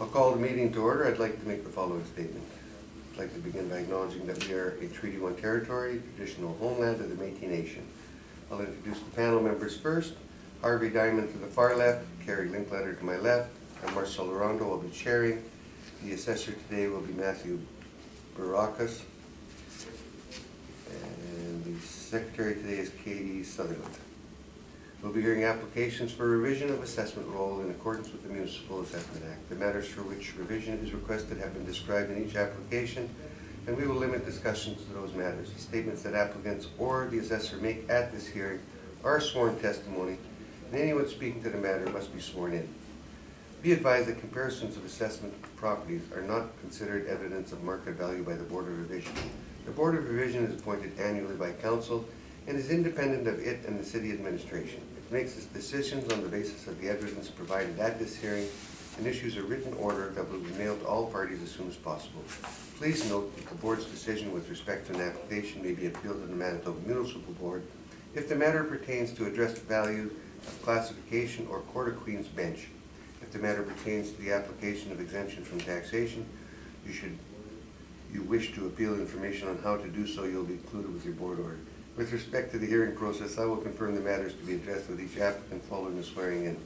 I'll call the meeting to order. I'd like to make the following statement. I'd like to begin by acknowledging that we are a Treaty 1 territory, traditional homeland of the Métis Nation. I'll introduce the panel members first. Harvey Diamond to the far left, Carrie Linkletter to my left, and Marcel Laurando will be chairing. The assessor today will be Matthew Baracus, and the secretary today is Katie Sutherland. We'll be hearing applications for revision of assessment roll in accordance with the Municipal Assessment Act. The matters for which revision is requested have been described in each application, and we will limit discussions to those matters. The statements that applicants or the assessor make at this hearing are sworn testimony, and anyone speaking to the matter must be sworn in. Be advised that comparisons of assessment properties are not considered evidence of market value by the Board of Revision. The Board of Revision is appointed annually by Council and is independent of it and the City Administration. It makes its decisions on the basis of the evidence provided at this hearing and issues a written order that will be mailed to all parties as soon as possible. Please note that the Board's decision with respect to an application may be appealed to the Manitoba Municipal Board if the matter pertains to addressed value of classification or Court of Queen's Bench. If the matter pertains to the application of exemption from taxation, you wish to appeal information on how to do so, you'll be included with your board order. With respect to the hearing process, I will confirm the matters to be addressed with each applicant following the swearing in.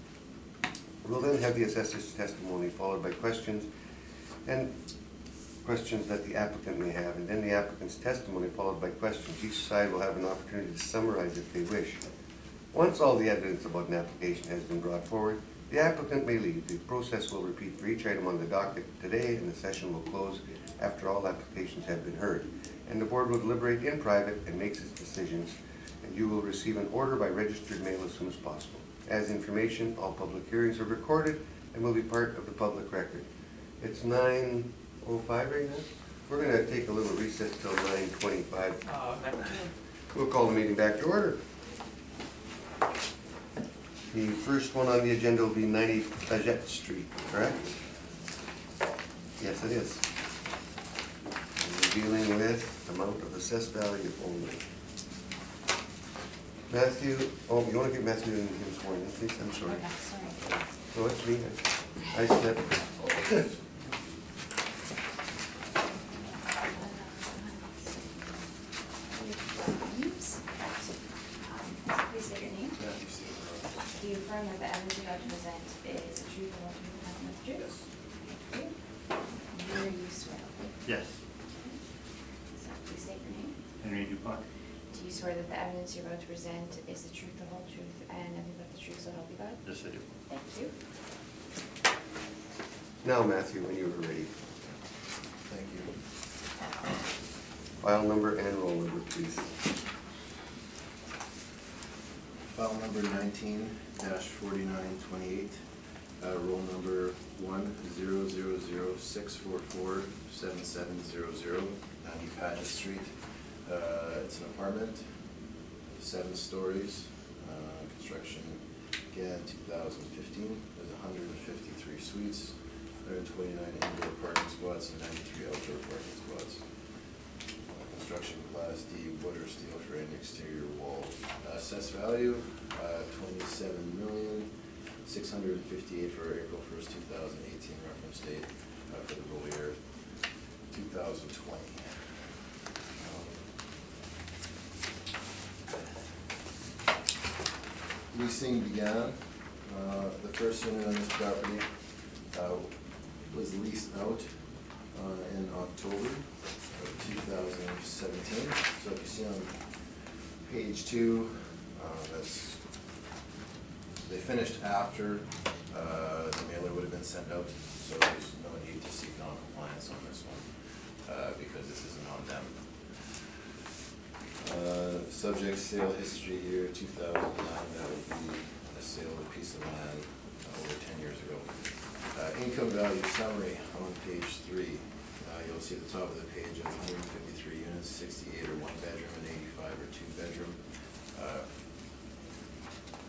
We'll then have the assessor's testimony followed by questions that the applicant may have, and then the applicant's testimony followed by questions. Each side will have an opportunity to summarize if they wish. Once all the evidence about an application has been brought forward, the applicant may leave. The process will repeat for each item on the docket today, and the session will close after all applications have been heard. And the board will deliberate in private and makes its decisions, and you will receive an order by registered mail as soon as possible. As information, all public hearings are recorded and will be part of the public record. It's 9:05 right now. We're going to take a little recess till 9:25. We'll call the meeting back to order. The first one on the agenda will be 90 Paget Street, correct? Yes, it is. We're dealing with amount of assessed value only. Matthew, oh, you want to get Matthew in his sworn in, please? I'm sorry. Okay, sorry. Oh, it's me. I stepped. Please state your name. Do you affirm that the evidence you're about to present is the truth and what you have with the truth? Yes. Where you swear? Yes. So please state your name. Henry Dupont. Do you swear that the evidence you're about to present is the truth, the whole truth, and nothing but the truth, so help you God? Yes, I do. Thank you. Now, Matthew, when you were ready. Thank you. File number and roll number, please. File number 19-4928, roll number 10006447700, 90 Paget Street. It's an apartment, 7 stories, construction began 2015. There's 153 suites, 129 indoor parking spots, and 93 outdoor parking spots. Construction class D wood or steel frame exterior walls. Assessed value $27,658,000 for April 1st, 2018 reference date for the roll year 2020. Leasing began. The first unit on this property was leased out in October of 2017. So if you see on page 2, they finished after the mailer would have been sent out, so there's no need to seek non-compliance on this one because this isn't on them. Subject sale history here, 2009, that would be a sale of a piece of land over 10 years ago. Income value summary on page 3. You'll see at the top of the page of 153 units, 68 are 1 bedroom and 85 are 2 bedroom.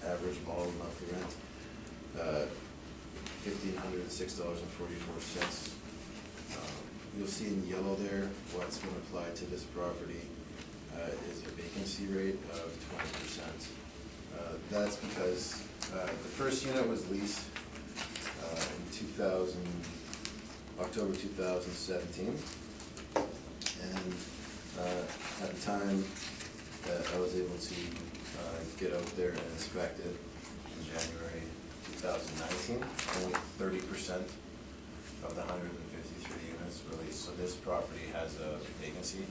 Average model monthly rent, $1,506.44. You'll see in yellow there what's been applied to this property is a vacancy rate of 20%. That's because the first unit was leased in 2000. October 2017. And at the time that I was able to get out there and inspect it in January 2019, only 30% of the 153 units released. So this property has a vacancy.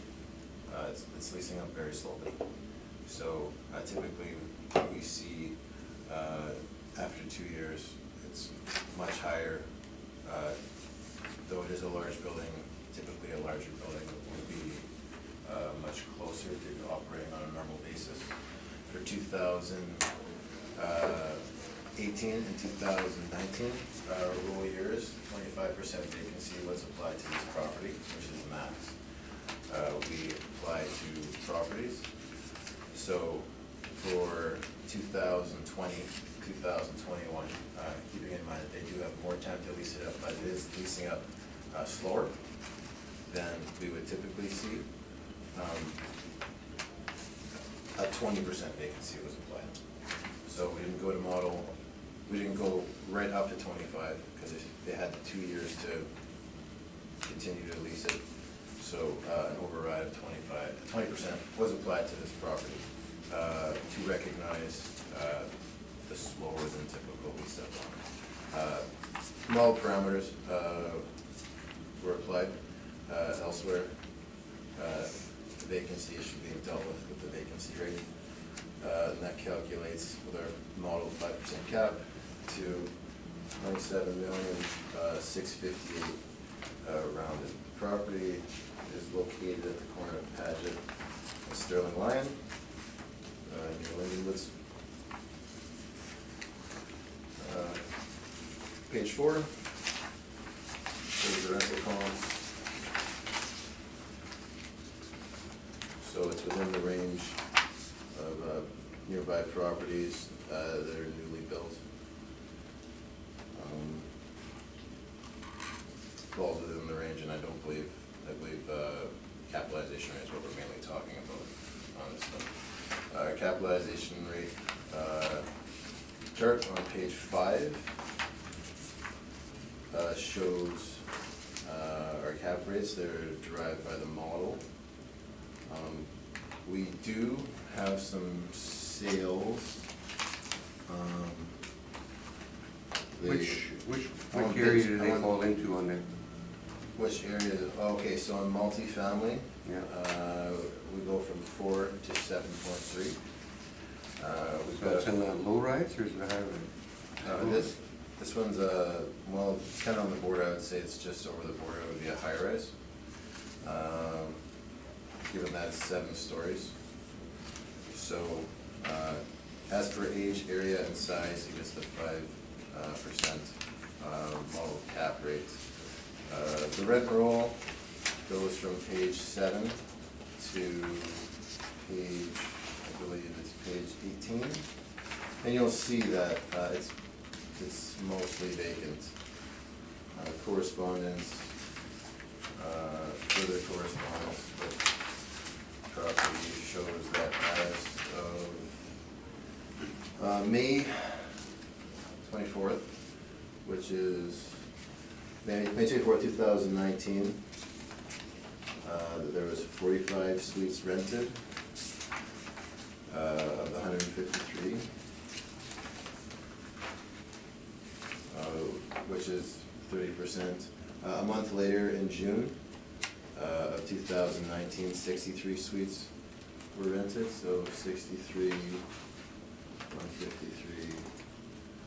It's leasing up very slowly. So typically we see after 2 years, it's much higher. Though it is a large building, typically a larger building would be much closer to operating on a normal basis. For 2018 and 2019 rule years, 25% vacancy was applied to this property, which is the max. We apply to properties. So for 2020, 2021, keeping in mind that they do have more time to lease it up, but it is leasing up slower than we would typically see. A 20% vacancy was applied. So we didn't go to model, we didn't go right up to 25 because they had 2 years to continue to lease it. So an override of 20% was applied to this property to recognize the slower than typical lease up on it. Model parameters were applied elsewhere. The vacancy issue being dealt with the vacancy rate. And that calculates with our model 5% cap to $27,658,000 rounded. Property is located at the corner of Paget and Sterling Lion, near Lindenwoods. Page 4 shows the rental columns. So it's within the range of nearby properties that are newly built. Falls within the range, and I believe capitalization rate is what we're mainly talking about on this one. Capitalization rate chart on page 5 shows our cap rates. They're derived by the model. We do have some sales. Which area do they fall into on that? Which area? Okay, so on multifamily, Yeah. we go from 4 to 7.3. So it's in the low rise or is it the high rise? This one's well, it's kind of on the border. I would say it's just over the border. It would be a high rise. Given that it's 7 stories. So as per age, area, and size, it gets the 5% model cap rate. The rent roll goes from page 7 to page, I believe it's page 18. And you'll see that it's mostly vacant. Correspondence, further correspondence with property shows that as of May 24th, which is May 24th, 2019, there was 45 suites rented of the 153, which is 30%. A month later, in June of 2019, 63 suites were rented, so 63, 153,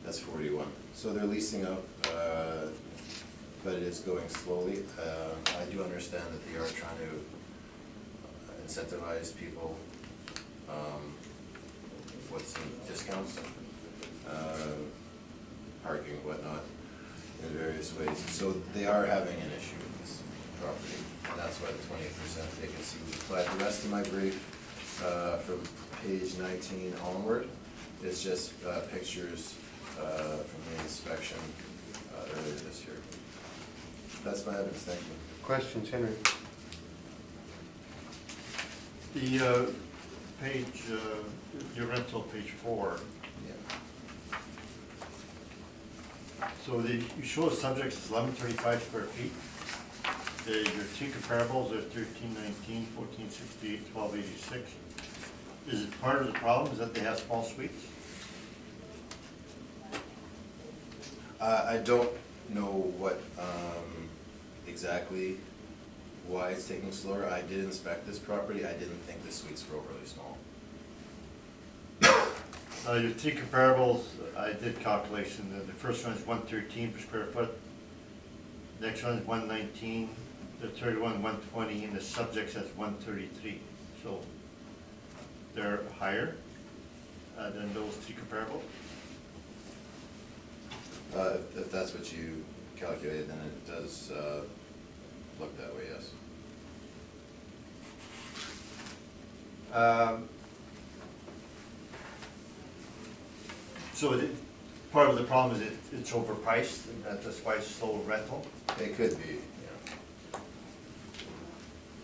that's 41. So they're leasing up, but it is going slowly. I do understand that they are trying to incentivize people with some discounts, parking, whatnot, in various ways. So they are having an issue with this property, and that's why the 20% vacancy was applied. The rest of my brief from page 19 onward is just pictures from the inspection earlier this year. That's my evidence. Thank you. Questions, Henry? The page, your rental, page 4. Yeah. So you show the subjects is 1135 square feet. Your three comparables are 1319, 1468, 1286. Is it part of the problem is that they have small suites? I don't know what exactly why it's taking slower. I did inspect this property. I didn't think the suites were overly small. Your three comparables, I did calculation. The first one is 113 per square foot. Next one is 119. The third one 120, and the subject says 133. So they're higher than those three comparables. If that's what you calculated, then it does look that way, yes. So part of the problem is it's overpriced, and that's why it's slow rental. It could be,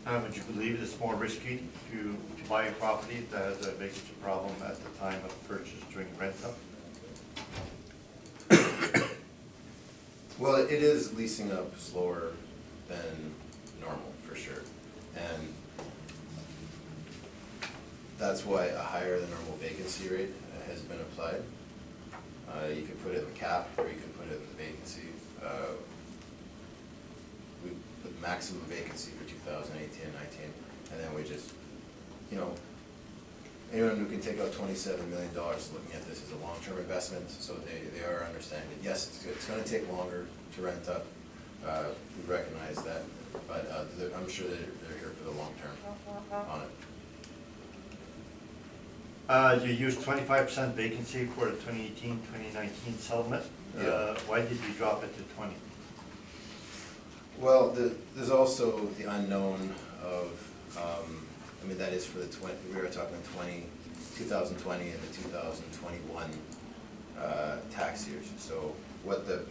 yeah. Would you believe it's more risky to buy a property that has a vacancy problem at the time of purchase during rent up? Well, it is leasing up slower than normal, for sure. And that's why a higher than normal vacancy rate has been applied. You could put it in the cap, or you could put it in the vacancy. We put maximum vacancy for 2018 and 19, and then we just, you know, anyone who can take out $27 million looking at this as a long-term investment, so they are understanding it. Yes, it's going to take longer to rent up. We recognize that, but I'm sure that they're here for the long term on it. You used 25% vacancy for the 2018-2019 settlement. Yeah. Why did you drop it to 20? Well, there's also the unknown of, I mean, that is for the we were talking 2020 and the 2021 tax years. So what the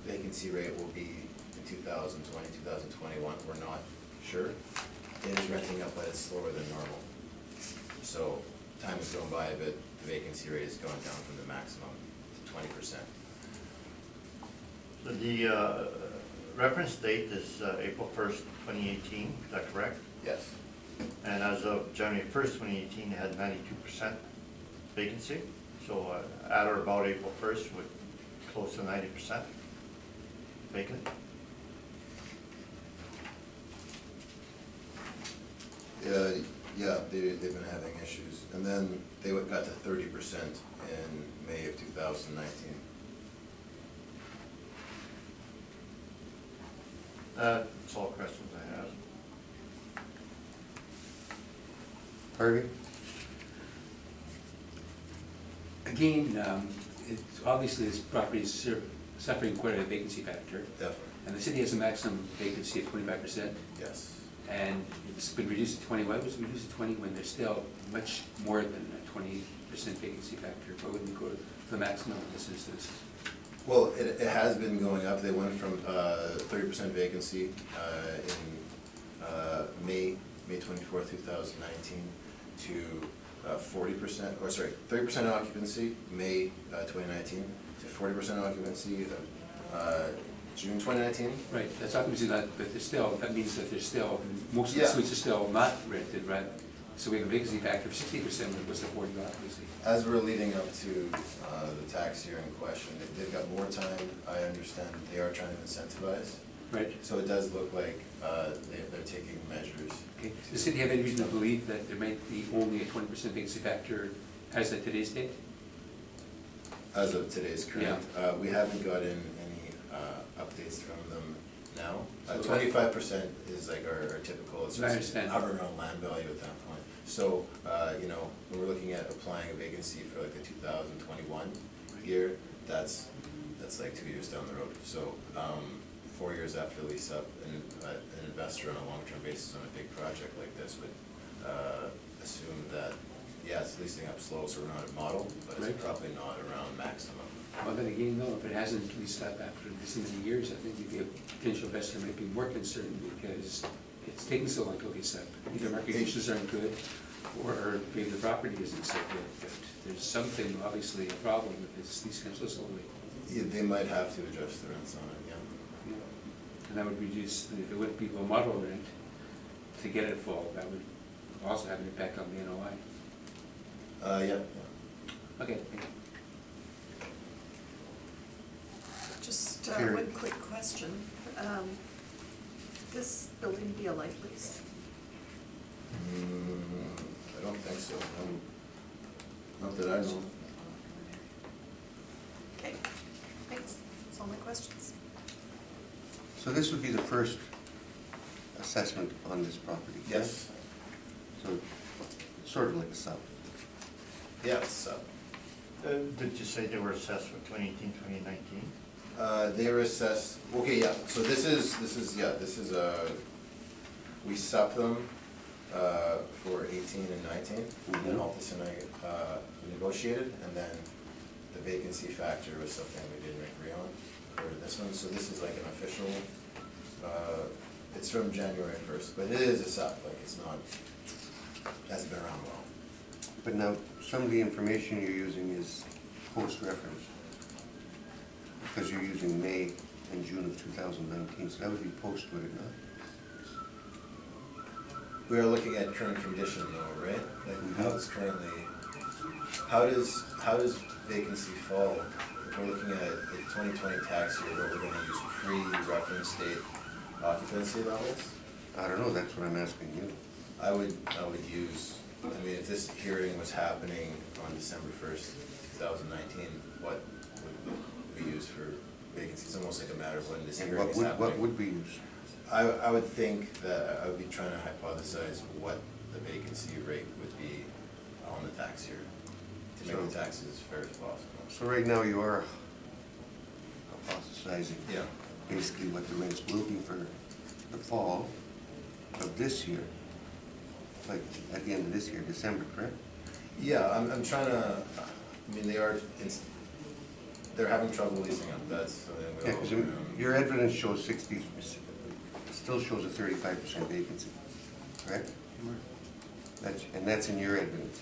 vacancy rate will be in 2020, 2021, we're not sure. It is renting up, but it's slower than normal. So time is going by a bit, the vacancy rate is going down from the maximum to 20%. So the reference date is April 1st, 2018, is that correct? Yes. And as of January 1st, 2018, it had 92% vacancy. So at or about April 1st, with close to 90% vacant. Yeah, they've been having issues. And then they got to 30% in May of 2019. That's all questions I have. Harvey? Again, it's obviously this property is suffering quite a vacancy factor. Definitely. And the city has a maximum vacancy of 25%. Yes. And it's been reduced to 20. Why was it reduced to 20 when there's still much more than a 20% vacancy factor? Why wouldn't we go to the maximum in this instance? Well, it has been going up. They went from 30% vacancy in May 24th, 2019 to 40%, or sorry, 30% occupancy, May 2019, to 40% occupancy June 2019. Right, that's occupancy, but there's still, that means that there's still, most of the Yeah. suites are still not rented, right? So we have a vacancy factor of 60% when it was the 40 occupancy. As we're leading up to the tax year in question, they've got more time. I understand they are trying to incentivize. Right. So it does look like they're taking measures. Okay. Does the city have any reason to believe that there might be only a 20% vacancy factor as of today's date? As of today's current, we haven't gotten any updates from them now. 25% is like our typical, it's just hovering around land value at that point. So, you know, when we're looking at applying a vacancy for like the 2021 year, that's like 2 years down the road. So, 4 years after lease up, an investor on a long-term basis on a big project like this would assume that, yeah, it's leasing up slow, so we're not at model, but it's probably not around maximum. Well, then again, no, if it hasn't leased up after this many years, I think the potential investor might be more concerned because it's taking so long to lease up. Either market conditions aren't good, or maybe the property isn't so good, but there's something, obviously, a problem if it's leasing up so slowly. Yeah, they might have to adjust the rents on it, yeah. Yeah. And that would reduce, if it wouldn't be below model rent, to get it full, that would also have an impact on the NOI. Yeah. Okay, thank you. Just Terry. one quick question. This building be a light lease? I don't think so, not that I know. Okay, thanks. That's all my questions. So this would be the first assessment on this property? Yes. So it's sort of like a sub. Yeah, it's up. Did you say they were assessed for 2018, 2019? They were assessed, okay, yeah, so this is, we subbed them, for 18 and 19. And Altus and I, negotiated, and then the vacancy factor was something we didn't agree on for this one, so this is like an official, it's from January 1st, but it is a sub, like it's not, hasn't been around long. But now, some of the information you're using is post-reference, because you're using May and June of 2019, so that would be post, would it not? We are looking at current condition though, right? Like how it's currently, how does vacancy fall? If we're looking at the 2020 tax year, where we're gonna use pre-reference date occupancy levels? I don't know, that's what I'm asking you. I would use, I mean, if this hearing was happening on December 1st, 2019, what would we use for vacancy? It's almost like a matter of when this And hearing is happening. what would we use? I would think that I would be trying to hypothesize what the vacancy rate would be on the tax year to make the taxes as fair as possible. So right now you are hypothesizing Yeah. basically what the rents will be for the fall of this year, like at the end of this year, December, correct? Yeah, I'm trying to, I mean, they're having trouble leasing up, that's something we Yeah, all. because your evidence shows 60, still shows a 35% vacancy, correct? And that's in your evidence.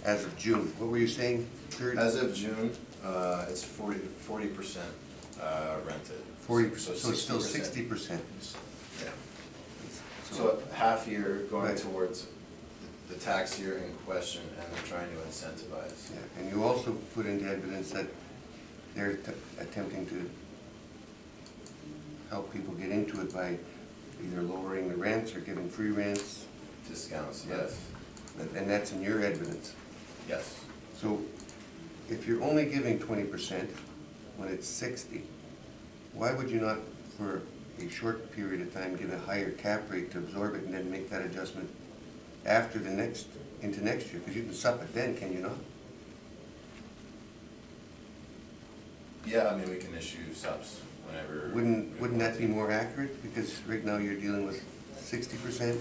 As of June, what were you saying? As of June, it's 40% rented. 40%, so it's still 60%. 60%. Yeah. So half year going Right. towards the tax year in question, and they're trying to incentivize. Yeah, and you also put into evidence that they're attempting to help people get into it by either lowering the rents or giving free rents, Discounts, yes, and that's in your evidence. yes. So if you're only giving 20% when it's 60, why would you not, for a short period of time, give a higher cap rate to absorb it and then make that adjustment after into next year? Because you can sup it then, can you not? Yeah, I mean, we can issue subs whenever. Wouldn't that be more accurate? Because right now you're dealing with 60%.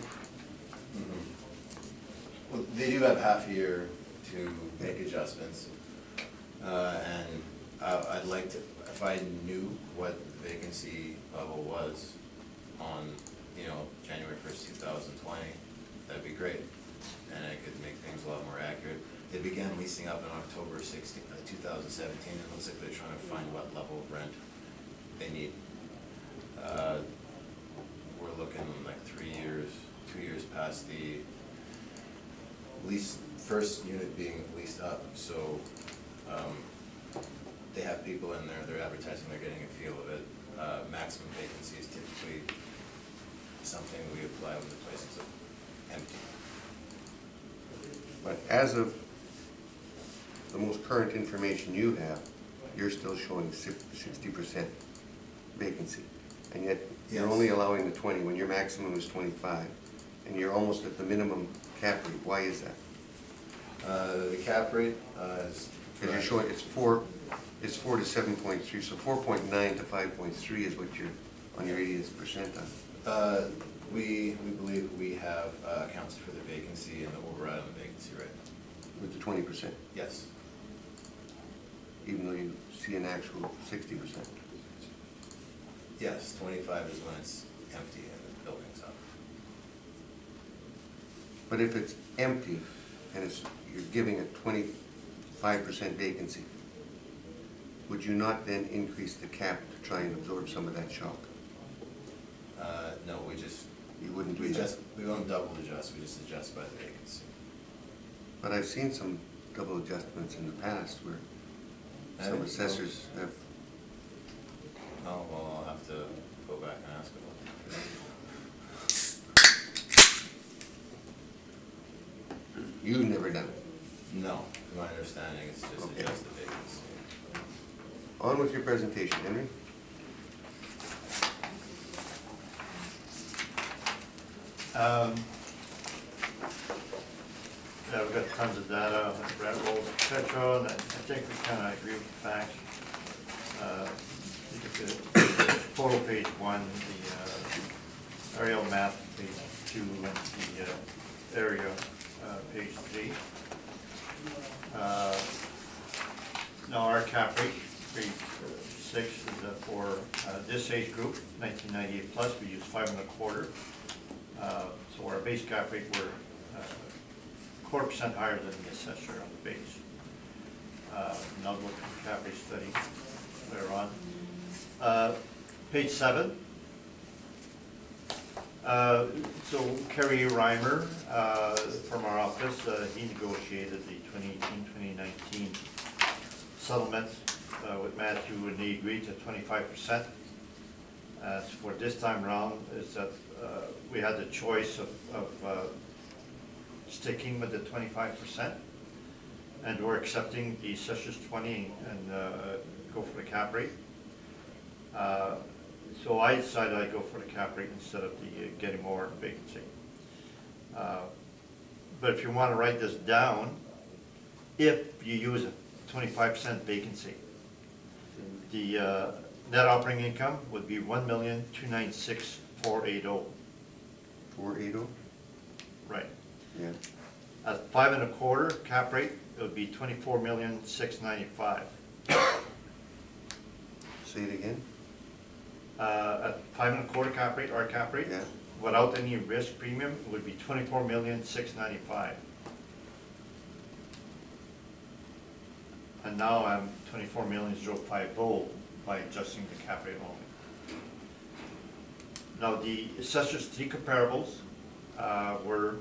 Well, they do have half a year to make adjustments. And I'd like to, if I knew what the vacancy level was on, January 1st, 2020, that'd be great. And I could make things a lot more accurate. They began leasing up in October 2017, and it looks like they're trying to find what level of rent they need. We're looking like 3 years, 2 years past the first unit being leased up, so they have people in there, they're advertising, they're getting a feel of it. Maximum vacancy is typically something we apply when the place is empty. But as of the most current information you have, you're still showing 60% vacancy. And yet you're Yes. only allowing the 20 when your maximum is 25. And you're almost at the minimum cap rate. Why is that? The cap rate is. Because you're showing it's 4 to 7.3, so 4.9 to 5.3 is what you're on your 80th percent on. We believe we have accounts for the vacancy and the override on the vacancy rate. With the 20%, Yes. even though you see an actual 60%. Yes, 25 is when it's empty and the building's up. But if it's empty and you're giving a 25% vacancy, would you not then increase the cap to try and absorb some of that shock? No, we just, You wouldn't do we that? just, we don't double adjust, we just adjust by the vacancy. But I've seen some double adjustments in the past where some And- assessors have, Oh, well, I'll have to go back and ask about that. you've never done it. No, to my understanding, it's just Okay. adjust the vacancy. On with your presentation, Henry. Yeah, we've got tons of data, rent rolls, et cetera, and I think we kind of agree with the facts. You get the photo page 1, the aerial map page 2, and the area page 3. Now our cap rate, page 6, is for this age group, 1998 plus, we use 5.25. So our base cap rate, we're 1/4% higher than the assessor on the base. Now look at the cap rate study later on. Page 7. So Kerry Reimer from our office, he negotiated the 2018-2019 settlement with Matthew, and he agreed to 25%. As for this time round, is that we had the choice of sticking with the 25%, and we're accepting the assessor's 20 and go for the cap rate. So I decided I'd go for the cap rate instead of the getting more vacancy. But if you want to write this down, if you use a 25% vacancy, the net operating income would be 1,296,480. 480? Right. Yeah. At 5.25 cap rate, it would be 24,695. Say it again? At 5.25 cap rate, our cap rate, Yeah. without any risk premium, it would be 24,695. And now I'm 24,050 by adjusting the cap rate only. Now the assessor's 3 comparables were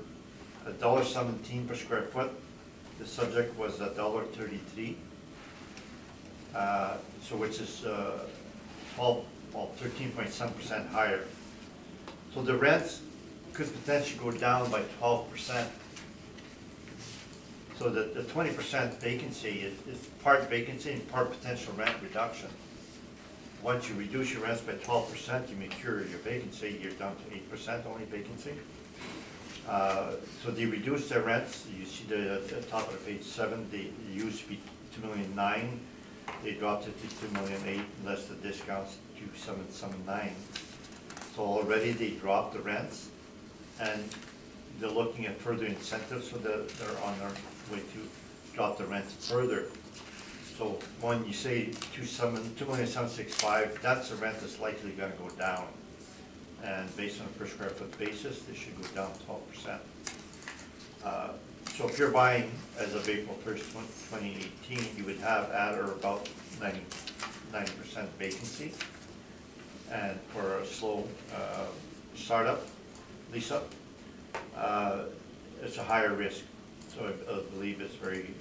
$1.17 per square foot. The subject was $1.33. So which is 13.7% higher. So the rents could potentially go down by 12%. So the 20% vacancy is part vacancy and part potential rent reduction. Once you reduce your rents by 12%, you may cure your vacancy, you're down to 8% only vacancy. So they reduced their rents. You see at the top of page 7, they used to be $2,009,000. They dropped it to $2,008,000 less the discounts to $779,000. So already they dropped the rents, and they're looking at further incentives, so they're on their way to drop the rents further. So when you say $2,765,000, that's a rent that's likely going to go down. And based on a per square foot basis, this should go down 12%. So if you're buying as of April 1st, 2018, you would have at or about 90% vacancy. And for a slow startup, lease up, it's a higher risk. So I believe it's very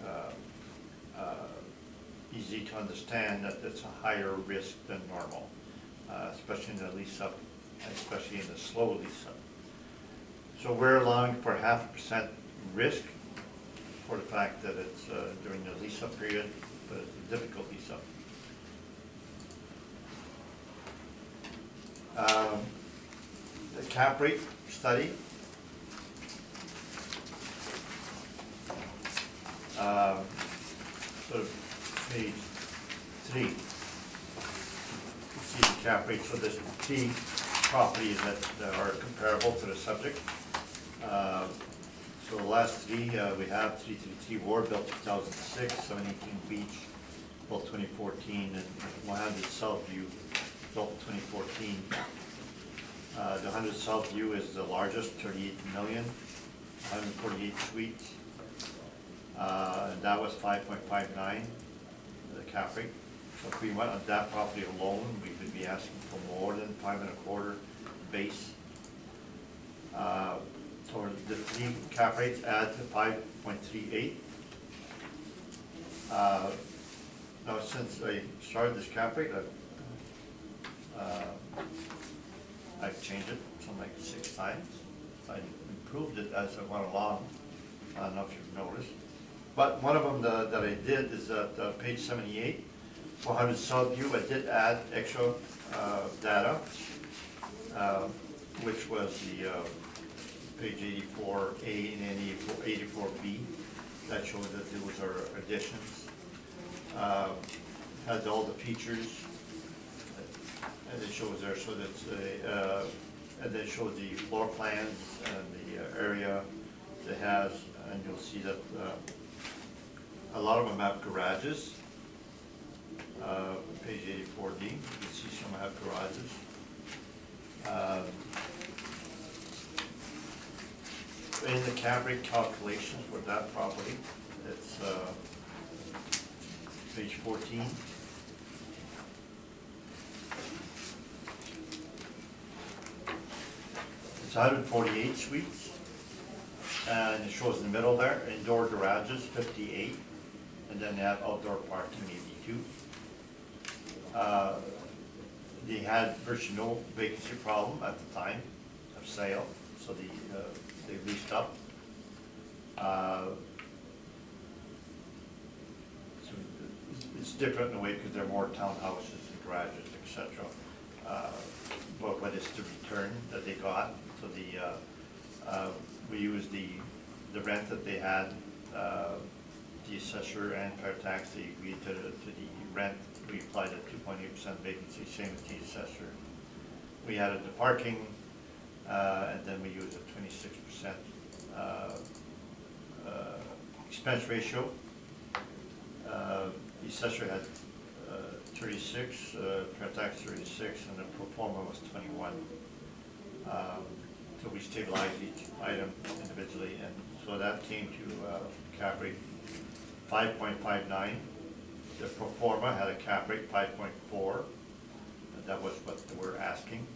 easy to understand that it's a higher risk than normal, especially in the lease up, especially in the slow lease up. So we're allowing for 0.5% risk for the fact that it's during the lease up period, but it's a difficult lease up. The cap rate study. Sort of page 3. You see the cap rate. So there's 3 properties that are comparable to the subject. So the last 3 we have 333 Ward, built 2006, 718 Beach, built 2014, and 100 Southview, built 2014. The 100 Southview is the largest, 38 million, 148 suites. And that was 5.59, the cap rate. So if we went on that property alone, we would be asking for more than 5.25 base. So the three cap rates add to 5.38. Now since I started this cap rate, I've changed it something like 6 times. I improved it as I went along. I don't know if you've noticed. But one of them that I did is at page 78, 400 Southview. I did add extra data, which was the page 84A and 84B. That showed that those are additions. Has all the features, and it shows there, so that's and then shows the floor plans and the area it has, and you'll see that a lot of them have garages. Page 84D, you can see some have garages. In the cap rate calculations for that property, it's page 14. It's 148 suites, and it shows in the middle there, indoor garages 58, and then they have outdoor parking 82. They had virtually no vacancy problem at the time of sale, so they leased up. So it's different in a way because they're more townhouses and garages, etc. But what is the return that they got? So we used the rent that they had, the assessor and fair tax. They agreed to the rent. We applied a 2.8% vacancy, same as the assessor. We added the parking, and then we used a 26% expense ratio. The assessor had 36, fair tax 36, and the pro forma was 21. So we stabilized each item individually, and so that came to cap rate 5.59. The pro forma had a cap rate 5.4, and that was what they were asking.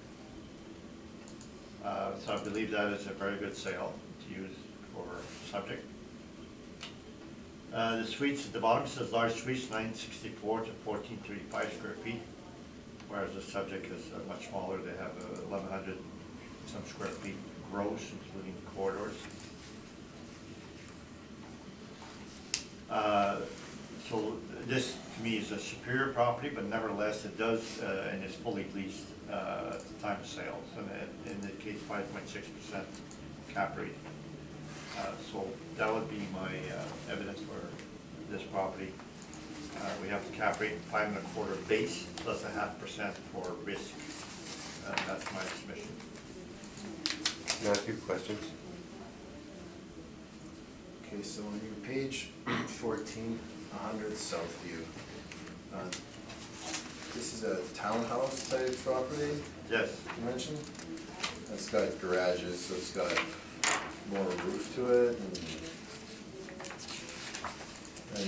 So I believe that is a very good sale to use for subject. The suites at the bottom says large suites 964 to 1435 square feet, whereas the subject is much smaller. They have 1,100 some square feet gross, including corridors. So this to me is a superior property, but nevertheless it does and is fully leased at the time of sales, and it indicates 5.6% cap rate. So that would be my evidence for this property. We have the cap rate 5.25 base plus 0.5% for risk. That's my submission. Matthew, questions? Okay, so on your page 14, 100 Southview, this is a townhouse type property? Yes. You mentioned? It's got garages, so it's got more roof to it, and a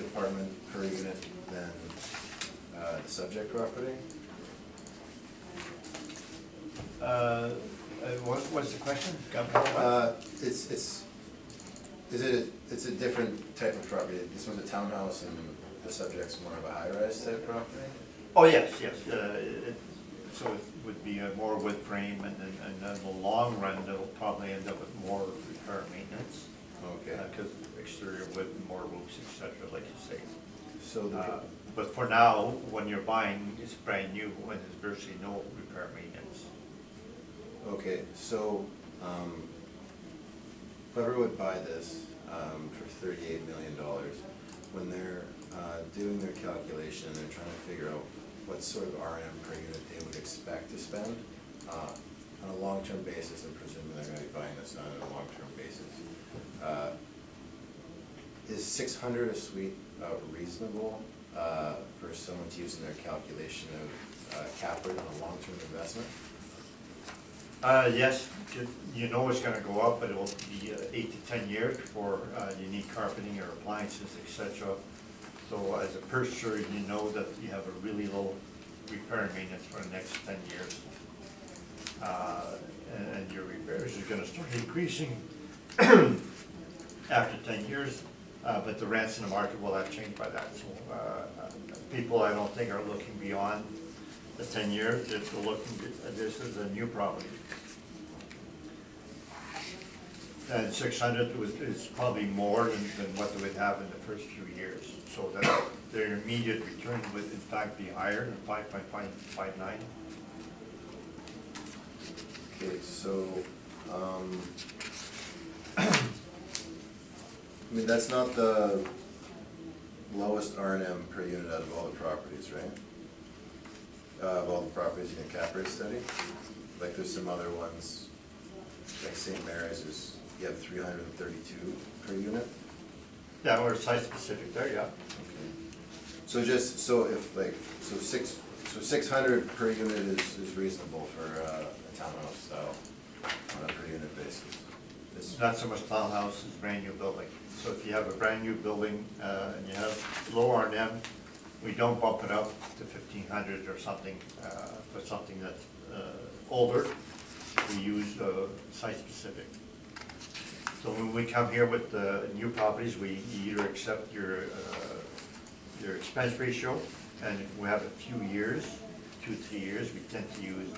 department per unit than the subject property? What's the question? It's a different type of property. This one's a townhouse, and the subject's more of a high-rise type property? Oh, yes, yes. So it would be a more wood frame, and in the long run, they'll probably end up with more repair and maintenance. Okay. Because exterior wood and more roofs, etc., like you say. So but for now, when you're buying, it's brand new, when there's virtually no repair and maintenance. okay, so whoever would buy this for $38 million, when they're doing their calculation, they're trying to figure out what sort of R&M per unit they would expect to spend on a long-term basis, and presumably they're going to be buying this on a long-term basis. Is 600 a suite reasonable for someone to use in their calculation of cap rate on a long-term investment? Yes, you know it's going to go up, but it will be 8 to 10 years before you need carpeting or appliances, etc. So as a purchaser, you know that you have a really low repair and maintenance for the next 10 years. And your repairs are gonna start increasing after 10 years, but the rents in the market will have changed by that. So people, I don't think, are looking beyond the 10 years. They're looking, this is a new property. And 600 is probably more than what they would have in the first few years. So that their immediate return would in fact be higher than 5.59. Okay, so, I mean, that's not the lowest R&M per unit out of all the properties, right? Of all the properties in your cap rate study? Like there's some other ones, like St. Mary's is, you have 332 per unit? Yeah, we're site specific there, yeah. Okay. So just, so if like, so 600 per unit is reasonable for a townhouse style on a per unit basis? It's not so much townhouse, it's brand new building. So if you have a brand new building and you have low R&M, we don't bump it up to 1,500 or something for something that's older. We use site specific. So when we come here with the new properties, we either accept your expense ratio, and if we have a few years, 2 to 3 years, we tend to use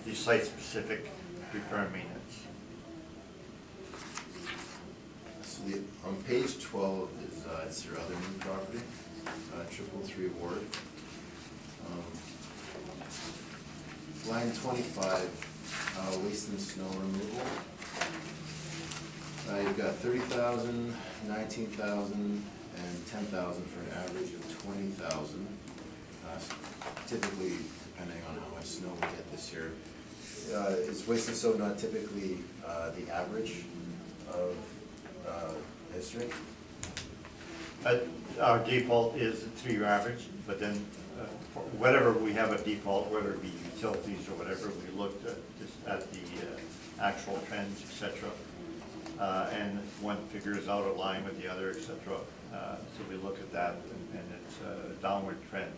the site specific repair and maintenance. So on page 12 is it's your other new property, 333 Ward. Line 25, waste and snow removal. You've got 30,000, 19,000, and 10,000 for an average of 20,000. Typically, depending on how much snow we get this year. Is waste and snow not typically the average of history? Our default is a 3-year average, but then for whatever we have a default, whether it be utilities or whatever, we looked at the actual trends, etc. And one figures out a line with the other, etc. So we look at that, and it's a downward trend.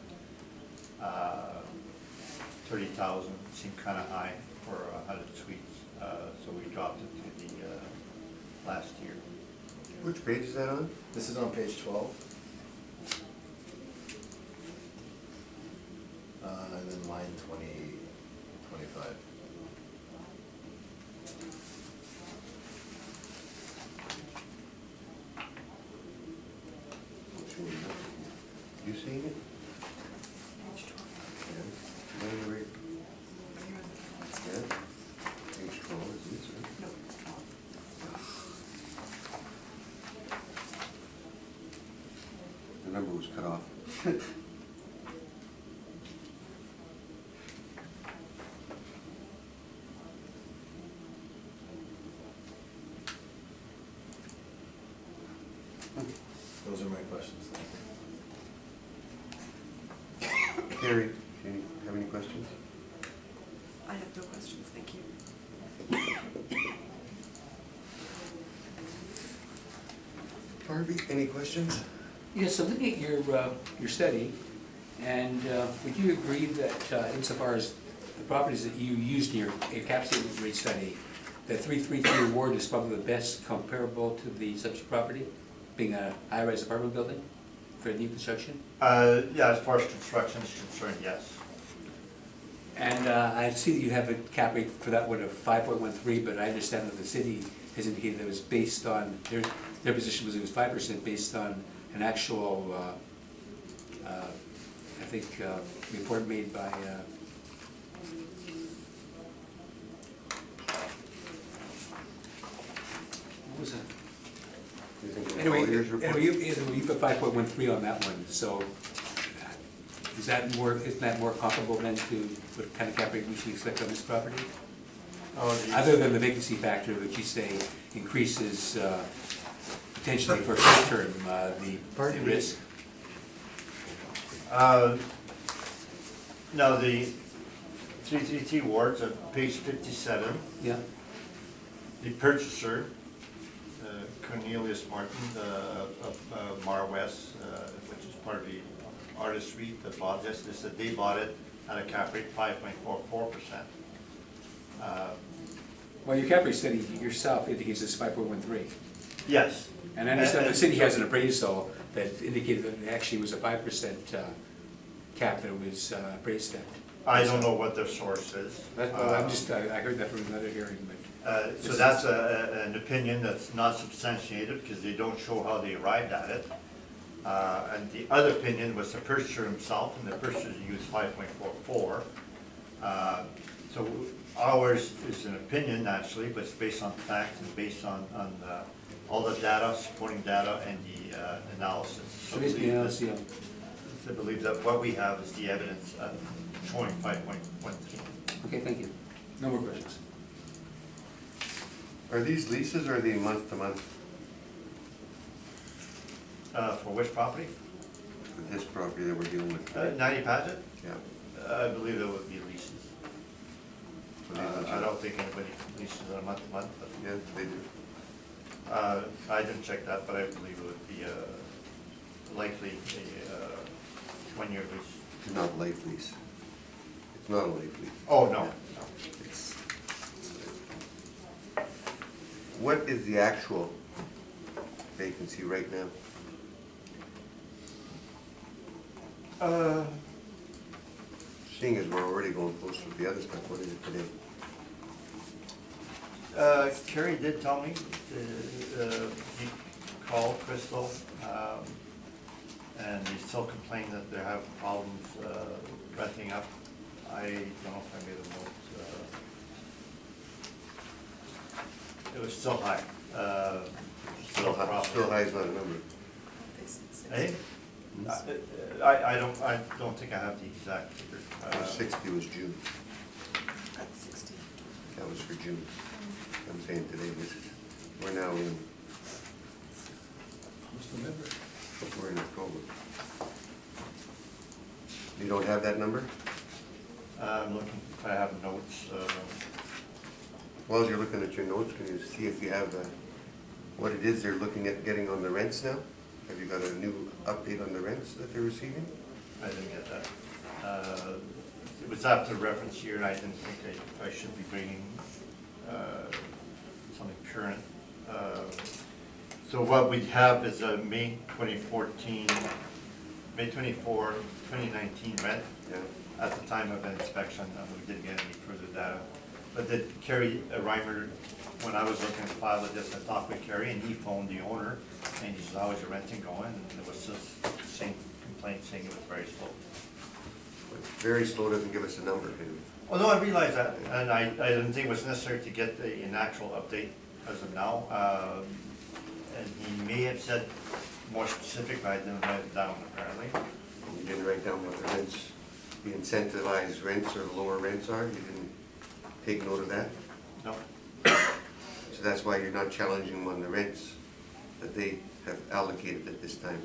30,000 seemed kind of high for 100 suites, so we dropped it to the last year. Which page is that on? This is on page 12. And then line 25. You seeing it? Yeah. Line right- yeah. Page 12 is this, right? No, it's 12. The number was cut off. Those are my questions. Carrie, do you have any questions? I have no questions, thank you. Barbie, any questions? Yes, so looking at your study, and would you agree that insofar as the properties that you used in your capsule rate study, that 333 Ward is probably the best comparable to the subject property, being a high-rise apartment building for new construction? Yeah, as far as construction is concerned, yes. And I see that you have a cap rate for that one of 5.13, but I understand that the city has indicated that it was based on, their position was it was 5% based on an actual, I think, report made by, what was that? You think of Anyway, Colliers report? you put 5.13 on that one, so is that more, isn't that more comparable then to what kind of cap rate we should expect on this property? Other than the vacancy factor, which you say increases potentially for short term the risk? Now, the 333 wards on page 57, Yeah. the purchaser Cornelius Martin of Mar West, which is part of the artist suite that bought this. They said they bought it at a cap rate 5.44%. Well, your cap rate study yourself indicates it's 5.13. Yes. And I understand the city has an appraisal that indicated that it actually was a 5% cap that it was appraised at. I don't know what their source is. Well, I'm just, I heard that from another hearing, but. So that's an opinion that's not substantiated because they don't show how they arrived at it. And the other opinion was the purchaser himself, and the purchaser used 5.44. So ours is an opinion naturally, but it's based on facts and based on all the data, supporting data, and the analysis. So basically, yeah. I believe that what we have is the evidence showing 5.13. Okay, thank you. No more questions. Are these leases or are they month to month For which property? for this property that we're dealing with? 90 Paget? Yeah. I believe there would be leases. So these are- I don't think anybody leases on a month to month, but Yeah, they do. I didn't check that, but I believe it would be likely a 1-year lease. It's not a life lease. It's not a life lease. Oh, no. It's- What is the actual vacancy right now? Seeing as we're already going close with the other stuff, what is it today? Kerry did tell me, he called Crystal, and they still complain that they're having problems renting up. I don't know if I made a note. It was still high. Still high, still high is not a number. Hey? I don't think I have the exact figure. 60 was June. That's 60. That was for June. I'm saying today, we're now in, we're in October. You don't have that number? I'm looking if I have notes. While you're looking at your notes, can you see if you have what it is they're looking at getting on the rents now? Have you got a new update on the rents that they're receiving? I didn't get that. It was after the reference year, and I didn't think I should be bringing something current. So what we have is a May 2014, May 24, 2019 rent Yeah. at the time of inspection. We didn't get any further data. But did Kerry Reimer, when I was looking at the file of this, I talked with Kerry, and he phoned the owner, and he says, how is your renting going? And it was just the same complaint, saying it was very slow. Very slow, doesn't give us a number, can you? Well, no, I realize that, and I didn't think it was necessary to get an actual update as of now. And he may have said more specific, but I didn't write it down apparently. You didn't write down what the rents, the incentivized rents or the lower rents are? You didn't take note of that? No. So that's why you're not challenging them on the rents that they have allocated at this time?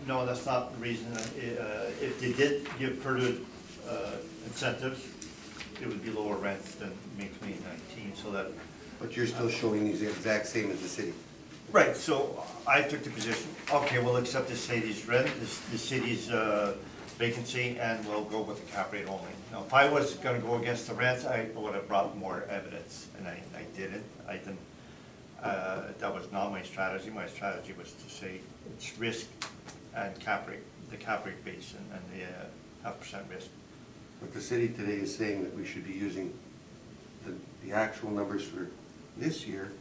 No, that's not the reason. If they did give further incentives, it would be lower rents than May 2019, so that. But you're still showing these exact same as the city? Right, so I took the position, okay, we'll accept the city's rent, the city's vacancy, and we'll go with the cap rate only. Now, if I was gonna go against the rents, I would have brought more evidence, and I didn't. That was not my strategy. My strategy was to say it's risk and cap rate, the cap rate base and the 0.5% risk. But the city today is saying that we should be using the actual numbers for this year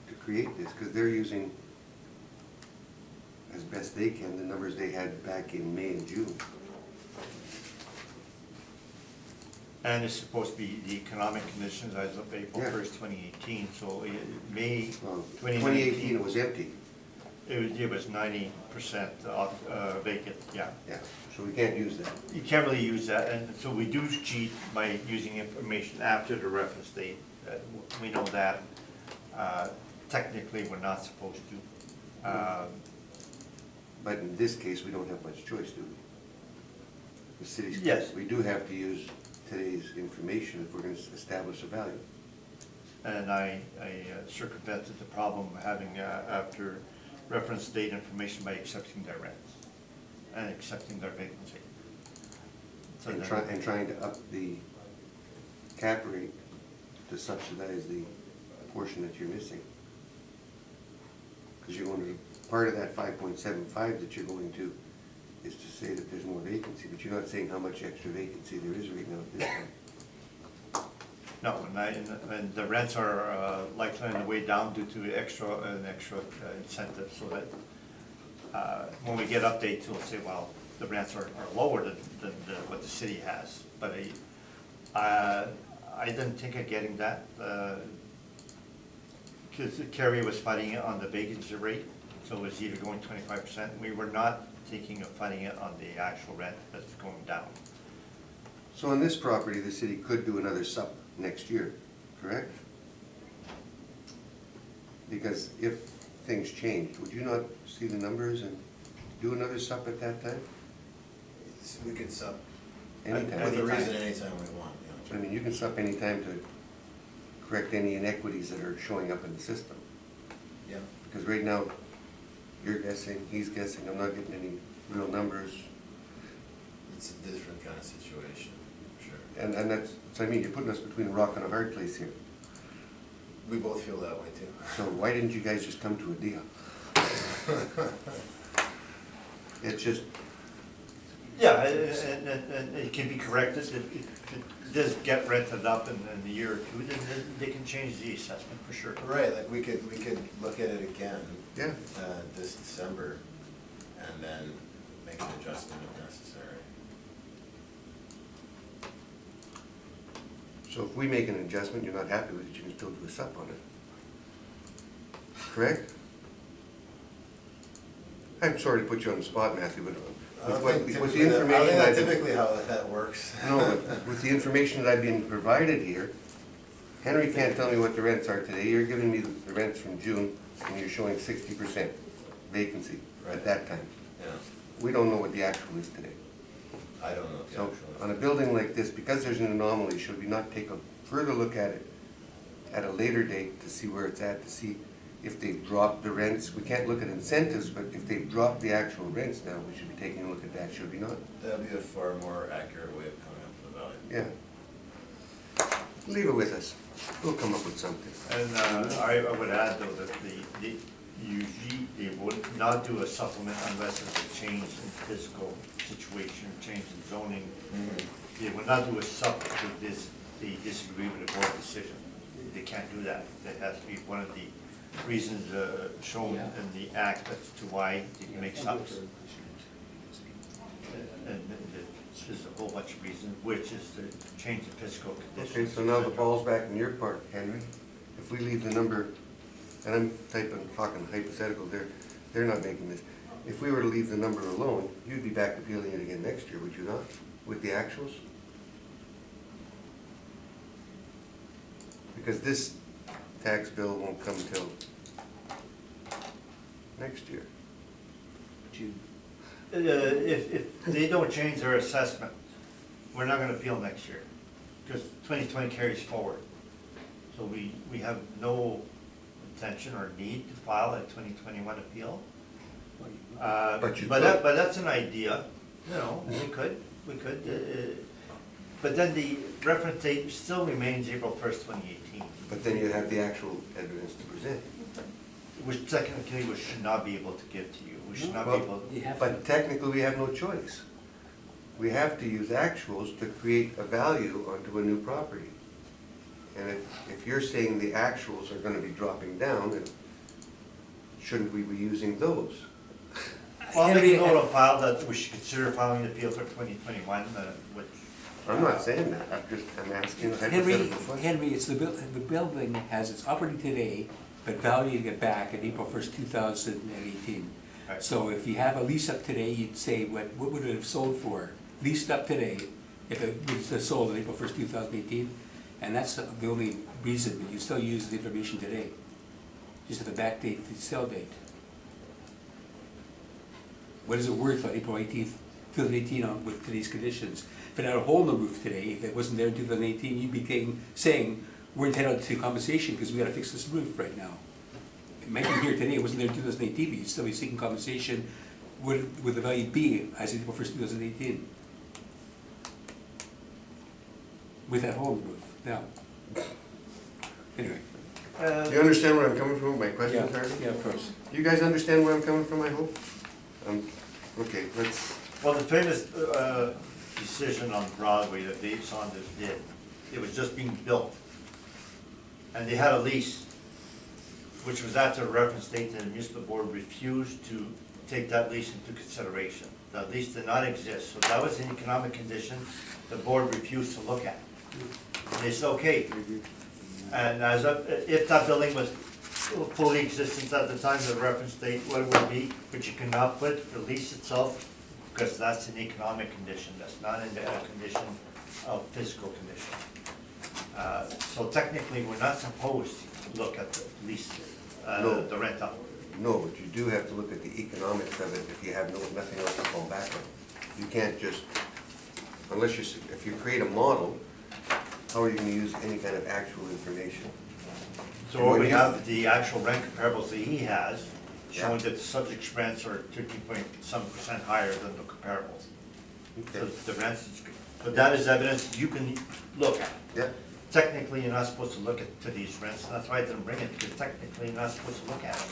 to create this, because they're using, as best they can, the numbers they had back in May and June. And it's supposed to be the economic conditions as of April Yeah. 1st, 2018, so May Well, 2019. it was empty. It was 90% vacant, yeah. Yeah, so we can't use that. You can't really use that, and so we do cheat by using information after the reference date. We know that. Technically, we're not supposed to. But in this case, we don't have much choice, do we? The city's. Yes. We do have to use today's information if we're gonna establish a value. And I circumvented the problem of having, after reference date information by accepting their rents and accepting their vacancy. So And then- trying to up the cap rate to subsidize the portion that you're missing. Because you're going to, part of that 5.75 that you're going to is to say that there's more vacancy, but you're not saying how much extra vacancy there is right now at this time. No, and the rents are likely on the way down due to an extra incentive, so that when we get updates, we'll say, well, the rents are lower than what the city has. But I didn't think of getting that, because Kerry was fighting it on the vacancy rate, so it was either going 25%. We were not thinking of fighting it on the actual rent that's going down. So on this property, the city could do another sup next year, correct? Because if things changed, would you not see the numbers and do another sup at that time? We could sub, Anytime. with a reason anytime we want, I mean, you can sup anytime to correct any inequities that are showing up in the system. Yeah. Because right now, you're guessing, he's guessing, I'm not getting any real numbers. It's a different kind of situation, for sure. And that's, so I mean, you're putting us between a rock and a hard place here. We both feel that way too. So why didn't you guys just come to a deal? It's just, Yeah, and it can be corrected. If it does get rented up in a year or two, then they can change the assessment for sure. Right, like we could look at it again. yeah. This December, and then make an adjustment if necessary. So if we make an adjustment, you're not happy with it, you can still do a sup on it. Correct? I'm sorry to put you on the spot, Matthew, but with the information I think I've that's been, typically how that works. no, but with the information that I've been provided here, Henry can't tell me what the rents are today. You're giving me the rents from June, and you're showing 60% vacancy at Right. that time. Yeah, We don't know what the actual is today. I don't know what the So actual. on a building like this, because there's an anomaly, should we not take a further look at it at a later date to see where it's at, to see if they've dropped the rents? We can't look at incentives, but if they've dropped the actual rents now, we should be taking a look at that, should we not? That'd be a far more accurate way of coming up with a value. Yeah. Leave it with us. We'll come up with something. And I would add though that usually they would not do a supplement unless it's a change in physical situation, change in zoning. They would not do a sup if they disagree with the board decision. They can't do that. That has to be one of the reasons shown in the act as to why they can make sups. And there's a whole bunch of reasons, which is to change the physical conditions. Okay, so now the ball's back in your part, Henry. If we leave the number, and I'm talking hypothetical, they're not making this. If we were to leave the number alone, you'd be back appealing it again next year, would you not? With the actuals? Because this tax bill won't come till next year. June. If they don't change their assessment, we're not gonna appeal next year, because 2020 carries forward. So we have no intention or need to file a 2021 appeal. But you But could. that's an idea, you know, we could, but then the reference date still remains April 1st, 2018. But then you have the actual evidence to present. Which technically we should not be able to give to you, we should not be Well, able, You have But technically, we have no choice. We have to use actuals to create a value onto a new property. And if you're saying the actuals are gonna be dropping down, then shouldn't we be using those? well, I'll make Henry, a note of file that we should consider filing the appeal for 2021, which. I'm not saying that, I'm asking a Henry, hypothetical question. Henry, it's the building has its operating today, but valuing it back at April 1st, 2018. Right. So if you have a lease up today, you'd say, what would it have sold for? Leased up today, if it was sold on April 1st, 2018, and that's the only reason, but you still use the information today. Just at the back date, the sale date. What is it worth on April 18th, 2018 on with today's conditions. If it had a hole in the roof today, if it wasn't there in 2018, you'd be saying, we're entitled to compensation because we gotta fix this roof right now. It might be here today, it wasn't there in 2018, but you'd still be seeking compensation. Would the value be as of April 1st, 2018? With that hole in the roof, now. Anyway. Do you understand where I'm coming from with my question, Yeah, Harvey? yeah, of course. Do you guys understand where I'm coming from, I hope? Okay, let's, Well, the famous decision on Broadway that Dave Saunders did, it was just being built. And they had a lease, which was after a reference date, and the municipal board refused to take that lease into consideration. That lease did not exist, so that was an economic condition the board refused to look at. And they said, okay. And if that building was fully existent at the time of the reference date, what it would be, but you cannot put the lease itself, because that's an economic condition, that's not a condition of physical condition. So technically, we're not supposed to look at the lease, No. the rent out. no, but you do have to look at the economics of it if you have nothing else to fall back on. You can't just, unless if you create a model, how are you gonna use any kind of actual information? So what we have, the actual rent comparables that he has, showing that the subject rents are 13.some% higher than the comparables. So Okay. the rents, but that is evidence you can look at. Yeah, Technically, you're not supposed to look to these rents, and that's why I didn't bring it, because technically, you're not supposed to look at them.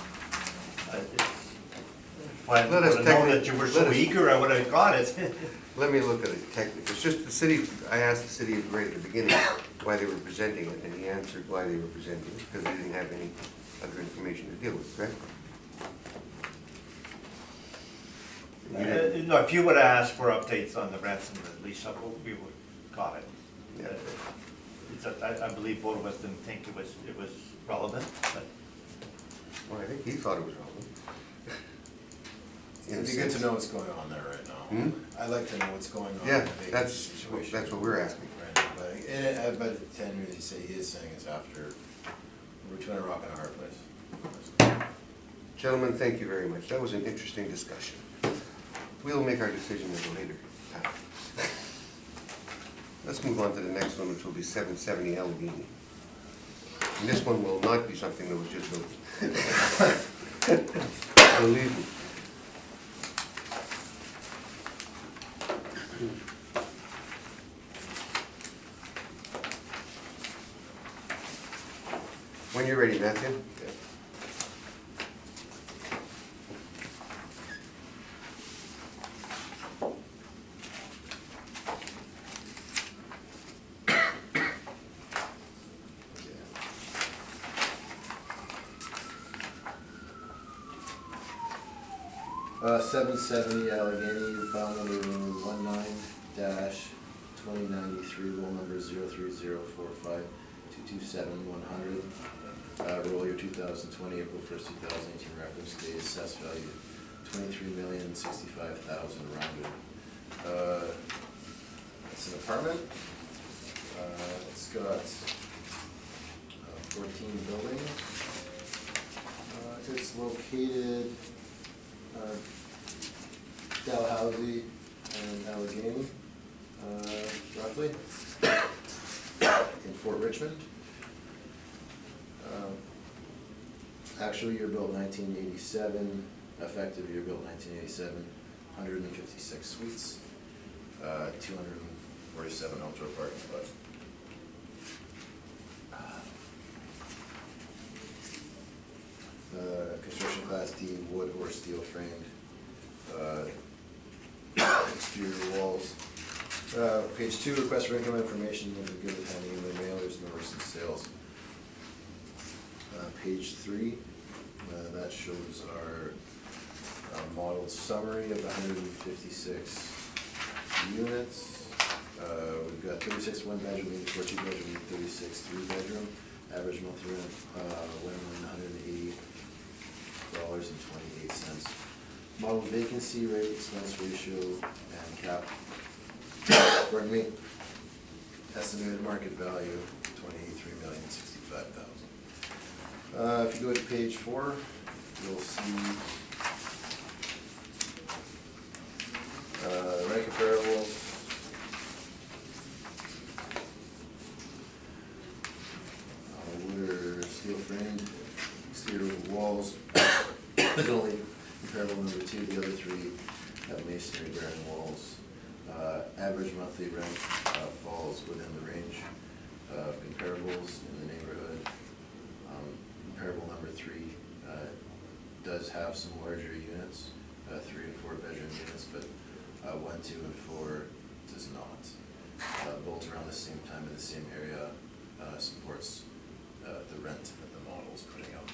If I would Let us have known that technically- you were let so us- eager, I would have got it. let me look at it technically. It's just the city, I asked the city right at the beginning why they were presenting it, and he answered why they were presenting it, because they didn't have any other information to deal with, correct? You didn't- No, if you would have asked for updates on the rents and the lease up, we would have got it. Yeah. It's I believe both of us didn't think it was relevant, but Well, I think he thought it was relevant. In a It'd be good to sense. know what's going on there right now. Hmm? I'd like to know what's going on. Yeah, in the vacancy that's situation what we're asking. right now. But Henry, he is saying it's after, we're between a rock and a hard place. Gentlemen, thank you very much. That was an interesting discussion. We'll make our decision at a later time. Let's move on to the next one, which will be 770 Allegheny. And this one will not be something that was just built. Believe me. When you're ready, Matthew. 770 Allegheny, file number 19-2093, roll number 03045227100. Roll year 2020, April 1st, 2018, reference date, assessed value $23,065,000 rounded. It's an apartment. It's got 14 buildings. It's located Dalhousie and Allegheny, roughly, in Fort Richmond. Actual year built 1987, effective year built 1987, 156 suites, 247 outdoor parking spots. Construction class D, wood or steel framed, exterior walls. Page 2, request for income information will be given with any of the mailers, numbers, and sales. Page 3, that shows our modeled summary of 156 units. We've got 36 one-bedroom, 84 two-bedroom, 36 three-bedroom. Average monthly rent, $1,180.28. Model vacancy rate, expense ratio, and cap. Pardon me. Estimated market value, $23,065,000. If you go to page 4, you'll see two, the other three have masonry bearing walls. Average monthly rent falls within the range of comparables in the neighborhood. Comparable number three does have some larger units, 3 and 4 bedroom units, but 1, 2, and 4 does not. Built around the same time in the same area supports the rent that the model is putting out.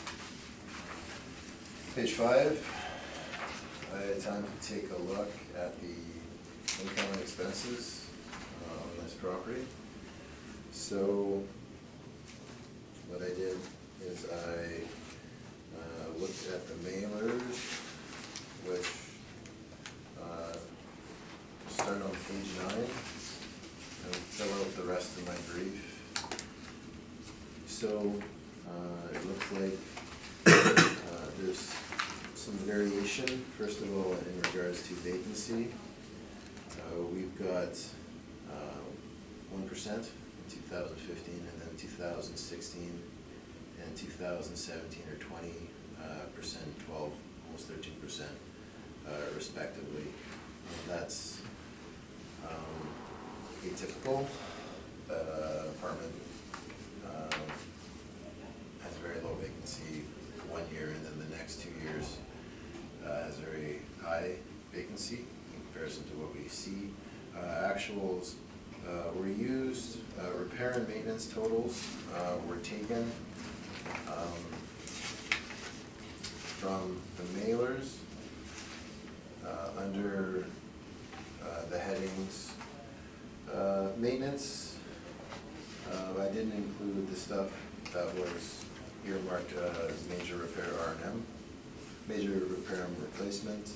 Page 5, I had time to take a look at the income and expenses on this property. So what I did is I looked at the mailers, which start on page 9 and fill out the rest of my brief. So it looks like there's some variation, first of all, in regards to vacancy. We've got 1% in 2015, and then 2016 and 2017 are 20%, 12, almost 13%, respectively. And that's atypical. Apartment has very low vacancy 1 year, and then the next 2 years has very high vacancy in comparison to what we see. Actuals were used, repair and maintenance totals were taken from the mailers under the headings. Maintenance, I didn't include the stuff that was earmarked as major repair R&M, major repair and replacement.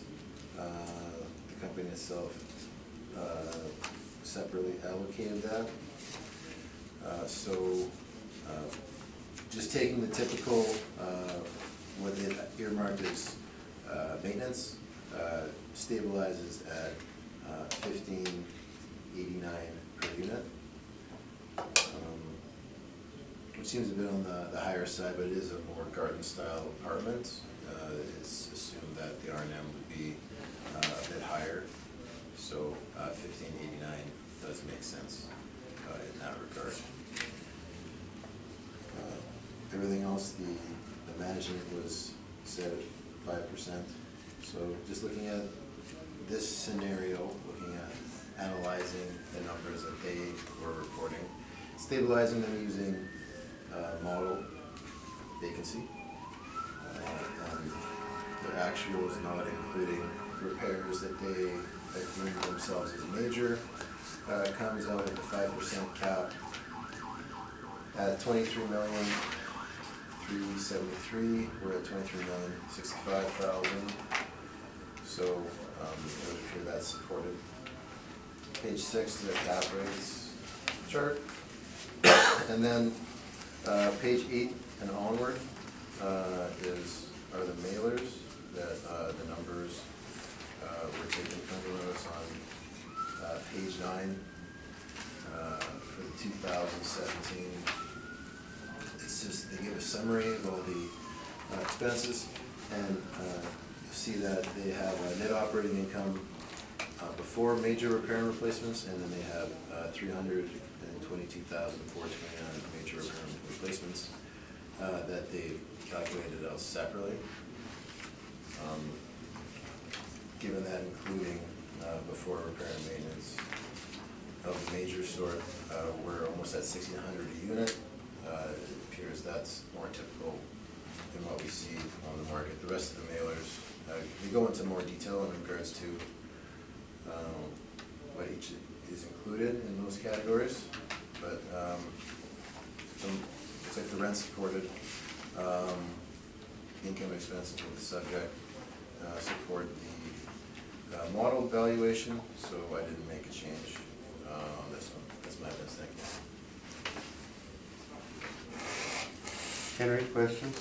The company itself separately allocated that. Just taking the typical, what they earmarked as maintenance, stabilizes at $15.89 per unit, which seems a bit on the higher side, but it is a more garden-style apartment. It's assumed that the R&M would be a bit higher, so $15.89 does make sense in that regard. Everything else, the management was set at 5%. So just looking at this scenario, looking at analyzing the numbers that they were reporting, stabilizing them using model vacancy, and their actuals not including repairs that they deemed themselves as major, comes out at the 5% cap at $23,373,000. We're at $23,065,000. So it would appear that's supported. Page 6 is the cap rates chart, and then page 8 and onward are the mailers that the numbers were taken from us on page 9 for the 2017. It's just, they give a summary of all the expenses, and you see that they have a net operating income before major repair and replacements, and then they have $322,429 major repair and replacements that they've calculated out separately. Given that including before repair and maintenance of the major sort, we're almost at $1,600 a unit. It appears that's more typical than what we see on the market. The rest of the mailers, they go into more detail in regards to what each is included in those categories, but looks like the rent supported, income expenses with the subject support the modeled valuation, so I didn't make a change on this one. That's my best thinking. Henry, questions?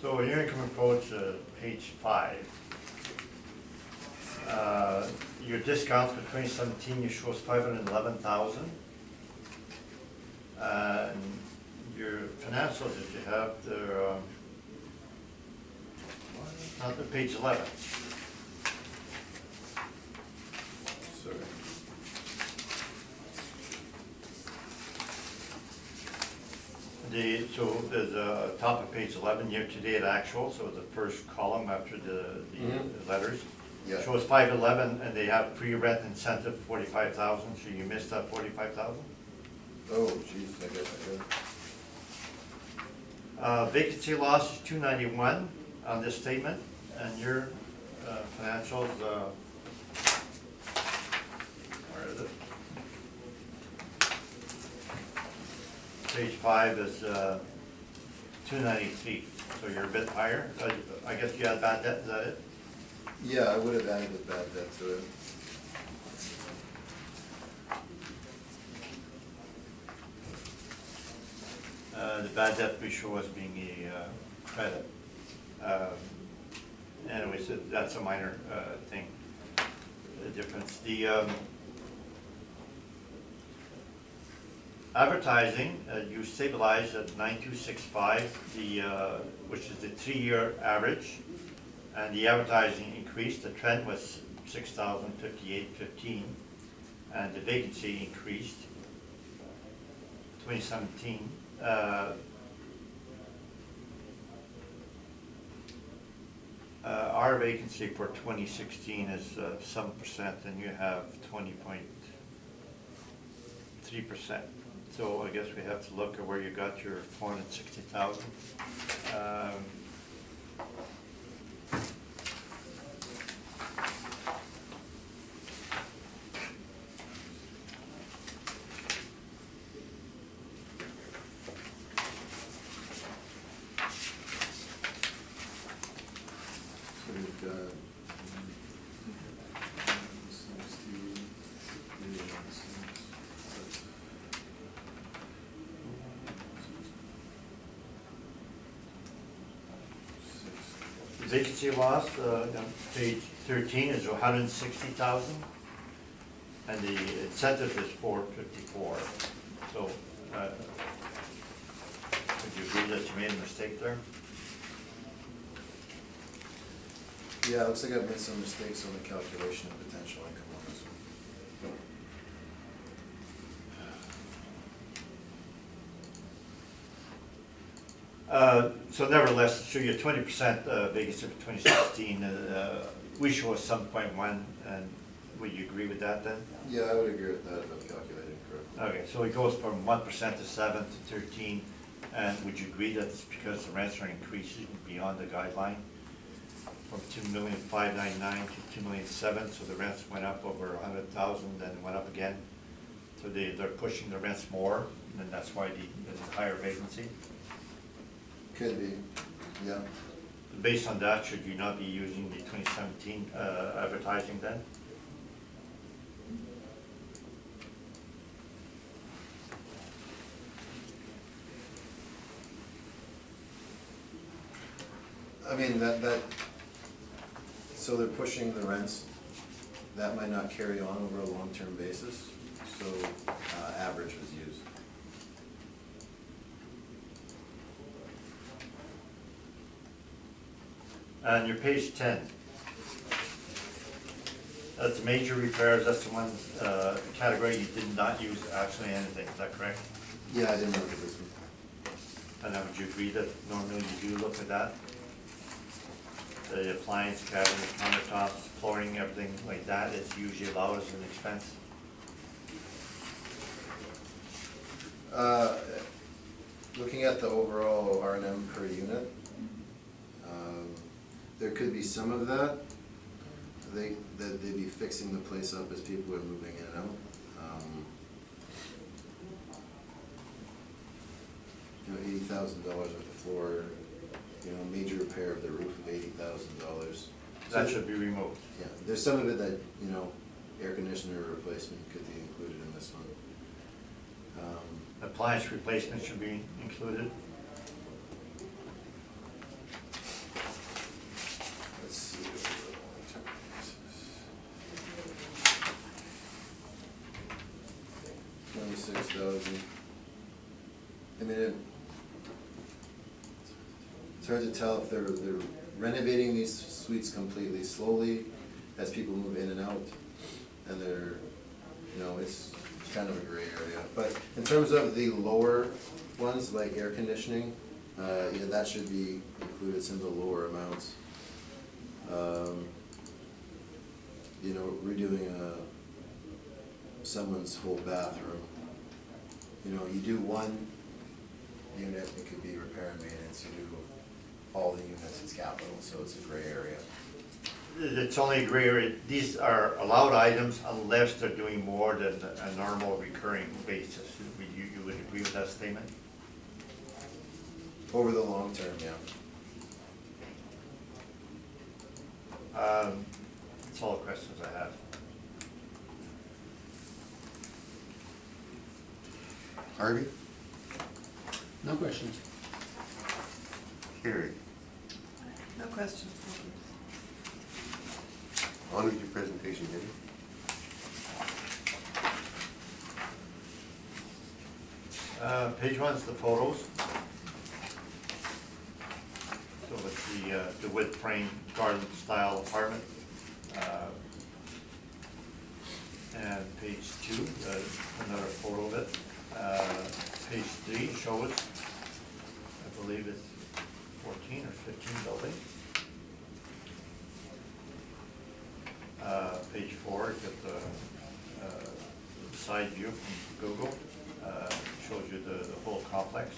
So your income approach, page 5. Your discounts for 2017, you show us 511,000. And your financials that you have, they're, not the page 11. Sorry. So there's a top of page 11, year-to-date actual, so the first column after the letters. Yeah. Shows 511, and they have free rent incentive 45,000, so you missed that 45,000. Oh, geez, I guess I did. Vacancy loss is 291 on this statement, and your financials, where is it? Page 5 is 293, so you're a bit higher. I guess you had bad debt, is that it? Yeah, I would have added the bad debt to it. The bad debt we show as being a credit. Anyways, that's a minor thing, difference. The advertising, you stabilized at 9265, which is the 3-year average, and the advertising increased. The trend was 6,058.15, and the vacancy increased 2017. Our vacancy for 2016 is 7%, and you have 20.3%. So I guess we have to look at where you got your 460,000. So we've got 60. Vacancy loss, page 13 is 160,000, and the incentive is 454. So, would you agree that you made a mistake there? Yeah, it looks like I've made some mistakes on the calculation of potential income on this one. So nevertheless, so your 20% vacancy for 2016, we show a 7.1, and would you agree with that then? Yeah, I would agree with that if I'm calculating correctly. Okay, so it goes from 1% to 7 to 13, and would you agree that it's because the rents are increasing beyond the guideline? From 2,599,000 to 2,007,000, so the rents went up over 100,000, then went up again. So they're pushing the rents more, and that's why there's a higher vacancy. Could be, yeah. Based on that, should you not be using the 2017 advertising then? I mean, so they're pushing the rents, that might not carry on over a long-term basis, so average was used. On your page 10, that's major repairs, that's the one category you did not use actually anything, is that correct? Yeah, I didn't look at this one. And then would you agree that normally you do look at that? The appliance, cabinet, countertops, flooring, everything like that is usually allowed as an expense? Looking at the overall R&M per unit, there could be some of that. They'd be fixing the place up as people are moving in and out. $80,000 worth of floor, major repair of the roof of $80,000. That should be removed. Yeah, there's some of it that, air conditioner replacement could be included in this one. Appliance replacement should be included. Let's see. 26,000. I mean, it's hard to tell if they're renovating these suites completely slowly as people move in and out, and they're, you know, it's kind of a gray area. But in terms of the lower ones, like air conditioning, yeah, that should be included, some of the lower amounts. You know, redoing someone's whole bathroom. You know, you do one unit, it could be repair and maintenance. You do all the units, it's capital, so it's a gray area. It's only a gray area. These are allowed items unless they're doing more than a normal recurring basis. You would agree with that statement? Over the long term, yeah. That's all the questions I have. Harvey? No questions. Carrie? No questions, thank you. On with your presentation, Debbie. Page one's the photos. So it's the wood frame garden style apartment. And page two, another photo of it. Page three shows, I believe it's 14 or 15 building. Page four, get the side view from Google. Shows you the whole complex.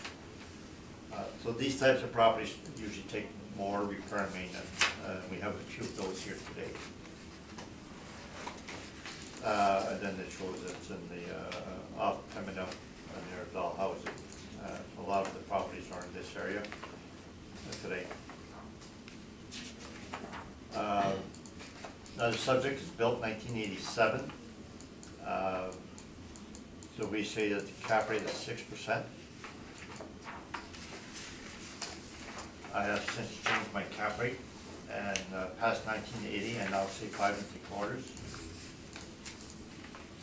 So these types of properties usually take more repair and maintenance. We have a few of those here today. And then it shows it's in the coming up near Doll Housing. A lot of the properties are in this area today. Now the subject is built 1987. So we say that the cap rate is 6%. I have since changed my cap rate, and past 1980, I now say 5 3/4.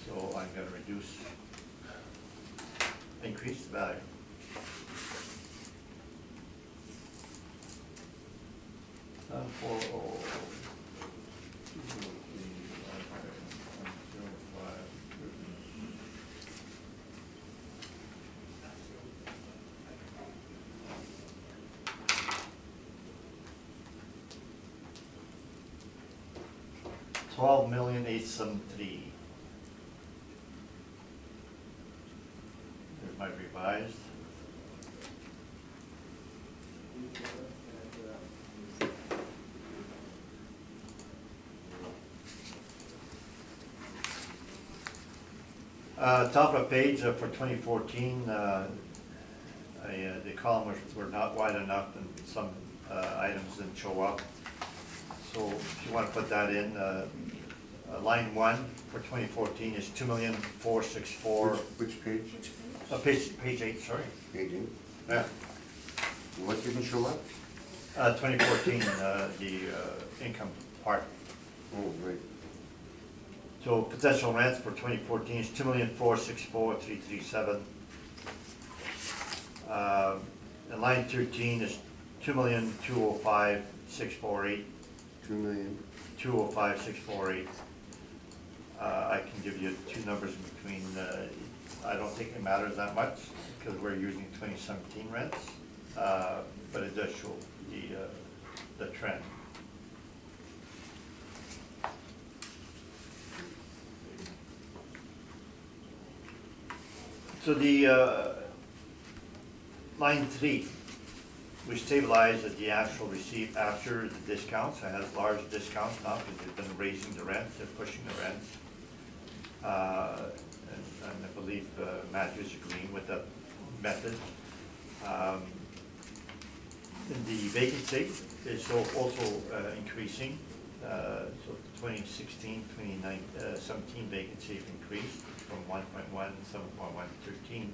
So I'm going to increase the value. $12,873,000. There's my revised. Top of page for 2014, the columns were not wide enough and some items didn't show up. So if you want to put that in, line 1 for 2014 is $2,464,000. Which page? Page 8, sorry. Page 8. Yeah. What didn't show up? 2014, the income part. Oh, right. So potential rents for 2014 is $2,464,337. And line 13 is $2,205,648. 2,000,000. 205,648. I can give you two numbers in between. I don't think it matters that much because we're using 2017 rents, but it does show the trend. So the line 3, we stabilize at the actual receipt after the discounts. It has large discounts now because they've been raising the rent, they're pushing the rents. And I believe Matthew's agreeing with that method. And the vacancy is also increasing. So 2016, 2017 vacancy have increased from 1.1 to 7.1 to 13.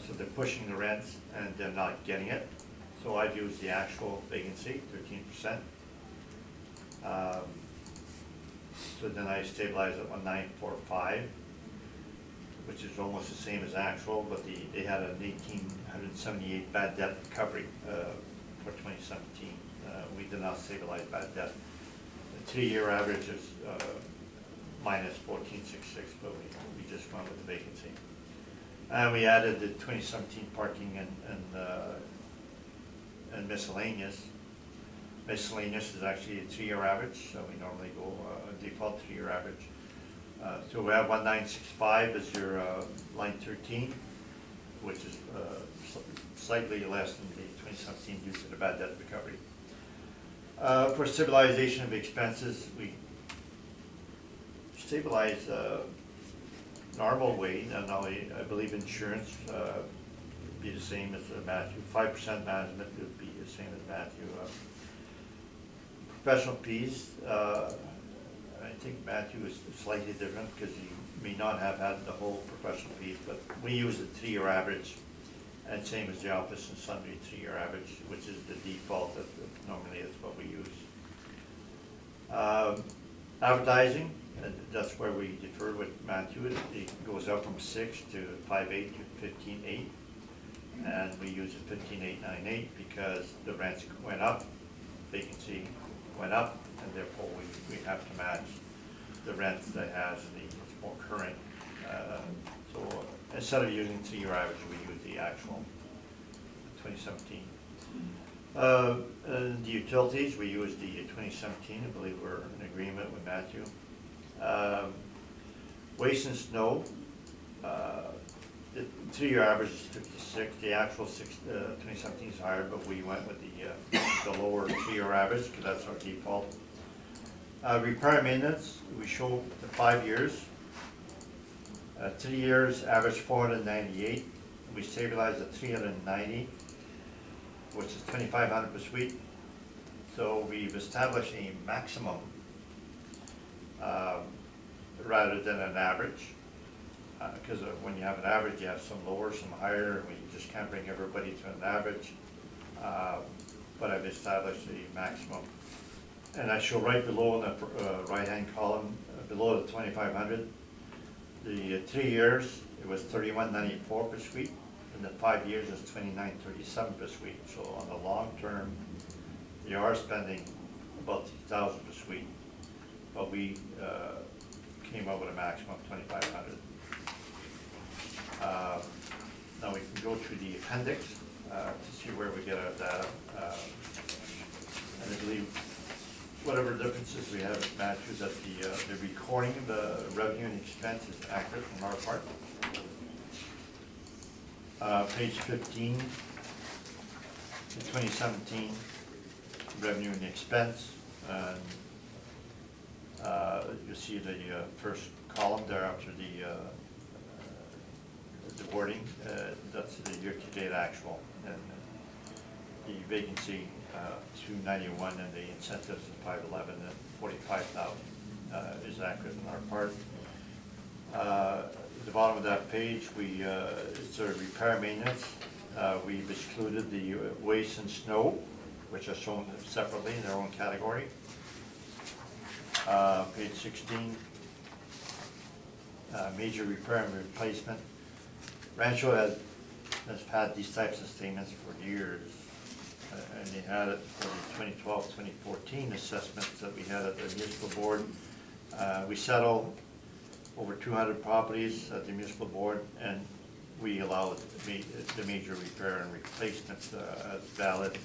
So they're pushing the rents and they're not getting it. So I've used the actual vacancy, 13%. So then I stabilize at 1945. which is almost the same as actual, but they had an 1,878 bad debt recovery for 2017. We did not stabilize bad debt. The 3-year average is minus 1466, but we just went with the vacancy. And we added the 2017 parking and miscellaneous. Miscellaneous is actually a 3-year average, so we normally go default 3-year average. So we have 1965 as your line 13, which is slightly less than the 2017 due to the bad debt recovery. For stabilization of expenses, we stabilize normal way, and I believe insurance would be the same as Matthew. 5% management would be the same as Matthew. Professional fees, I think Matthew is slightly different because he may not have had the whole professional fees, but we use the 3-year average, and same as the office and sundry 3-year average, which is the default. That normally is what we use. Advertising, and that's where we defer with Matthew. It goes up from 6 to 5.8 to 15.8, and we use a 15.898 because the rents went up, vacancy went up, and therefore we have to match the rent that has the more current. So instead of using 3-year average, we use the actual 2017. And the utilities, we use the 2017. I believe we're in agreement with Matthew. Waste and snow, the 3-year average is 56. The actual 2017 is higher, but we went with the lower 3-year average because that's our default. Repair and maintenance, we show the 5 years. 3 years average 498. We stabilize at 390, which is 2,500 per suite. So we've established a maximum rather than an average, because when you have an average, you have some lower, some higher. We just can't bring everybody to an average. But I've established a maximum. And I show right below in the right-hand column, below the 2,500, the 3 years, it was 3194 per suite, and the 5 years is 2937 per suite. So on the long term, you are spending about 2,000 per suite, but we came up with a maximum of 2,500. Now we can go to the appendix to see where we get our data. And I believe whatever differences we have with Matthew, that the recording of the revenue and expense is accurate from our part. Page 15, the 2017 revenue and expense. And you see the first column there after the wording. That's the year-to-date actual. And the vacancy 291 and the incentives of 511 and 45,000 is accurate on our part. At the bottom of that page, it's a repair maintenance. We've excluded the waste and snow, which are shown separately in their own category. Page 16, major repair and replacement. Rancho has had these types of statements for years. And they had it for the 2012-2014 assessments that we had at the municipal board. We settled over 200 properties at the municipal board, and we allowed the major repair and replacement as valid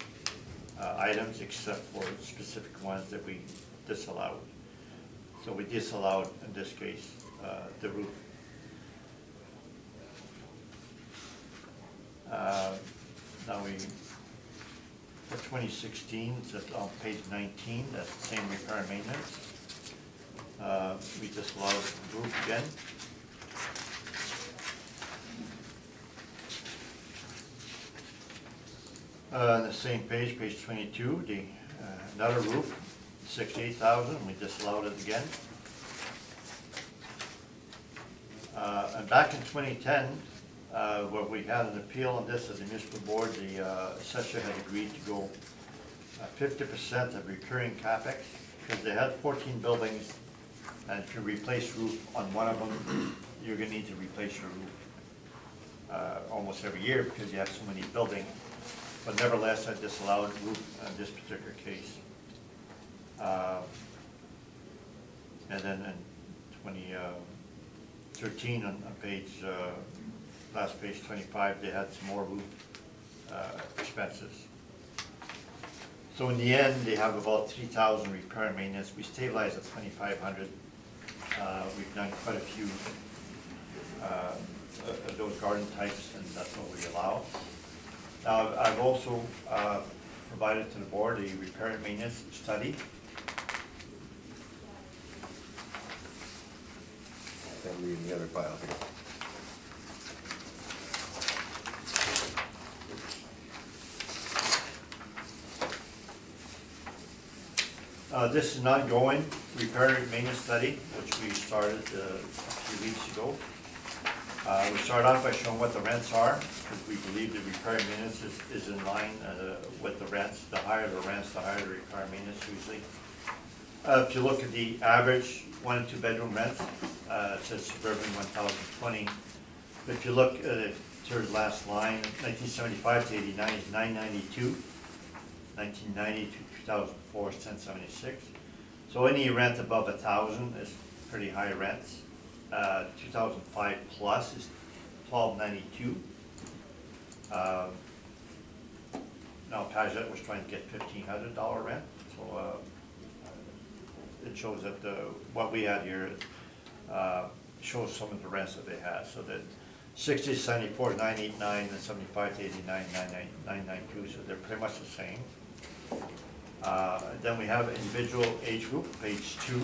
items, except for specific ones that we disallowed. So we disallowed, in this case, the roof. Now for 2016, it's on page 19, that's the same repair and maintenance. We disallowed the roof again. On the same page, page 22, another roof, 68,000, we disallowed it again. And back in 2010, where we had an appeal on this at the municipal board, the assessor had agreed to go 50% of recurring capex, because they had 14 buildings, and if you replace roof on one of them, you're gonna need to replace your roof almost every year because you have so many buildings. But nevertheless, I disallowed roof in this particular case. And then in 2013 on page, last page 25, they had some more roof expenses. So in the end, they have about 3,000 repair and maintenance. We stabilized at 2,500. We've done quite a few of those garden types, and that's what we allow. Now, I've also provided to the board a repair and maintenance study. I'm reading the other file here. This is an ongoing repair and maintenance study, which we started a few weeks ago. We start off by showing what the rents are, because we believe the repair and maintenance is in line with the rents. The higher the rents, the higher the repair and maintenance usually. If you look at the average 1 and 2 bedroom rents, it says suburban 1,020. But if you look at the third last line, 1975 to 89 is 992. 1990 to 2004 is 1076. So any rent above 1,000 is pretty high rents. 2005 plus is 1292. Now Paget was trying to get $1,500 rent, so it shows that what we had here shows some of the rents that they had. So that 60 to 74 is 989, and 75 to 89 992. So they're pretty much the same. Then we have individual age group, page 2.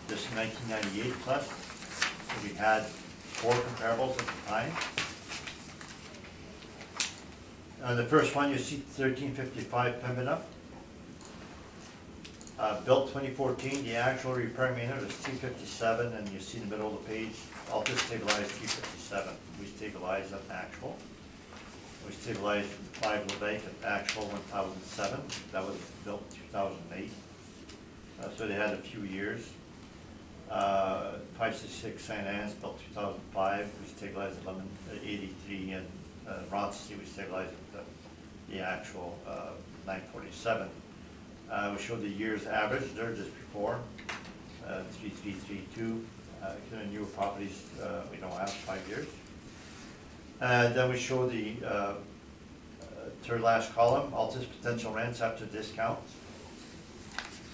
This is 1998 plus. So we had 4 comparables at the time. The first one you see 1355 Pembina. Built 2014, the actual repair maintenance is 257, and you see in the middle of the page, Altus stabilized 357. We stabilized at actual. We stabilized 5 Lebec at actual 1007. That was built 2008. So they had a few years. 566 St. Anne's built 2005. We stabilized 1183, and Rothsey we stabilized at the actual 947. We showed the years average there just before 3332. Newer properties we don't have 5 years. And then we show the third last column, Altus potential rents after discounts.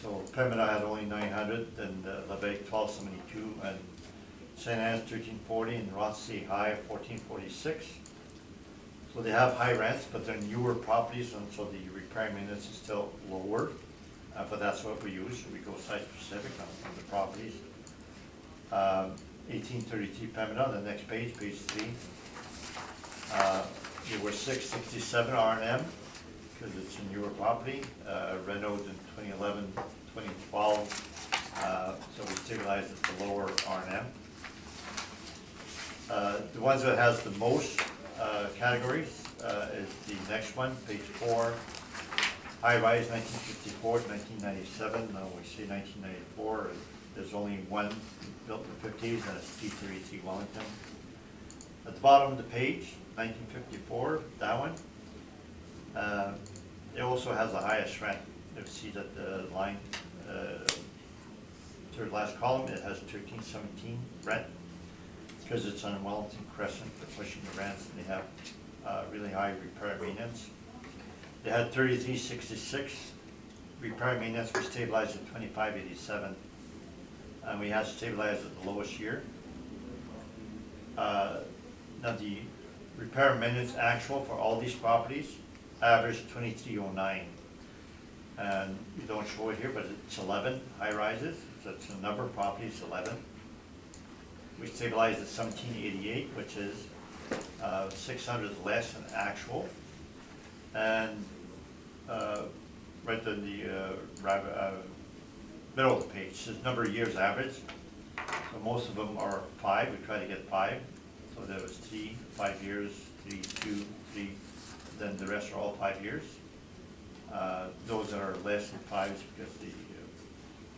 So Pembina had only 900, and Lebec 1272, and St. Anne's 1340, and Rothsey High 1446. So they have high rents, but they're newer properties, and so the repair maintenance is still lower. But that's what we use. So we go site specific on the properties. 1833 Pembina, the next page, page 3. There were 667 R&M, because it's a newer property, renoed in 2011, 2012, so we stabilized at the lower R&M. The ones that has the most categories is the next one, page 4, high rise 1954 to 1997. We say 1994, there's only one built in the 50s, and it's T33 Wellington. At the bottom of the page, 1954, that one. It also has the highest rent. You see that the line, third last column, it has 1317 rent. Because it's on a Wellington Crescent, they're pushing the rents, and they have really high repair and maintenance. They had 3366 repair and maintenance. We stabilized at 2587, and we had stabilized at the lowest year. Now the repair and maintenance actual for all these properties averaged 2309, and we don't show it here, but it's 11 high rises, so it's a number of properties, 11. We stabilized at 1788, which is 600 less than actual, and right in the middle of the page says number of years average. So most of them are 5. We try to get 5. So there was 3, 5 years, 3, 2, 3. Then the rest are all 5 years. Those that are less than 5 is because they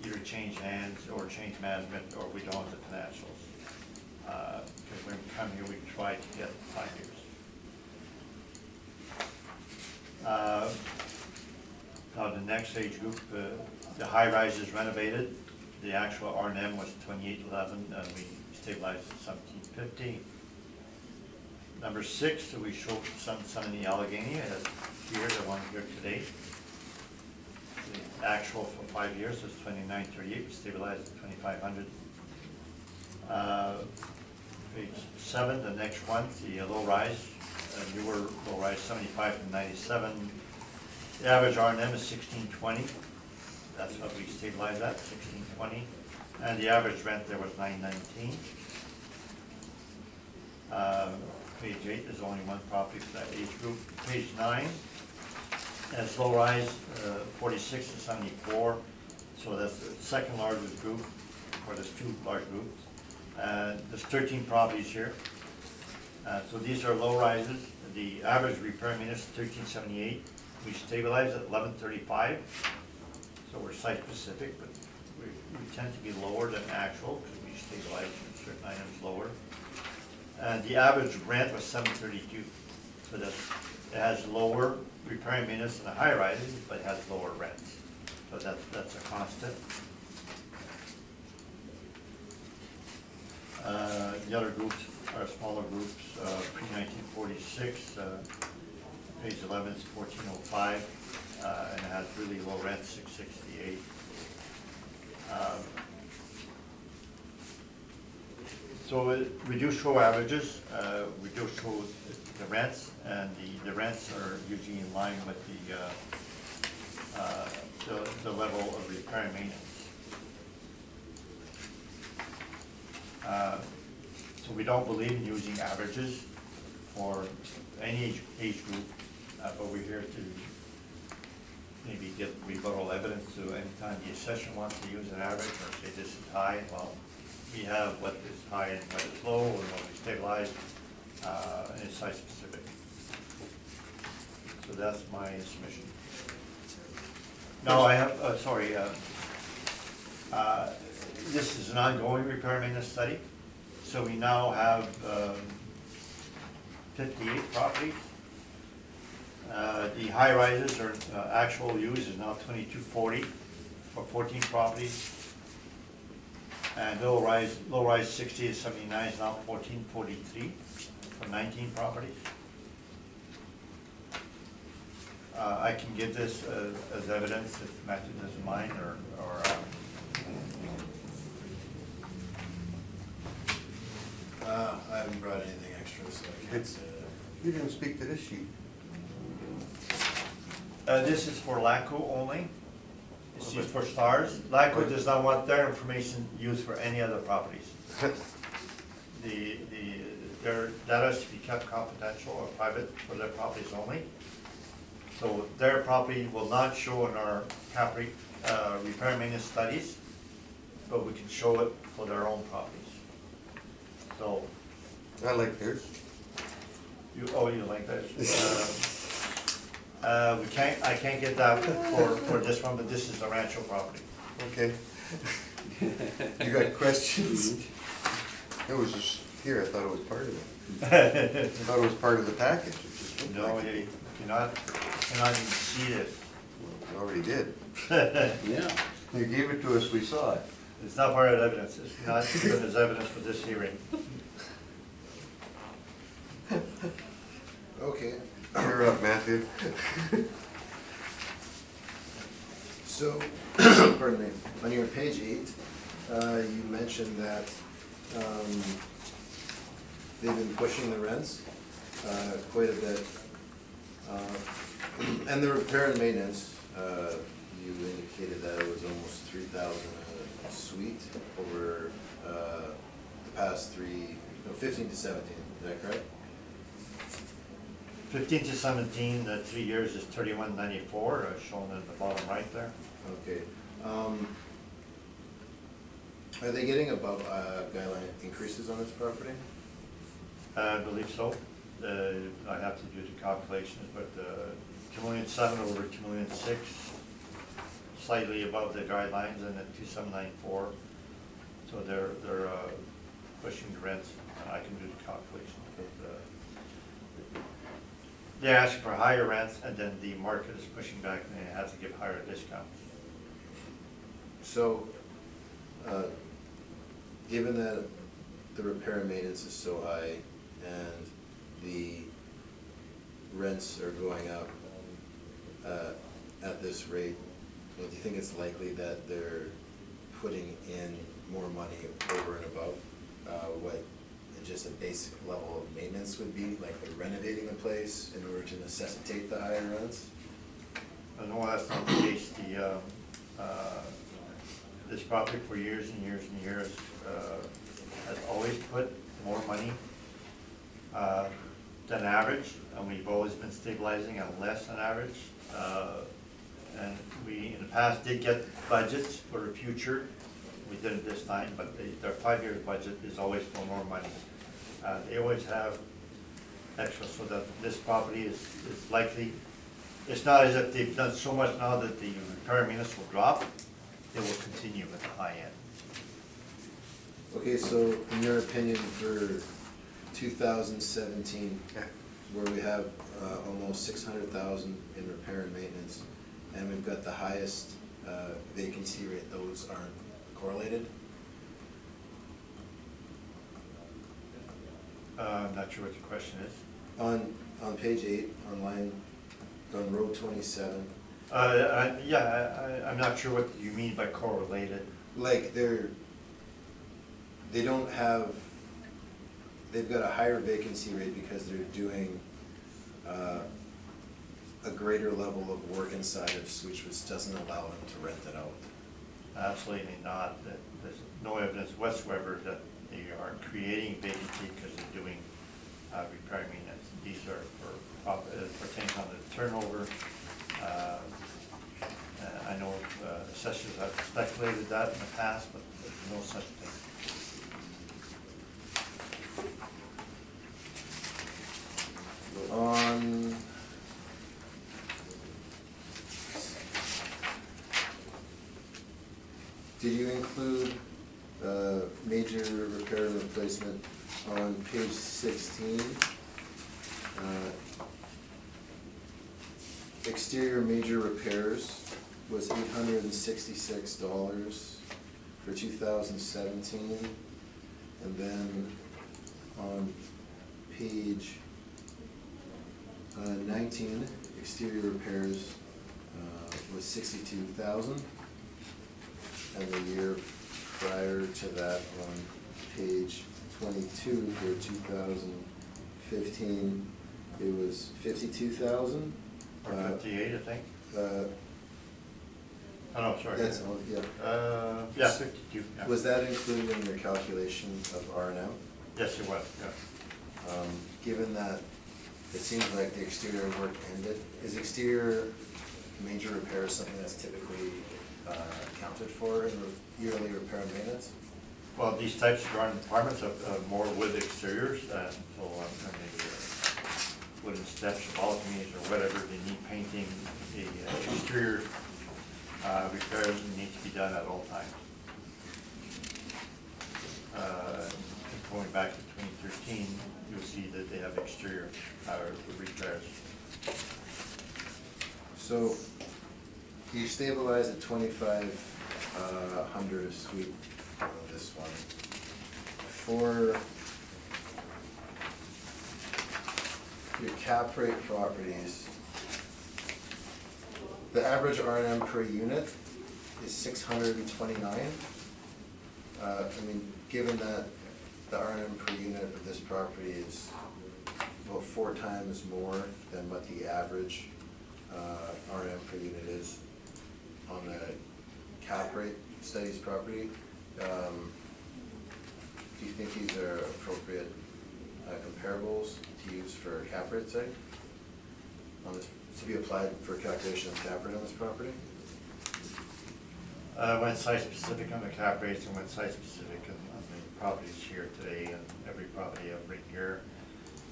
either change hands or change management, or we don't have the financials. because when we come here, we try to get 5 years. Now the next age group, the high rise is renovated. The actual R&M was 2811, and we stabilized at 1750. Number 6, we show some in the Allegheny. It has here, the one here today. The actual for 5 years was 2938. We stabilized at 2500. Page 7, the next one, the low rise, newer low rise, 75 to 97. The average R&M is 1620. That's what we stabilized at, 1620. And the average rent there was 919. Page 8, there's only one property for that age group. Page 9, that's low rise, 46 to 74. So that's the second largest group, or there's 2 large groups. There's 13 properties here. So these are low rises. The average repair maintenance is 1378. We stabilize at 1135. So we're site specific, but we tend to be lower than actual because we stabilize certain items lower. And the average rent was 732. So that it has lower repair and maintenance than the high rises, but it has lower rents. So that's a constant. The other groups are smaller groups, pre-1946, page 11 is 1405, and it has really low rent, 668. So we do show averages, we do show the rents, and the rents are usually in line with the level of repair and maintenance. So we don't believe in using averages for any age group, but we're here to maybe get rebuttal evidence to any time the assessor wants to use an average or say this is high. Well, we have what is high and what is low and what we stabilize, and it's site specific. So that's my submission. No, I have, this is an ongoing repair and maintenance study. So we now have 58 properties. The high rises are actual use is now 2240 for 14 properties. And low rise 60 to 79 is now 1443 for 19 properties. I can give this as evidence if Matthew doesn't mind, or I haven't brought anything extra, so I can't say that. You didn't speak to this sheet. this is for LACO only. This is for stars. LACO does not want their information used for any other properties. Their data is to be kept confidential or private for their properties only. So their property will not show in our repair and maintenance studies, but we can show it for their own properties. So, I like theirs. you like that? I can't get that for this one, but this is a Rancho property. Okay. You got questions? It was just here, I thought it was part of it. I thought it was part of the package. It just looked No, like it. you cannot even see this. Well, you already did. Yeah. You gave it to us, we saw it. It's not part of the evidence. It's not given as evidence for this hearing. Okay, You're up, Matthew. so, pardon me, on your page 8, you mentioned that they've been pushing the rents quite a bit. And the repair and maintenance, you indicated that it was almost 3,000 a suite over the past 15 to 17, is that correct? 15 to 17, the 3 years is 3194, shown at the bottom right there. Okay. Are they getting above guideline increases on this property? I believe so. I have to do the calculations, but 2,700,000 over 2,600,000, slightly above the guidelines, and then 2,794. So they're pushing the rents. I can do the calculation. But, they're asking for higher rents, and then the market is pushing back, and they have to give higher discounts. So, given that the repair and maintenance is so high and the rents are going up at this rate, do you think it's likely that they're putting in more money over and above what just a basic level of maintenance would be, like they're renovating the place in order to necessitate the higher rents? No, that's not the case. This property for years and years and years has always put more money than average, and we've always been stabilizing at less than average. And we, in the past, did get budgets for the future. We didn't this time, but their 5-year budget is always for more money. They always have extra, so that this property is likely, it's not as if they've done so much now that the repair maintenance will drop. It will continue at the high end. Okay, so in your opinion, for 2017, where we have almost 600,000 in repair and maintenance, and we've got the highest vacancy rate, those aren't correlated? I'm not sure what the question is. On page 8, on row 27. Yeah, I'm not sure what you mean by correlated. Like they don't have, they've got a higher vacancy rate because they're doing a greater level of work inside of Switch, which doesn't allow them to rent it out. Absolutely not. There's no evidence whatsoever that they are creating vacancy because they're doing repair maintenance. These are for pertaining on the turnover. I know assessors have speculated that in the past, but there's no such thing. Did you include major repair and replacement on page 16? Exterior major repairs was $866 for 2017, and then on page 19, exterior repairs was $62,000, and the year prior to that, on page 22 for 2015, it was $52,000. Or 58, I think. Oh, no, sorry. That's all, yeah. Yeah, 52. Yeah. Was that included in your calculation of R&M? Yes, it was. Yeah. Given that it seems like the exterior work ended, is exterior major repairs something that's typically accounted for in yearly repair and maintenance? Well, these types of garden apartments have more wood exteriors, so maybe wooden steps or balconies or whatever, they need painting. The exterior repairs need to be done at all times. Going back to 2013, you'll see that they have exterior repairs. So you stabilize at 2,500 a suite on this one. For your cap rate properties, the average R&M per unit is 629. I mean, given that the R&M per unit of this property is about 4 times more than what the average R&M per unit is on the cap rate studies property, do you think these are appropriate comparables to use for cap rate sake on this, to be applied for calculation of cap rate on this property? Went site specific on the cap rates and went site specific on the properties here today, and every property I've written here,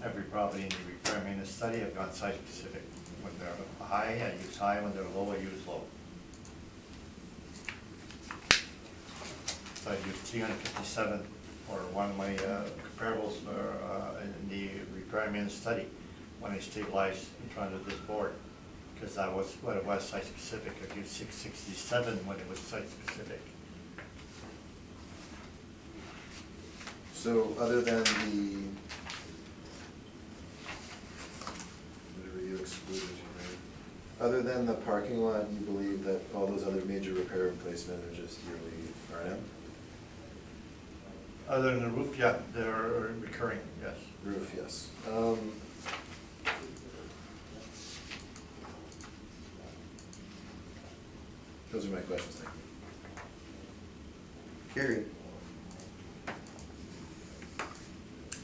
every property in the repair maintenance study, I've gone site specific. When they're high, I use high. When they're low, I use low. So I used 357 or one of my comparables in the requirement study when I stabilized in front of this board, because that was what it was, site specific. I used 667 when it was site specific. So other than the, whatever you excluded, right? Other than the parking lot, you believe that all those other major repair and replacement are just yearly R&M? Other than the roof, yeah, they're recurring, yes. Roof, yes. Those are my questions, thank you. Carrie?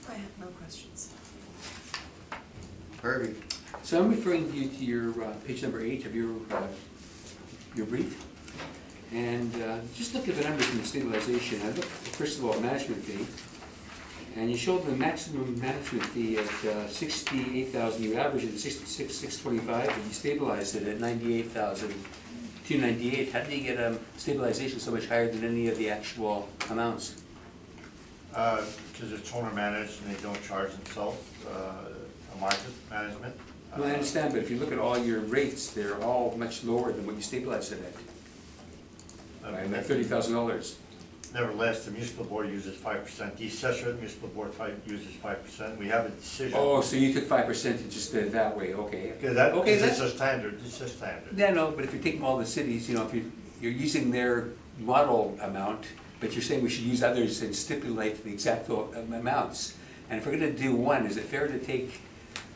I have no questions. Harvey? So I'm referring you to your page number 8 of your brief. And just look at the numbers in the stabilization. I looked, first of all, management fee. And you showed the maximum management fee at 68,000. You averaged it at 66,625, and you stabilized it at 98,298. How did you get stabilization so much higher than any of the actual amounts? Because it's owner managed and they don't charge themselves a market management. Well, I understand, but if you look at all your rates, they're all much lower than what you stabilized it at. By like $30,000. Nevertheless, the municipal board uses 5%. The assessor municipal board uses 5%. We have a decision. Oh, so you took 5% and just did it that way, okay. Okay, this is a standard, this is standard. Yeah, no, but if you're taking all the cities, you know, if you're using their model amount, but you're saying we should use others and stipulate the exact amounts. And if we're gonna do one, is it fair to take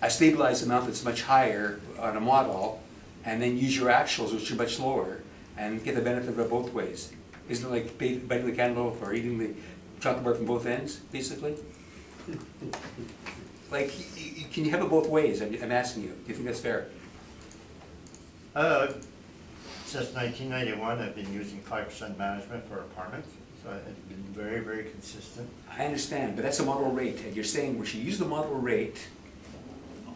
a stabilized amount that's much higher on a model and then use your actuals, which are much lower, and get the benefit of both ways? Isn't it like biting the candle or eating the chocolate bar from both ends, basically? Like, can you have it both ways? I'm asking you. Do you think that's fair? Since 1991, I've been using 5% management for apartments, so it's been very, very consistent. I understand, but that's a model rate, and you're saying we should use the model rate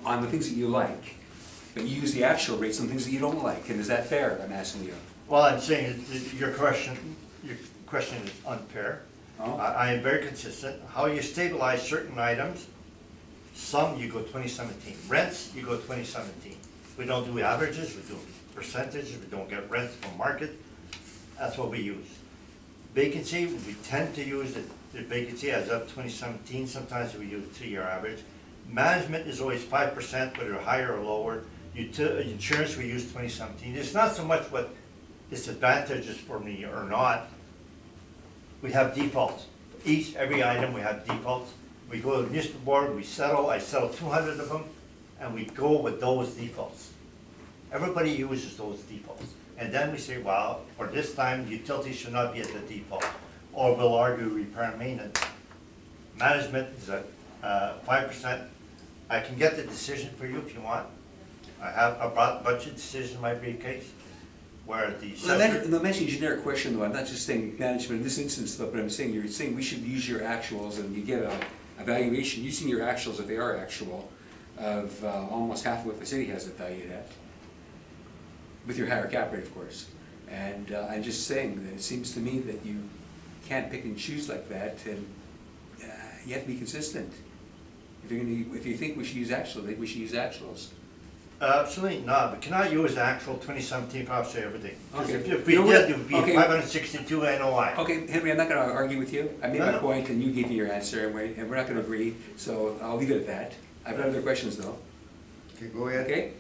on the things that you like, but you use the actual rates on things that you don't like, and is that fair, I'm asking you? Well, I'm saying that your question is unfair. Oh. I am very consistent. How you stabilize certain items, some you go 2017. Rents, you go 2017. We don't do averages, we do percentages, we don't get rents from market. That's what we use. Vacancy, we tend to use the vacancy as of 2017. Sometimes we use a 2-year average. Management is always 5%, whether higher or lower. Insurance, we use 2017. It's not so much what disadvantages for me or not. We have defaults. Every item we have defaults. We go to the municipal board, I settle 200 of them, and we go with those defaults. Everybody uses those defaults. And then we say, well, for this time, utilities should not be at the default. Or we'll argue repair and maintenance. Management is at 5%. I can get the decision for you if you want. I brought a bunch of decisions in my briefcase where the assessor... No, I'm asking a generic question though. I'm not just saying management in this instance though, but I'm saying you're saying we should use your actuals and you get a evaluation using your actuals if they are actual of almost half of what the city has it valued at. With your higher cap rate, of course. And I'm just saying that it seems to me that you can't pick and choose like that, and you have to be consistent. If you think we should use actuals, I think we should use actuals. Absolutely not. We cannot use actual 2017 for obviously everything. Okay. If we did, it would be 562 NOI. Okay, Henry, I'm not going to argue with you. I made my point, and you gave me your answer, and we're not going to agree. So I'll leave it at that. I've got other questions, though. Okay, go ahead. Okay.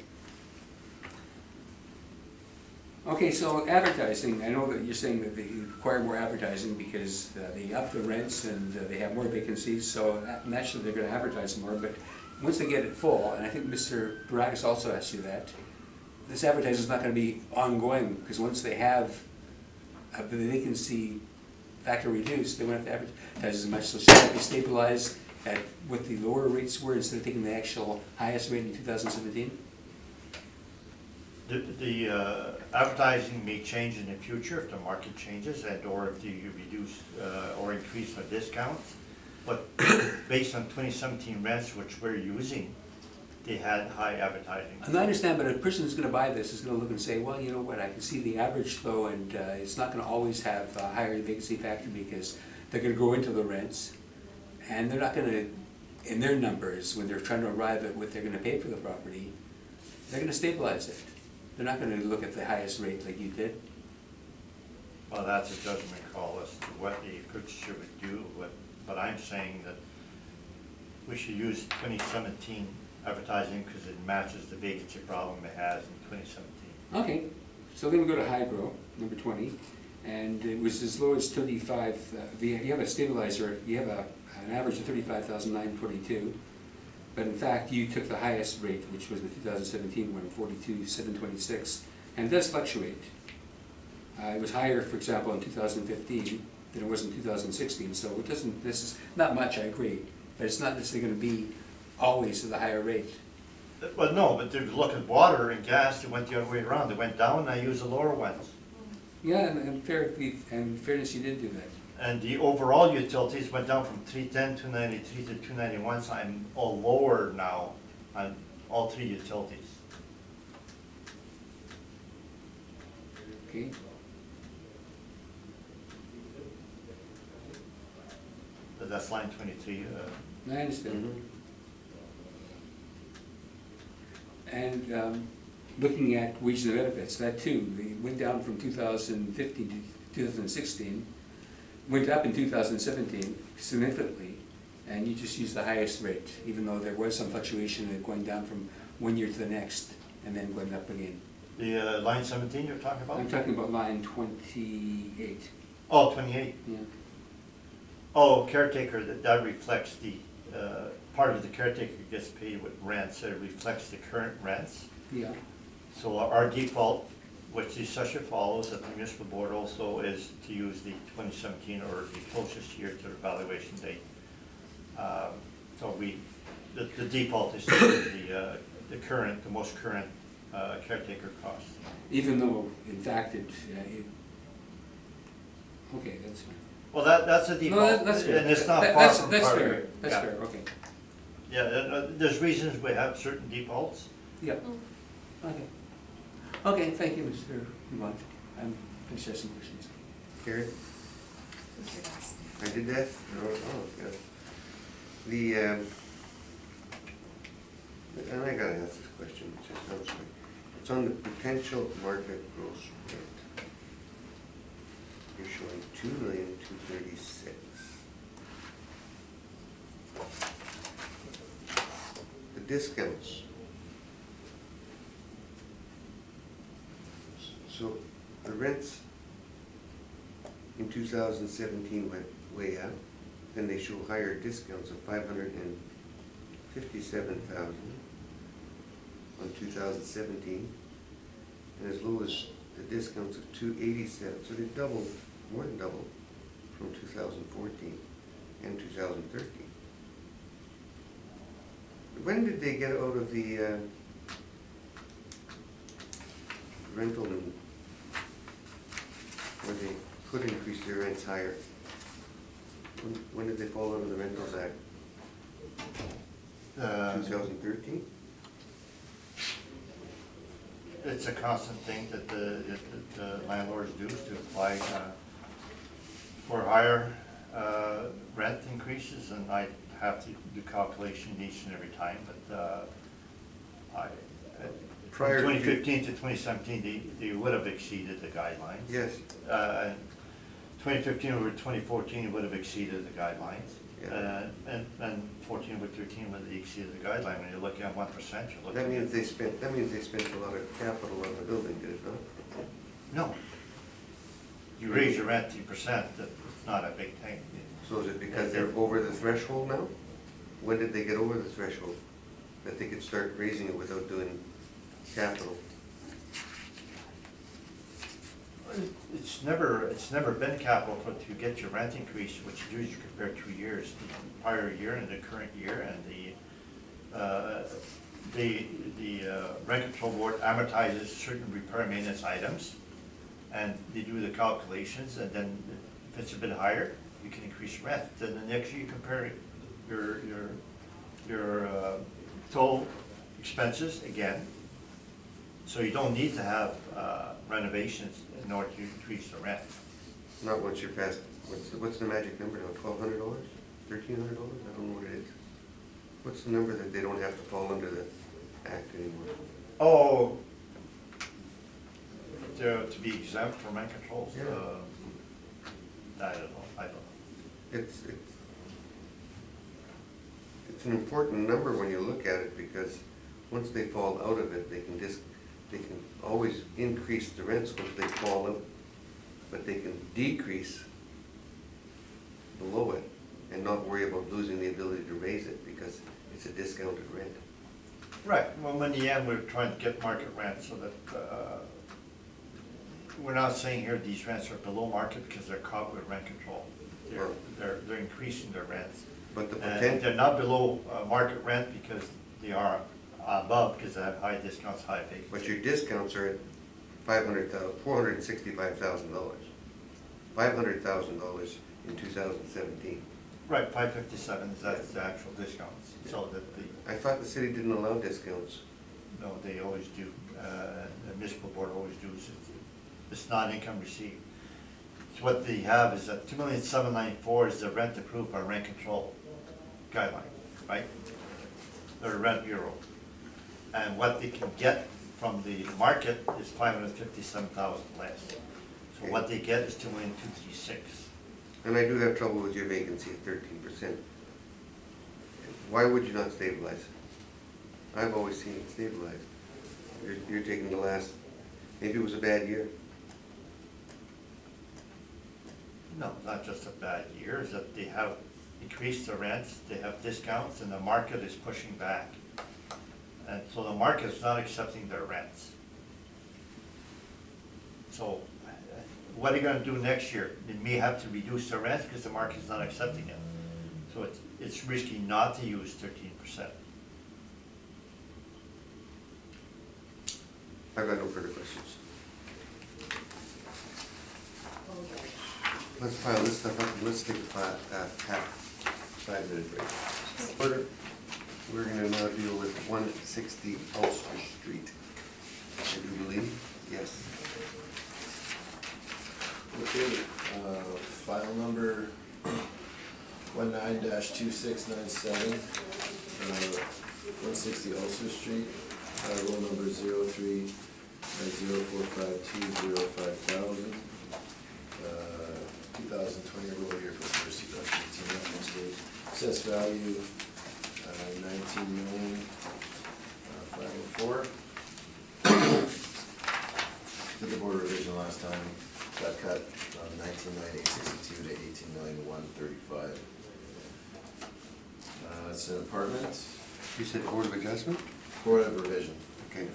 Okay, so advertising, I know that you're saying that they require more advertising because they up the rents and they have more vacancies, so naturally they're going to advertise more, but once they get it full, and I think Mr. Baragas also asked you that, this advertising is not going to be ongoing, because once they have the vacancy factor reduced, they won't have to advertise as much, so should that be stabilized at what the lower rates were instead of taking the actual highest rate in 2017? The advertising may change in the future if the market changes and or if you reduce or increase the discounts. But based on 2017 rents, which we're using, they had high advertising. I understand, but a person who's going to buy this is going to look and say, well, you know what, I can see the average though, and it's not going to always have a higher vacancy factor because they're going to go into the rents. And they're not gonna, in their numbers, when they're trying to arrive at what they're gonna pay for the property, they're gonna stabilize it. They're not gonna look at the highest rate like you did. Well, that's a judgment call as to what the purchaser would do, but I'm saying that we should use 2017 advertising because it matches the vacancy problem it has in 2017. Okay, so then we go to Hydro, number 20, and it was as low as 35, you have a stabilizer, you have an average of 35,922, but in fact you took the highest rate, which was the 2017 one, 42,726, and it does fluctuate. It was higher, for example, in 2015 than it was in 2016, so it doesn't, this is not much, I agree, but it's not necessarily going to be always at the higher rate. Well, no, but if you look at water and gas, they went the other way around. They went down, and I used the lower ones. Yeah, and fairness, you did do that. And the overall utilities went down from 310, 293 to 291, so I'm all lower now on all three utilities. Okay. But that's line 23. I understand. Mhm. And looking at wages and benefits, that too, they went down from 2015 to 2016, went up in 2017 significantly, and you just used the highest rate, even though there was some fluctuation in it going down from one year to the next, and then going up again. The line 17 you're talking about? I'm talking about line 28. Oh, 28. Yeah. Oh, caretaker, that reflects the, part of the caretaker gets paid with rents, so it reflects the current rents. Yeah. So our default, which the assessor follows at the municipal board also, is to use the 2017 or the closest year to the valuation date. So the default is to use the most current caretaker cost. Even though, in fact, okay, that's fine. Well, that's a default, No, that's fair. and it's not far from That's part of fair, it. that's Yeah. fair, okay. Yeah, there's reasons we have certain defaults. Yeah, okay. Okay, thank you, Mr. Dumont. I'm finished asking questions. Gary? Who's your last? I did that? Oh, yeah. The, and I gotta ask this question, it just sounds like, it's on the potential market gross rate. You're showing 2,236,000. The discounts. So the rents in 2017 went way up, then they show higher discounts of 557,000 on 2017, and as low as the discounts of 287. So they doubled, more than doubled, from 2014 and 2013. When did they get out of the rental and where they could increase their rents higher? When did they fall out of the Rentals Act? 2013? It's a constant thing that the landlords do, is to apply for higher rent increases, and I have to do calculation each and every time, but from Prior to 2015 to 2017, they would have exceeded the guidelines. Yes. And 2015 over 2014 would have exceeded the guidelines. Yeah. And 14 over 13 would have exceeded the guideline. When you're looking at 1%, you're looking That at... means they spent a lot of capital on the building, did it not? No. You raise your rent 2%, that's not a big thing. So is it because they're over the threshold now? When did they get over the threshold? That they could start raising it without doing capital? It's never been capital to get your rent increase, which you do is you compare 2 years, the prior year and the current year, and the rent control board amortizes certain repair maintenance items, and they do the calculations, and then if it's a bit higher, you can increase rent. Then the next year you compare your total expenses again, so you don't need to have renovations in order to increase the rent. Not once you're past, what's the magic number now, $1,200? $1,300? I don't know what it is. What's the number that they don't have to fall under the act anymore? Oh, to be exempt from rent controls? Yeah. I don't know. It's an important number when you look at it, because once they fall out of it, they can always increase the rents once they fall out, but they can decrease below it and not worry about losing the ability to raise it because it's a discounted rent. Right, well, in the end, we're trying to get market rent so that, we're not saying here these rents are below market because they're caught with rent control. They're increasing their rents. But the And potential, they're not below market rent because they are above, because they have high discounts, high vacancy. but your discounts are at $465,000. $500,000 in 2017. Right, 557 is that's the actual discounts, so that I thought the city didn't allow discounts. no, they always do, the municipal board always do, it's not income received. So what they have is that 2,794,000 is the rent approved by rent control guideline, right? They're a rent bureau. And what they can get from the market is 557,000 less. So what they get is 2,236,000. And I do have trouble with your vacancy at 13%. Why would you not stabilize it? I've always seen it stabilized. You're taking the last, maybe it was a bad year. No, not just a bad year, is that they have increased the rents, they have discounts, and the market is pushing back. And so the market is not accepting their rents. So what are you gonna do next year? They may have to reduce their rents because the market is not accepting it. So it's risky not to use 13%. I've got no further questions. Let's pile this stuff up and let's take a 5-minute break. Order. We're gonna now deal with 160 Ulster Street. I do believe, yes. Okay, file number 19-2697, 160 Ulster Street, roll number 03-045205,000, 2020 roll year for first 2018 reference date. Assessed value 19,504,000. Did the board revision last time, got cut 19,962 to 18,135. It's an apartment. You said Board of Adjustment? Board of Revision. Okay.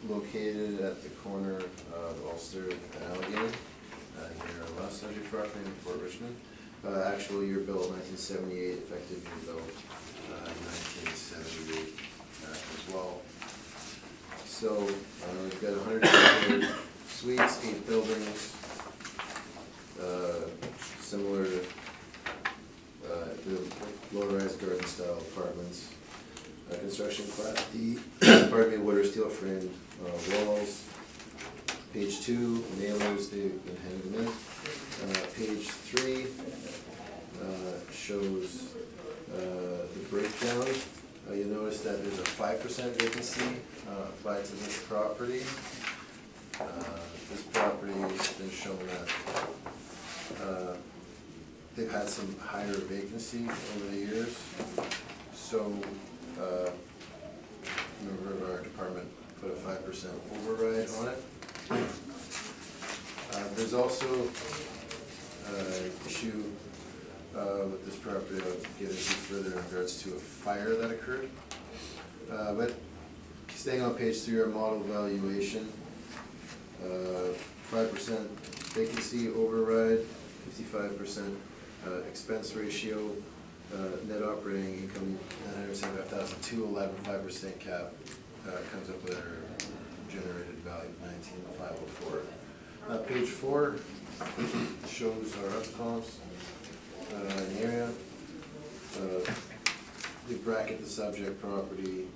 Located at the corner of Ulster and Allegheny, here on West Subject property in Fort Richmond. Actual year built 1978, effective year built 1978 as well. So we've got 100 suites, 8 buildings, similar to the low-rise garden-style apartments. Construction class D, pardon me, wood or steel framed walls. Page 2, nailers, they've been handed them in. Page 3 shows the breakdown. You'll notice that there's a 5% vacancy applied to this property. This property has been shown that they've had some higher vacancy over the years. So member of our department put a 5% override on it. There's also an issue with this property I'll get into further in regards to a fire that occurred. But staying on page 3, our model valuation, 5% vacancy override, 55% expense ratio, net operating income 975,000 to 11.5% cap, comes up with our generated value of 19,504. Page 4 shows our up comps in the area. We bracket the subject property,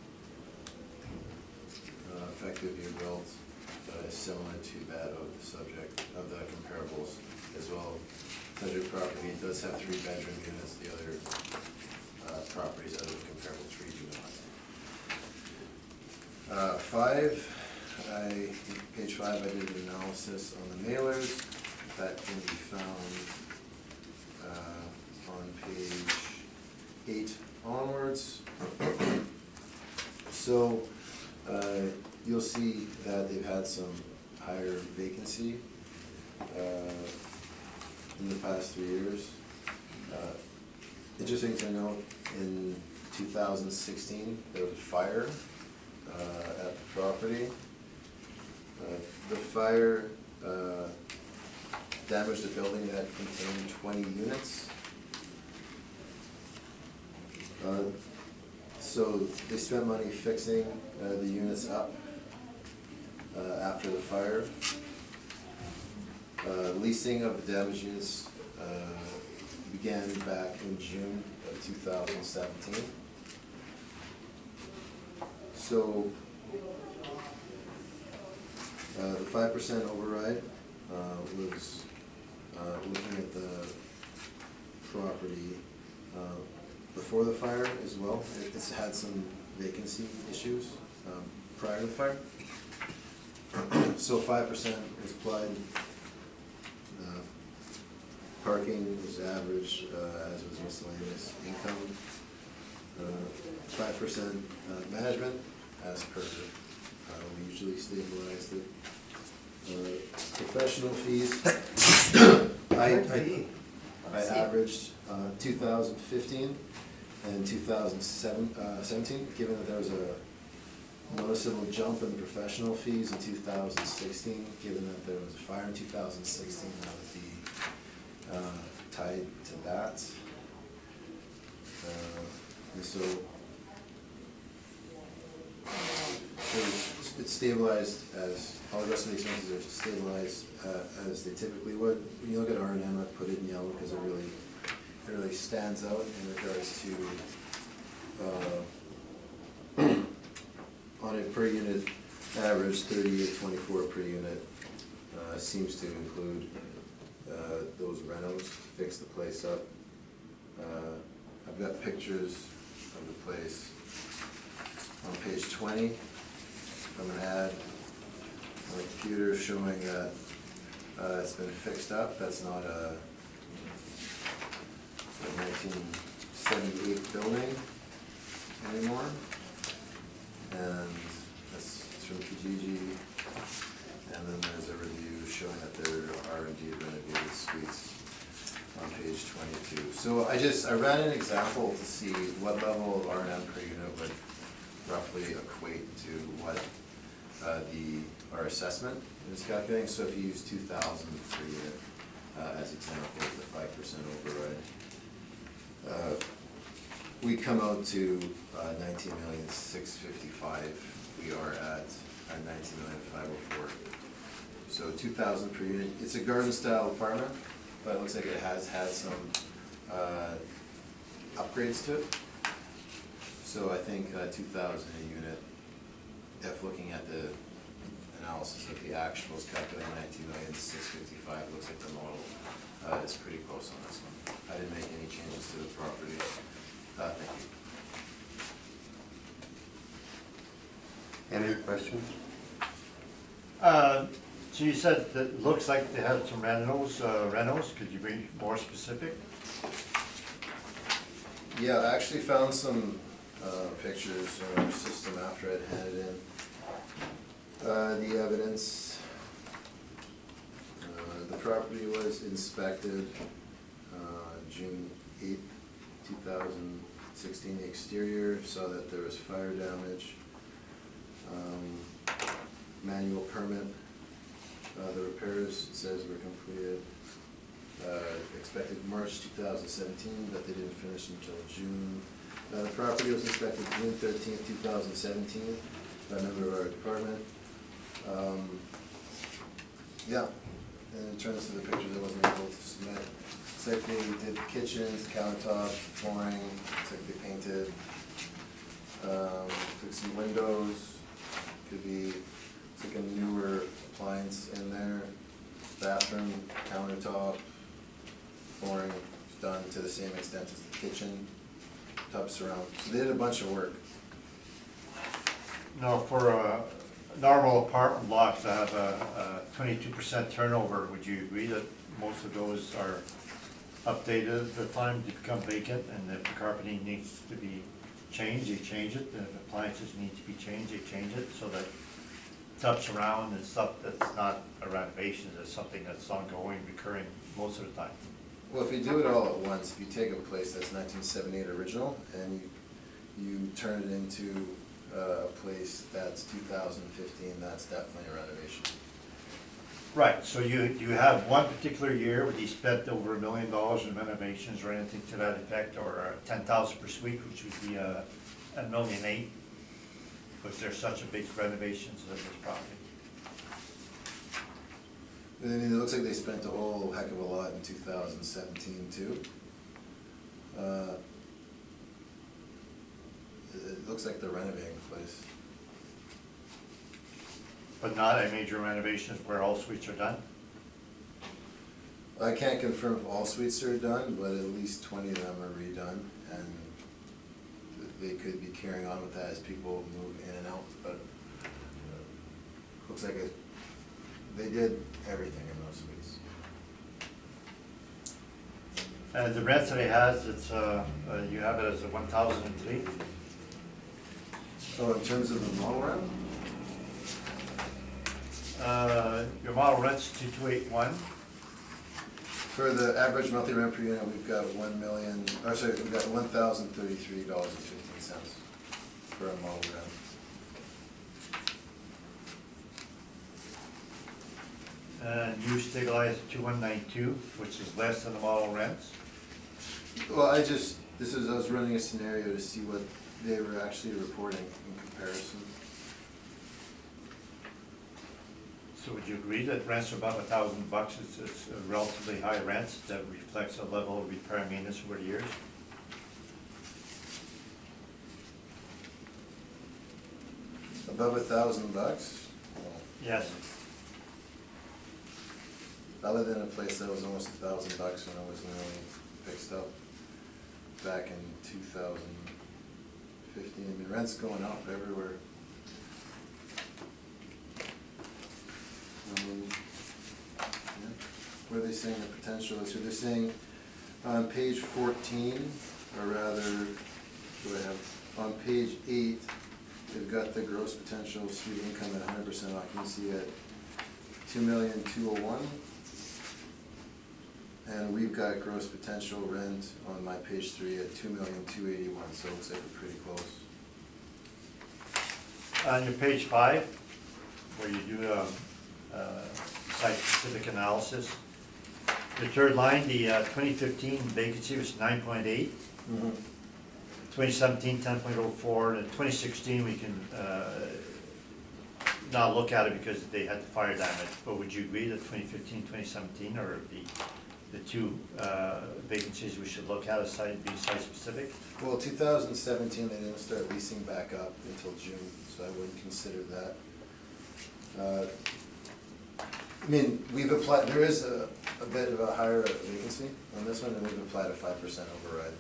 effective year built, is similar to that of the subject, of the comparables as well. Subject property does have 3-bedroom units, the other properties out of the comparable 3 do not. Page 5, I did an analysis on the mailers. That can be found on page 8 onwards. So you'll see that they've had some higher vacancy in the past 3 years. Interesting to note, in 2016, there was a fire at the property. The fire damaged a building that contained 20 units. So they spent money fixing the units up after the fire. Leasing of the damaged units began back in June of 2017. So the 5% override was looking at the property before the fire as well. It's had some vacancy issues prior to the fire. So 5% was applied. Parking was average, as was miscellaneous income. 5% management, as per we usually stabilized it. Professional fees, I averaged 2015 and 2017, given that there was a noticeable jump in the professional fees in 2016, given that there was a fire in 2016, that would be tied to that. And so it's stabilized, as all the rest of the expenses are stabilized as they typically would. When you look at R&M, I've put it in yellow because it really stands out in regards to on a per unit average, 38.24 per unit seems to include those renos, fix the place up. I've got pictures of the place on page 20. I'm going to add my computer showing that it's been fixed up. That's not a 1978 building anymore. And that's from Kijiji. And then there's a review showing that there are indeed renovated suites on page 22. So I ran an example to see what level of R&M per unit would roughly equate to what our assessment is calculating. So if you use 2,000 per unit as example, the 5% override, we come out to 19,655,000. We are at 19,504,000. So 2,000 per unit. It's a garden style apartment, but it looks like it has had some upgrades to it. So I think 2,000 a unit, if looking at the analysis of the actuals, calculating 19,655,000, looks like the model is pretty close on this one. I didn't make any changes to the property. Thank you. Any questions? So you said that it looks like they had some renos. Could you be more specific? Yeah, I actually found some pictures in our system after I'd handed in the evidence. The property was inspected June 8th, 2016. The exterior saw that there was fire damage. Manual permit. The repairs, it says, were completed. Expected March 2017, but they didn't finish until June. The property was inspected June 13th, 2017 by a member of our department. Yeah, and in terms of the pictures I wasn't able to submit, it's like they did kitchens, countertops, flooring, it's like they painted, took some windows, could be It's like a newer appliance in there, bathroom, countertop, flooring done to the same extent as the kitchen, tub surround. So they did a bunch of work. Now, for normal apartment blocks that have a 22% turnover, would you agree that most of those are updated at the time to become vacant, and if the carpeting needs to be changed, they change it, and if appliances need to be changed, they change it, so that tubs around and stuff that's not a renovation, is something that's ongoing, recurring most of the time? Well, if you do it all at once, if you take a place that's 1978 original and you turn it into a place that's 2015, that's definitely a renovation. Right, so you have one particular year where you spent over $1 million in renovations or anything to that effect, or 10,000 per suite, which would be $1.8 million. Was there such a big renovations of this property? I mean, it looks like they spent a whole heck of a lot in 2017 too. It looks like they're renovating the place. But not a major renovations where all suites are done? I can't confirm if all suites are done, but at least 20 of them are redone, and they could be carrying on with that as people move in and out, but looks like they did everything in those suites. And the rents that he has, it's you have it as a 1,003. So in terms of the model rent? Your model rent's 2,281. For the average monthly rent per unit, we've got we've got $1,033.15 for a model rent. And you stabilized at 2,192, which is less than the model rents. Well, I was running a scenario to see what they were actually reporting in comparison. So would you agree that rents are above $1,000? It's a relatively high rent that reflects a level of repair and maintenance over the years? Above $1,000? Yes. Other than a place that was almost $1,000 when it wasn't really fixed up back in 2015. I mean, rent's going up everywhere. Yeah. What are they saying the potential is? So they're saying on page 14, or rather, what do I have? On page 8, they've got the gross potential suite income at 100% occupancy at $2,201,000. And we've got gross potential rent on my page 3 at $2,281,000, so it looks like we're pretty close. On your page 5, where you do site-specific analysis, the third line, the 2015 vacancy was 9.8. 2017, 10.04, and 2016 we can not look at it because they had the fire damage. But would you agree that 2015, 2017 are the two vacancies we should look at as being site-specific? Well, 2017, they didn't start leasing back up until June, so I wouldn't consider that. I mean, we've applied, there is a bit of a higher vacancy on this one, and we've applied a 5% override.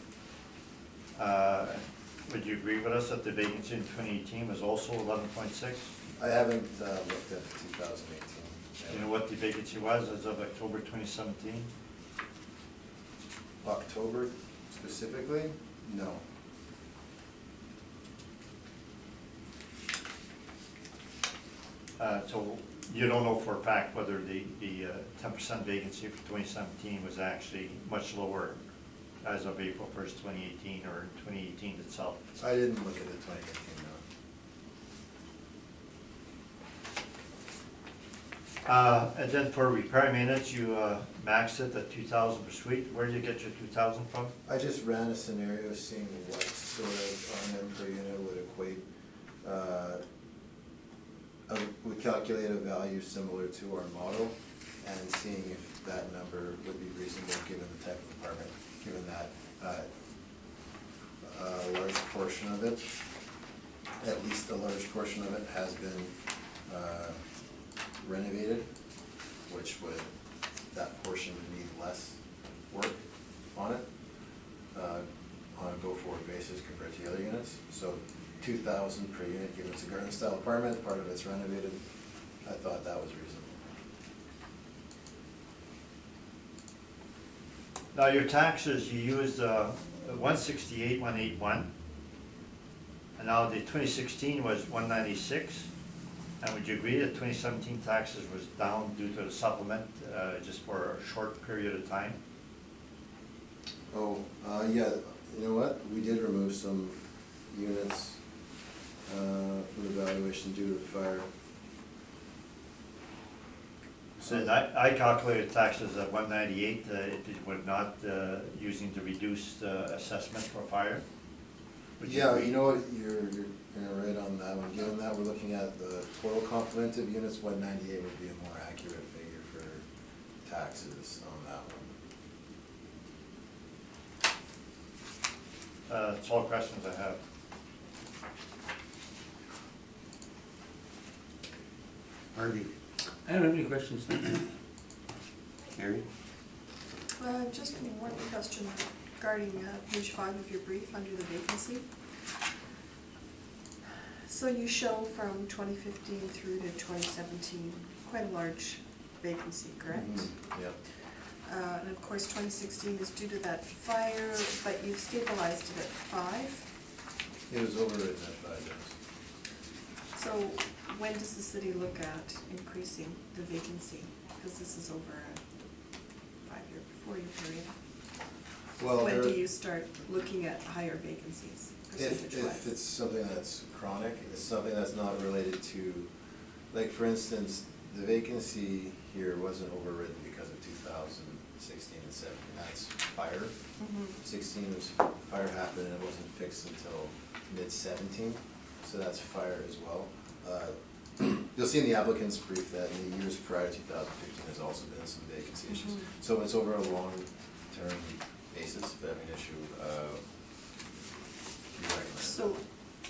Would you agree with us that the vacancy in 2018 was also 11.6? I haven't looked at the 2018. Do you know what the vacancy was as of October 2017? October specifically? No. So you don't know for a fact whether the 10% vacancy for 2017 was actually much lower as of April 1st, 2018, or 2018 itself? I didn't look at the 2018, no. And then for repair maintenance, you maxed it at 2,000 per suite. Where did you get your 2,000 from? I just ran a scenario seeing what sort of R&M per unit would equate. We calculate a value similar to our model and seeing if that number would be reasonable given the type of apartment, given that a large portion of it, at least a large portion of it, has been renovated, which would, that portion would need less work on it, on a go-forward basis compared to the other units. So 2,000 per unit, given it's a garden-style apartment, part of it's renovated, I thought that was reasonable. Now, your taxes, you used 168,181, and now the 2016 was 196. And would you agree that 2017 taxes was down due to the supplement, just for a short period of time? Oh, yeah, you know what, we did remove some units from the valuation due to the fire. And I calculated taxes at 198, if it were not using the reduced assessment for fire. Would you Yeah, agree? you know what, you're right on that one. Given that we're looking at the total complement of units, 198 would be a more accurate figure for taxes on that one. That's all questions I have. Harvey, I don't have any questions. Mary? Just one question regarding page 5 of your brief under the vacancy. So you show from 2015 through to 2017, quite a large vacancy, correct? Mm-hmm. Yep. And of course, 2016 is due to that fire, but you've stabilized it at 5. It was overridden at 5 days. So when does the city look at increasing the vacancy? Because this is over a 4-year period. Well, When do you start looking at higher vacancies, if percentage-wise? it's something that's chronic, it's something that's not related to, like for instance, the vacancy here wasn't overridden because of 2016 and 17, that's fire. Mhm. 16 was fire happened and it wasn't fixed until mid-17, so that's fire as well. You'll see in the applicant's brief that in the years prior to 2015 there's also been some vacancy issues. Mhm. So it's over a long-term basis, if they have an issue, you recommend. So,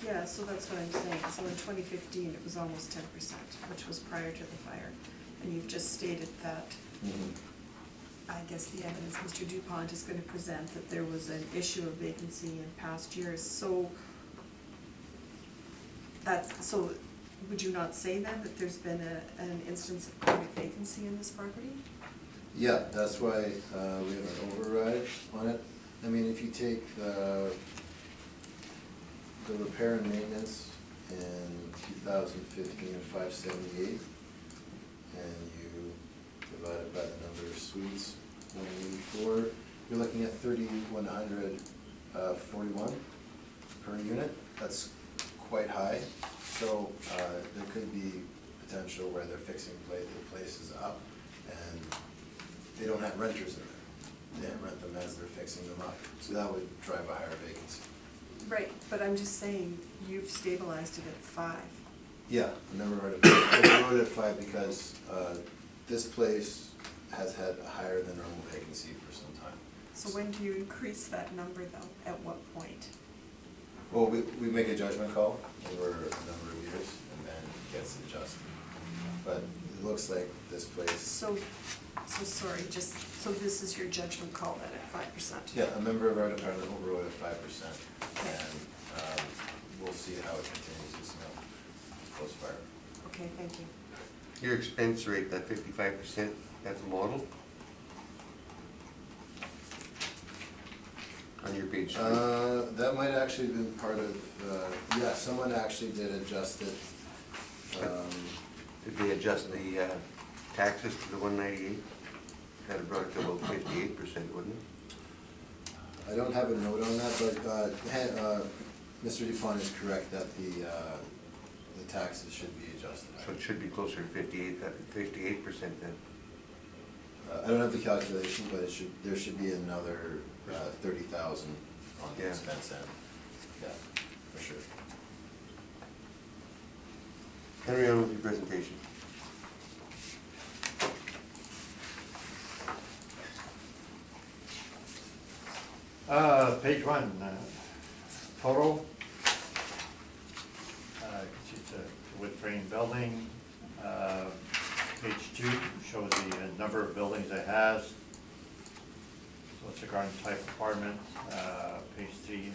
yeah, so that's what I'm saying. So in 2015, it was almost 10%, which was prior to the fire. And you've just stated that, Mhm. I guess the evidence Mr. DuPont is going to present that there was an issue of vacancy in past years. So so would you not say then that there's been an instance of chronic vacancy in this property? Yeah, that's why we have an override on it. I mean, if you take the repair and maintenance in 2015 of 578, and you divide it by the number of suites, 184, you're looking at 3,141 per unit. That's quite high. So there could be potential where they're fixing the places up, and they don't have renters in there. They rent them as they're fixing them up. So that would drive a higher vacancy. Right, but I'm just saying, you've stabilized it at 5. Yeah, remember right I wrote it at 5 because this place has had a higher than normal vacancy for some time. So when do you increase that number though? At what point? Well, we make a judgment call over a number of years, and then it gets adjusted. But it looks like this place. So sorry, so this is your judgment call then at 5%? Yeah, a member of our department overrode at 5%, Okay. and we'll see how it continues this post-fire. Okay, thank you. Your expense rate, that 55%, that's a model? On your page 3? That might actually have been part of, yeah, someone actually did adjust it. Did they adjust the taxes to the 198? That brought it to about 58%, wouldn't it? I don't have a note on that, but Mr. DuPont is correct that the taxes should be adjusted. So it should be closer to 58% then. I don't have the calculation, but there should be another 30,000 on the Yeah. expense end. Yeah, for sure. Carry on with your presentation. Page 1, total. You can see it's a wood frame building. Page 2 shows the number of buildings it has. So it's a garden type apartment. Page 3,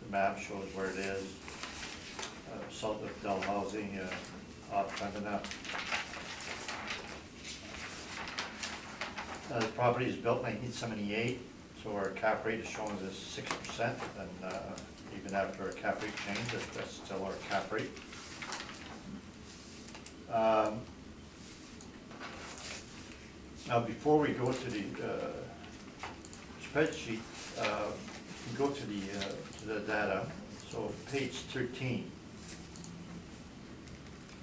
the map shows where it is. South of Dell Housing, off Pembina. The property is built in 1978, so our cap rate is shown as 6%, and even after a cap rate change, that's still our cap rate. Now, before we go to the spreadsheet, we go to the data. So page 13.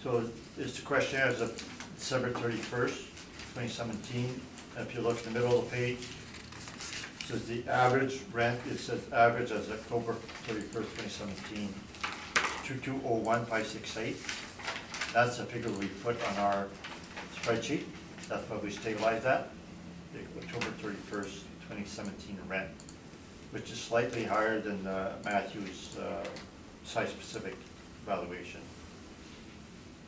So this questionnaire is of December 31st, 2017. And if you look in the middle of the page, it says the average rent, it says average as October 31st, 2017, 2201,568. That's the figure we put on our spreadsheet. That's what we stabilized at, the October 31st, 2017 rent, which is slightly higher than Matthew's site-specific valuation.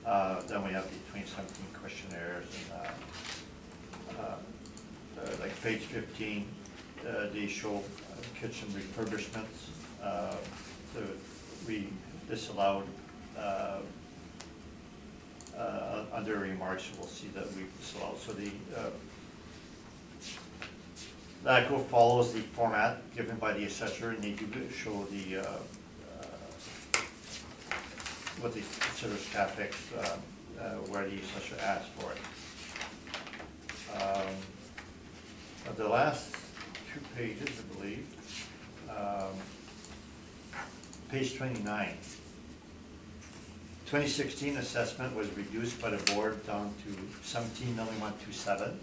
Then we have the 2017 questionnaires, and like page 15, they show kitchen refurbishments. So we disallowed under remarks, we'll see that we disallowed. So the that follows the format given by the assessor, and they do show the what they consider CapEx, where the assessor asked for it. The last 2 pages, I believe, page 29. 2016 assessment was reduced by the board down to 17,127,000.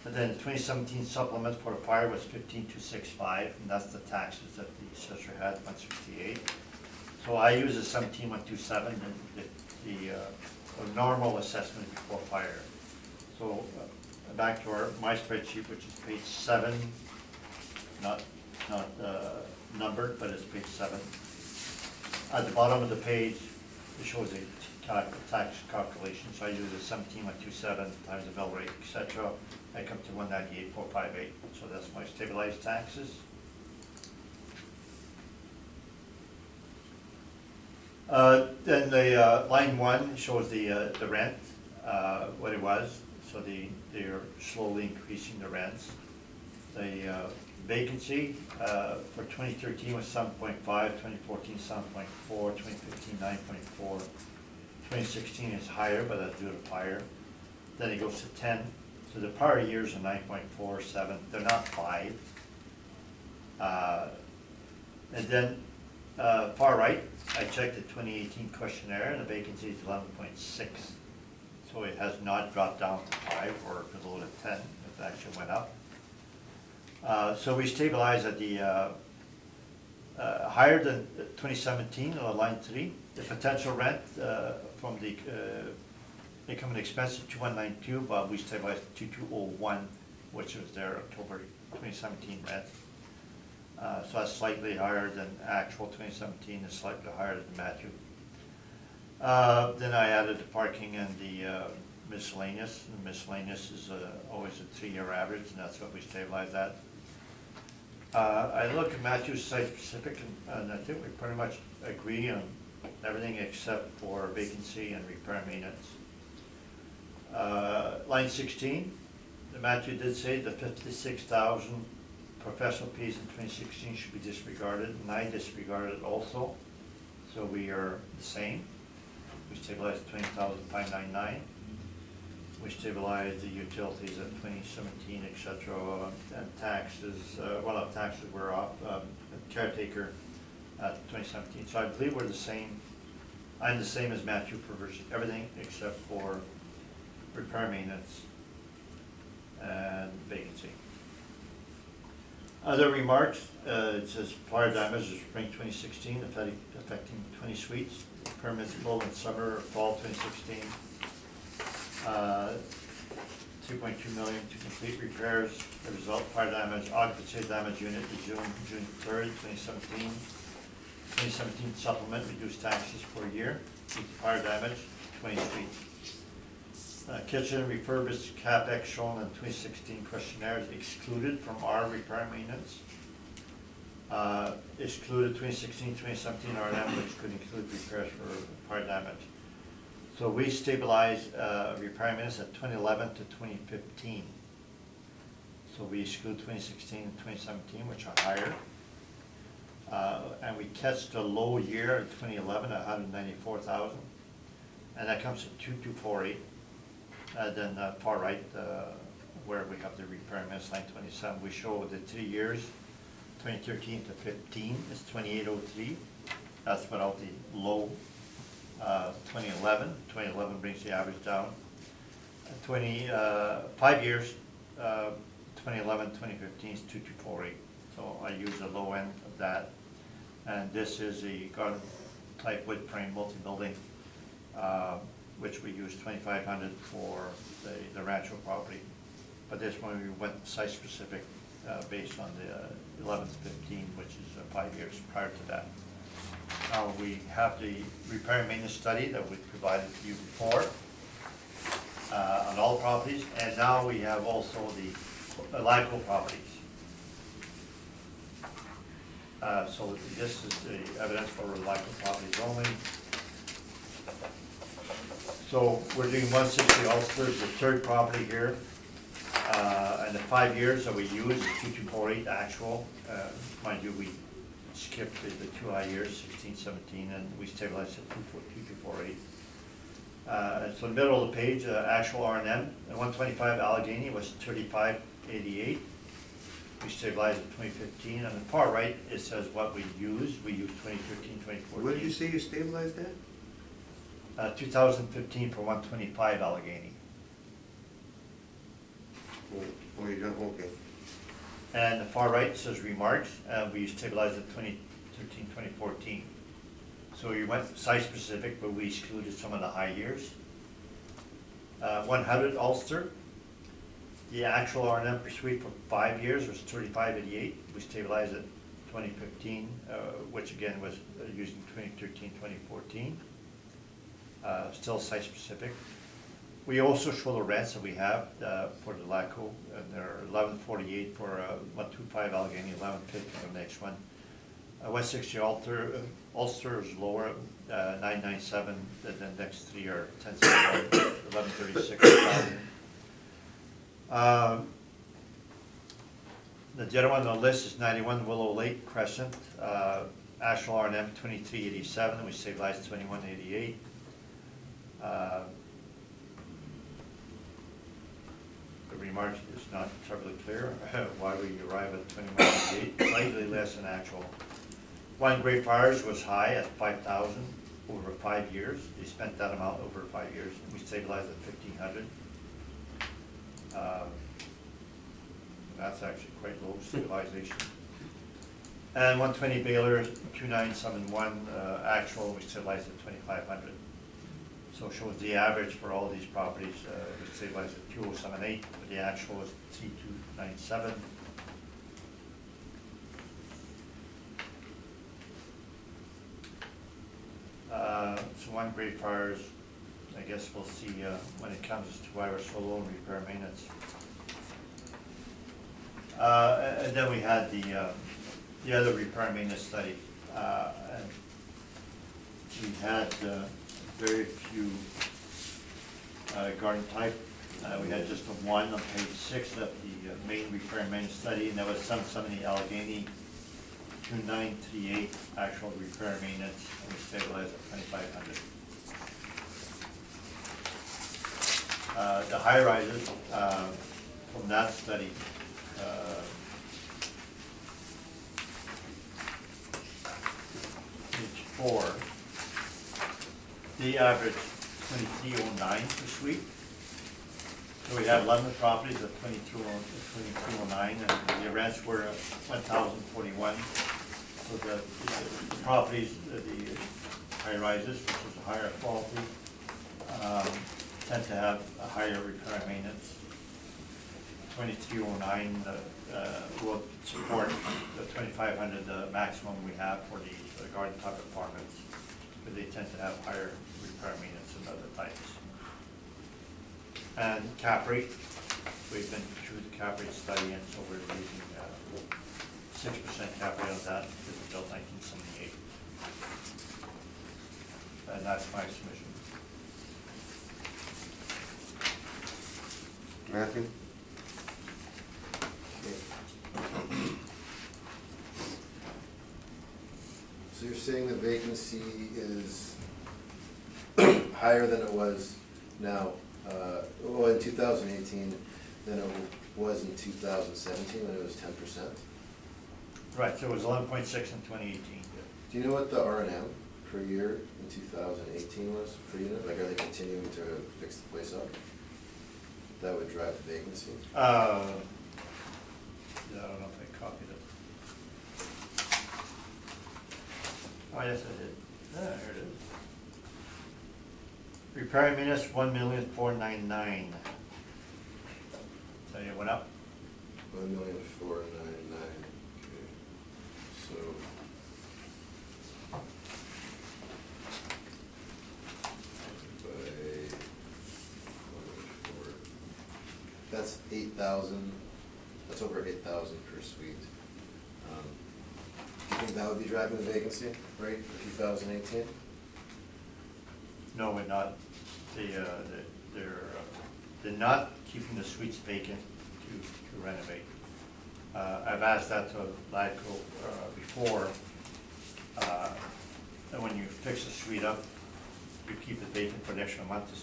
And then the 2017 supplement for the fire was 15,265, and that's the taxes that the assessor had, 168. So I use a 17,127, and the normal assessment before fire. So back to my spreadsheet, which is page 7, not numbered, but it's page 7. At the bottom of the page, it shows a tax calculation. So I use a 17,127 times the mill rate, etc. I come to 198,458. So that's my stabilized taxes. Then the line 1 shows the rent, what it was. So they're slowly increasing the rents. The vacancy for 2013 was 7.5, 2014 7.4, 2015 9.4, 2016 is higher, but that's due to fire. Then it goes to 10. So the prior years are 9.47. They're not 5. And then far right, I checked the 2018 questionnaire, and the vacancy is 11.6. So it has not dropped down to 5 or below the 10. It actually went up. So we stabilize at the higher than 2017 on line 3. The potential rent from the income and expense of 2192, but we stabilized at 2201, which was their October 2017 rent. So that's slightly higher than actual 2017, and slightly higher than Matthew. Then I added the parking and the miscellaneous. The miscellaneous is always a 3-year average, and that's what we stabilize at. I look at Matthew's site-specific, and I think we pretty much agree on everything except for vacancy and repair maintenance. Line 16, Matthew did say the 56,000 professional fees in 2016 should be disregarded, and I disregarded it also. So we are the same. We stabilized at 20,599. We stabilized the utilities at 2017, etc. And taxes, well, taxes were off. Caretaker at 2017. So I believe we're the same. I'm the same as Matthew for virtually everything except for repair maintenance and vacancy. Other remarks, it says fire damage is spring 2016, affecting 20 suites. Permits low in summer, fall 2016. 2.2 million to complete repairs. The result, fire damage, occupancy damage unit to June 3rd, 2017. 2017 supplement, reduced taxes for a year. Fire damage, 20 suites. Kitchen refurbished CapEx shown in 2016 questionnaire is excluded from our repair maintenance. Excluded 2016, 2017 R&M, which could include repairs for fire damage. So we stabilized repair maintenance at 2011 to 2015. So we exclude 2016 and 2017, which are higher. And we catch the low year in 2011 at 194,000. And that comes to 2248. Then far right, where we have the repair maintenance line 27, we show the 3 years, 2013 to 15 is 2803. That's without the low 2011. 2011 brings the average down. 5 years, 2011, 2015 is 2248. So I use the low end of that. And this is a garden type wood frame multi-building, which we use 2,500 for the Rancho property. But this one we went site specific based on the 11 to 15, which is 5 years prior to that. Now we have the repair and maintenance study that we provided to you before on all properties, and now we have also the LICO properties. So this is the evidence for LICO properties only. So we're doing 160 Ulster, the third property here. And the 5 years that we use is 2248 actual. Mind you, we skipped the 2 high years, 16, 17, and we stabilized at 2248. So in the middle of the page, actual R&M, and 125 Allegheny was 3588. We stabilized in 2015. On the far right, it says what we used. We used 2013, 2014. What did you say you stabilized at? 2015 for 125 Allegheny. Oh, you don't, okay. And the far right says remarks, we stabilized at 2013, 2014. So you went site specific, but we excluded some of the high years. 100 Ulster, the actual R&M per suite for 5 years was 3588. We stabilized at 2015, which again was using 2013, 2014. Still site specific. We also show the rents that we have for the LACO, and they're 1148 for 125 Allegheny, 1150 for the next one. 160 Ulster is lower, 997. The next three are 1071, 1136. The other one on the list is 91 Willow Lake Crescent. Actual R&M 2387. We stabilized 2188. The remarks is not terribly clear why we arrive at 2188, slightly less than actual. One Great Fires was high at 5,000 over 5 years. They spent that amount over 5 years. We stabilized at 1,500. That's actually quite low stabilization. And 120 Baylor 2971 actual, we stabilized at 2,500. So it shows the average for all these properties. We stabilized at 2078, but the actual is 3297. So One Great Fires, I guess we'll see when it comes to why we're so low in repair maintenance. And then we had the other repair maintenance study. And we had very few garden type. We had just one on page 6 of the main repair and maintenance study, and there was some in the Allegheny 2938 actual repair and maintenance, and we stabilized at 2,500. The high rises from that study, page 4, the average 2309 per suite. So we had 11 properties at 2209, and the rents were 1,041. So the properties, the high rises, which is a higher quality, tend to have a higher repair and maintenance. 2309 will support the 2,500 maximum we have for the garden type apartments, but they tend to have higher repair and maintenance than other types. And cap rate, we've been through the cap rate study, and so we're using 6% cap rate on that, because it was built 1978. And that's my submission. Matthew? So you're saying the vacancy is higher than it was now, well, in 2018 than it was in 2017 when it was 10%? Right, so it was 11.6 in 2018. Do you know what the R&M per year in 2018 was per unit? Like, are they continuing to fix the place up? That would drive the vacancy? Yeah, I don't know if I copied it. Oh, yes, I did. Ah, here it is. Repair minutes, 1,499,000. So it went up. 1,499,000. Okay. So. That's 8,000, that's over 8,000 per suite. Do you think that would be driving the vacancy rate for 2018? No, we're not. They're not keeping the suites vacant to renovate. I've asked that to LADCO before. And when you fix a suite up, you keep it vacant for an extra month to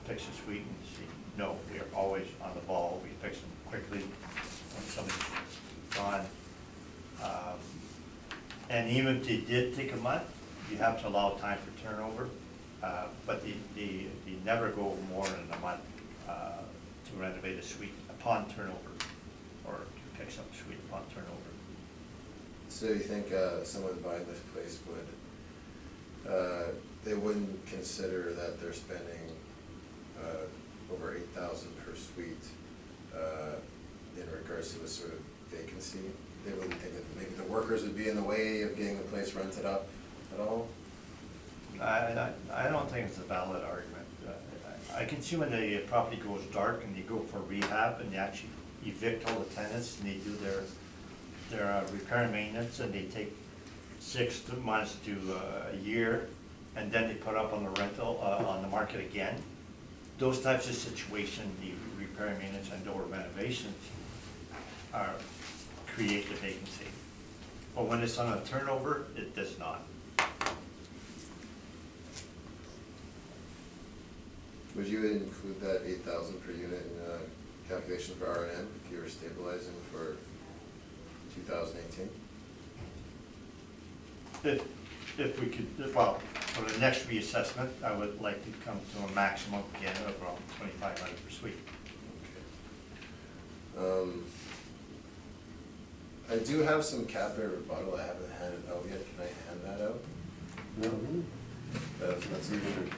fix a suite, and see, no, we are always on the ball. We fix them quickly when somebody's gone. And even if they did take a month, you have to allow time for turnover, but they never go more than a month to renovate a suite upon turnover, or to fix up a suite upon turnover. So you think someone buying this place would, they wouldn't consider that they're spending over 8,000 per suite in regards to a sort of vacancy? They wouldn't think that maybe the workers would be in the way of getting the place rented up at all? I don't think it's a valid argument. I can see when the property goes dark and they go for rehab and they actually evict all the tenants and they do their repair and maintenance, and they take 6 months to a year, and then they put up on the rental, on the market again. Those types of situations, the repair and maintenance and or renovations create the vacancy. But when it's on a turnover, it does not. Would you include that 8,000 per unit in calculation for R&M if you were stabilizing for 2018? If we could, well, for the next reassessment, I would like to come to a maximum again of around 2,500 per suite. Okay. I do have some cap rate rebuttal I haven't handed out yet. Can I hand that out? No. That's even.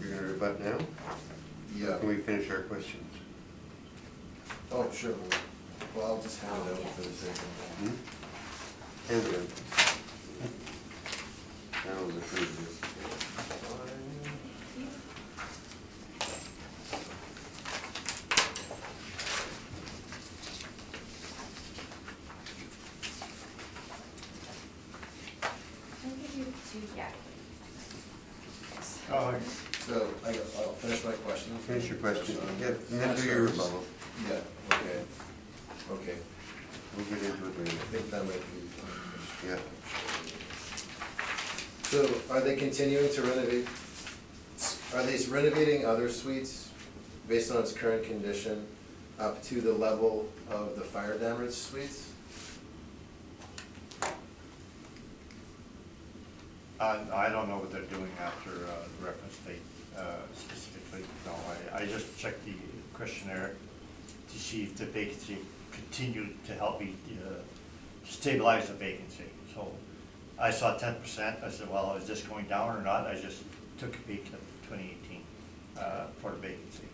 You're gonna rebut now? Yeah. Can we finish our questions? Oh, sure. Well, I'll just hand it out for the sake of. Hands in. That was approved. I'll give you 2, yeah. Oh, So I'll finish my question. Finish your question. Yeah, and then do your rebuttal. Yeah, okay. Okay. We'll get into it later. I think that might be. Yeah. So are they continuing to renovate, are they renovating other suites based on its current condition up to the level of the fire damage suites? I don't know what they're doing after the reference date specifically. No, I just checked the questionnaire to see if the vacancy continued to help me stabilize the vacancy. So I saw 10%. I said, well, is this going down or not? I just took a peek at 2018 for the vacancy.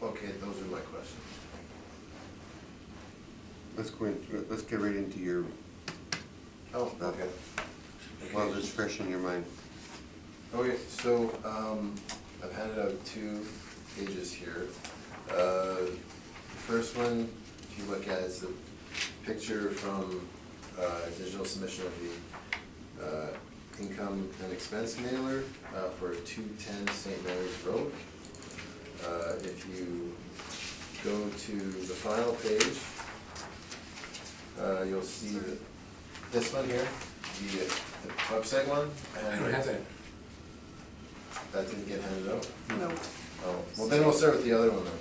Okay, those are my questions. Let's get right into your Oh, stuff. okay. While it's fresh in your mind. Okay, so I've handed out 2 pages here. The first one, if you look at it, it's the picture from digital submission of the income and expense mailer for 210 St. Mary's Road. If you go to the final page, you'll see that this one here, the website one. I don't have it. That didn't get handed out? No. Oh, well then we'll start with the other one then.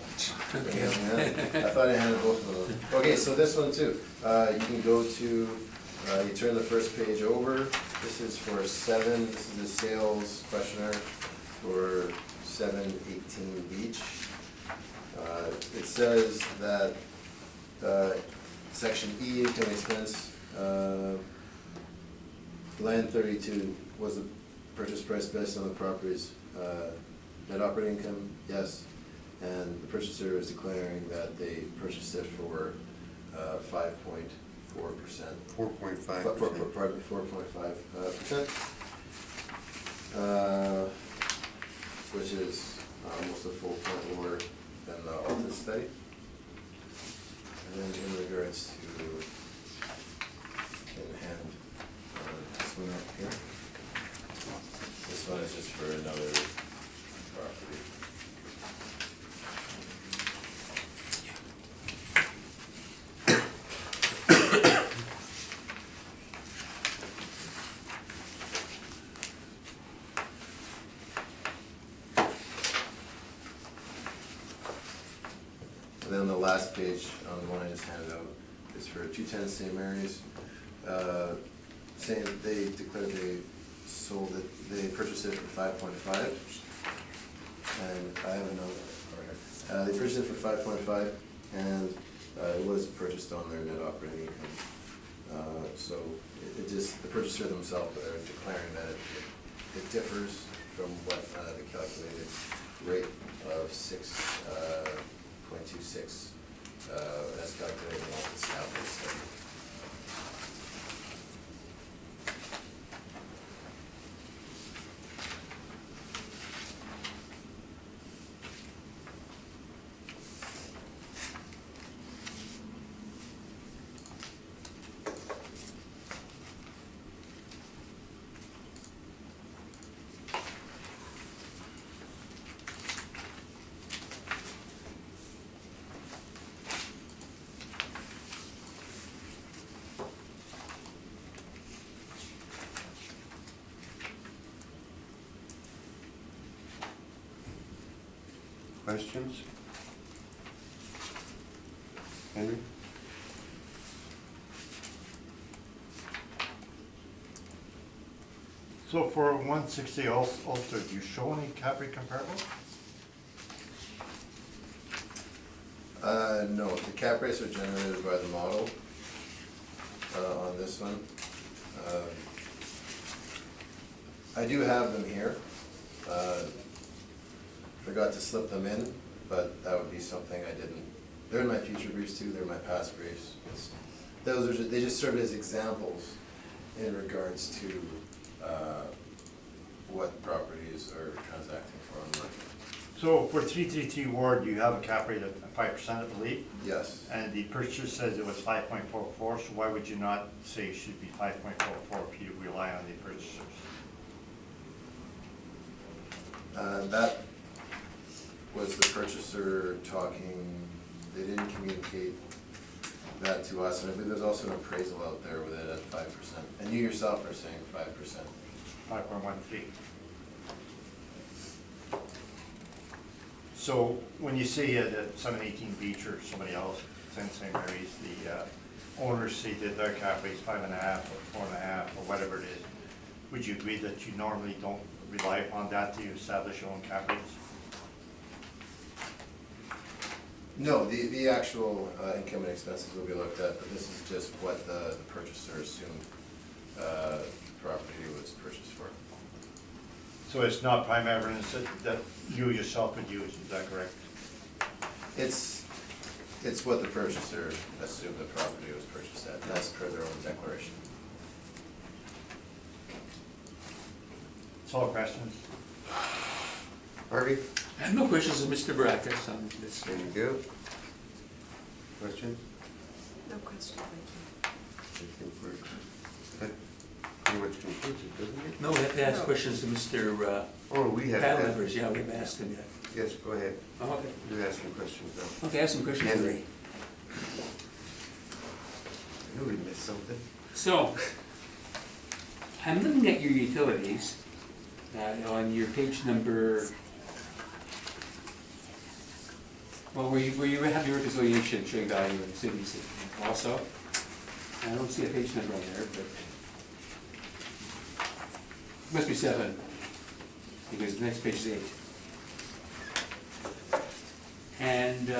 Okay. Yeah, I thought I handed both of them. Okay, so this one too. You can go to, you turn the first page over. This is for this is the sales questionnaire for 718 Beach. It says that section E, income expense, land 32 was the purchase price based on the property's net operating income, yes. And the purchaser is declaring that they purchased it for 5.4%. 4.5%. Pardon me, 4.5%. Which is almost a full point lower than the Altus study. And then in regards to in hand, this one up here. This one is just for another property. And then the last page on the one I just handed out is for 210 St. Mary's, saying they declared they sold it, they purchased it for 5.5, and I have a note for it. They purchased it for 5.5, and it was purchased on their net operating income. So it just, the purchaser themselves are declaring that it differs from what the calculated rate of 6.26 as calculated in all this capital study. Questions? Henry? So for 160 Ulster, do you show any cap rate comparable? No, the cap rates are generated by the model on this one. I do have them here. Forgot to slip them in, but that would be something I didn't. They're in my future briefs too, they're my past briefs. Those are just, they just serve as examples in regards to what properties are transacting for on the market. So for 333 Ward, you have a cap rate of 5%, I believe, Yes. and the purchaser says it was 5.44, so why would you not say it should be 5.44 if you rely on the purchasers? That was the purchaser talking, they didn't communicate that to us, and I believe there's also an appraisal out there with it at 5%. And you yourself are saying 5%. 5.13. So when you say that 718 Beach or somebody else, St. Mary's, the owners say that their cap rate is 5.5 or 4.5 or whatever it is, would you agree that you normally don't rely upon that to establish your own cap rates? No, the actual income and expenses will be looked at, but this is just what the purchaser assumed the property was purchased for. So it's not prime evidence that you yourself would use, is that correct? It's what the purchaser assumed the property was purchased at, and that's per their own declaration. That's all questions. Harvey? I have no questions of Mr. Barakas on this. Thank you. Questions? No question, thank I think that pretty much concludes it, doesn't it? No, we have to ask No. questions to Mr. Oh, we have panel that. members, yeah, we've asked him yet. Yes, go ahead. Oh, okay. Do ask some questions now. Okay, ask some questions. Henry. I knew we missed something. So, I'm looking at your utilities, on your page number, well, where you have your reconciliation showing value in cities also. I don't see a page number on there, but it must be 7, because the next page is 8. And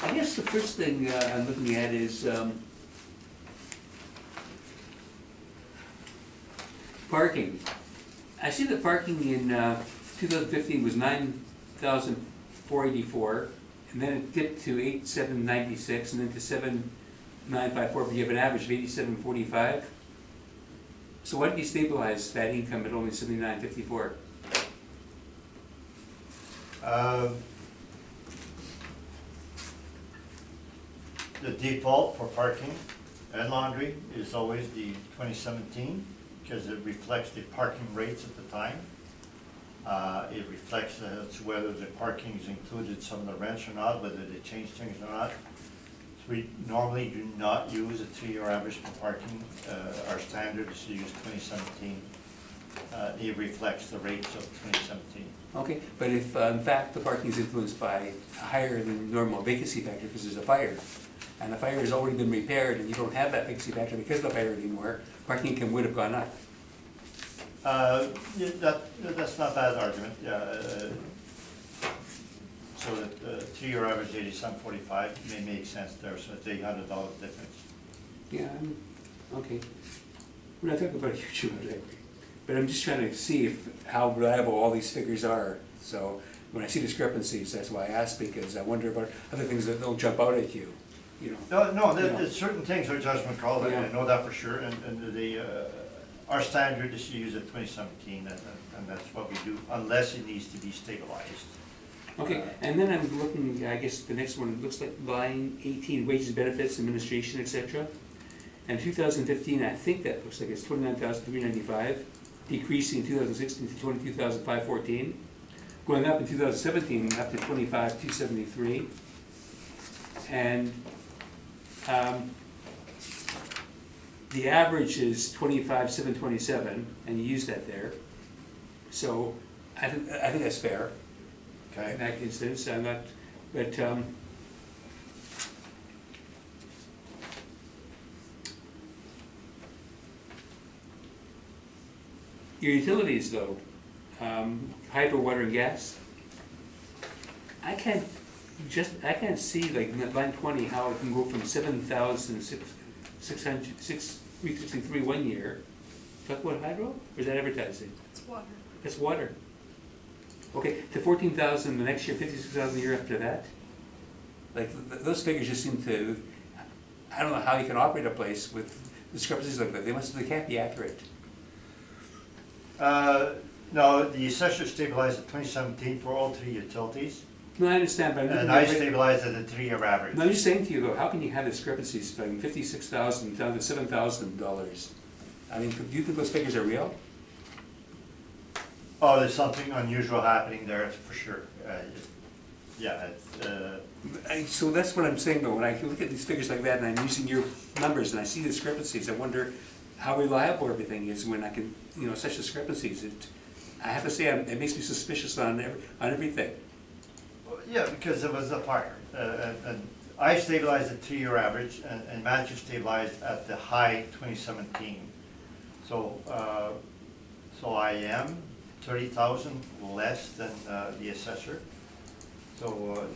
I guess the first thing I'm looking at is parking. I see that parking in 2015 was 9,484, and then it dipped to 8,796, and then to 7,954, but you have an average of 8,745. So why did you stabilize that income at only 7,954? The default for parking and laundry is always the 2017, because it reflects the parking rates at the time. It reflects whether the parking is included some of the rents or not, whether they change things or not. So we normally do not use a 3-year average for parking. Our standard is to use 2017. It reflects the rates of 2017. Okay, but if in fact the parking is influenced by a higher than normal vacancy factor because there's a fire, and the fire has already been repaired and you don't have that vacancy factor because of the fire anymore, parking income would have gone up. Yeah, that's not a bad argument. So that 3-year average 87.45 may make sense there, so it's $800 difference. Yeah, okay. We're not talking about a huge amount, I agree. But I'm just trying to see how reliable all these figures are. So when I see discrepancies, that's why I ask, because I wonder about other things that don't jump out at you, you know. No, there's certain things are judgment call, I Yeah. know that for sure, and our standard is to use a 2017, and that's what we do, unless it needs to be stabilized. Okay, and then I'm looking, I guess the next one looks like line 18, wages, benefits, administration, etc. And 2015, I think that looks like it's 29,395, decreasing in 2016 to 22,514, going up in 2017 up to 25,273, and the average is 25,727, and you use that there. So I think that's fair. Okay. In that instance, I'm not, but your utilities though, hydro, water and gas, I can't see like in line 20 how it can go from 7,663 one year. Talk about hydro, or is that advertising? It's water. That's water. Okay, to 14,000 the next year, 56,000 the year after that. Like those figures just seem to, I don't know how you can operate a place with discrepancies like that. They can't be accurate. No, the assessor stabilized at 2017 for all 3 utilities, No, I understand, but and I stabilized at a 3-year average. No, I'm just saying to you though, how can you have discrepancies from $56,000 down to $7,000? I mean, do you think those figures are real? Oh, there's something unusual happening there, for sure. Yeah, So that's what I'm saying though, when I look at these figures like that and I'm using your numbers and I see discrepancies, I wonder how reliable everything is when I can, you know, such discrepancies. I have to say, it makes me suspicious on everything. yeah, because it was a fire. And I stabilized at 2-year average, and Manchester stabilized at the high 2017. So, so I am 30,000 less than the assessor. So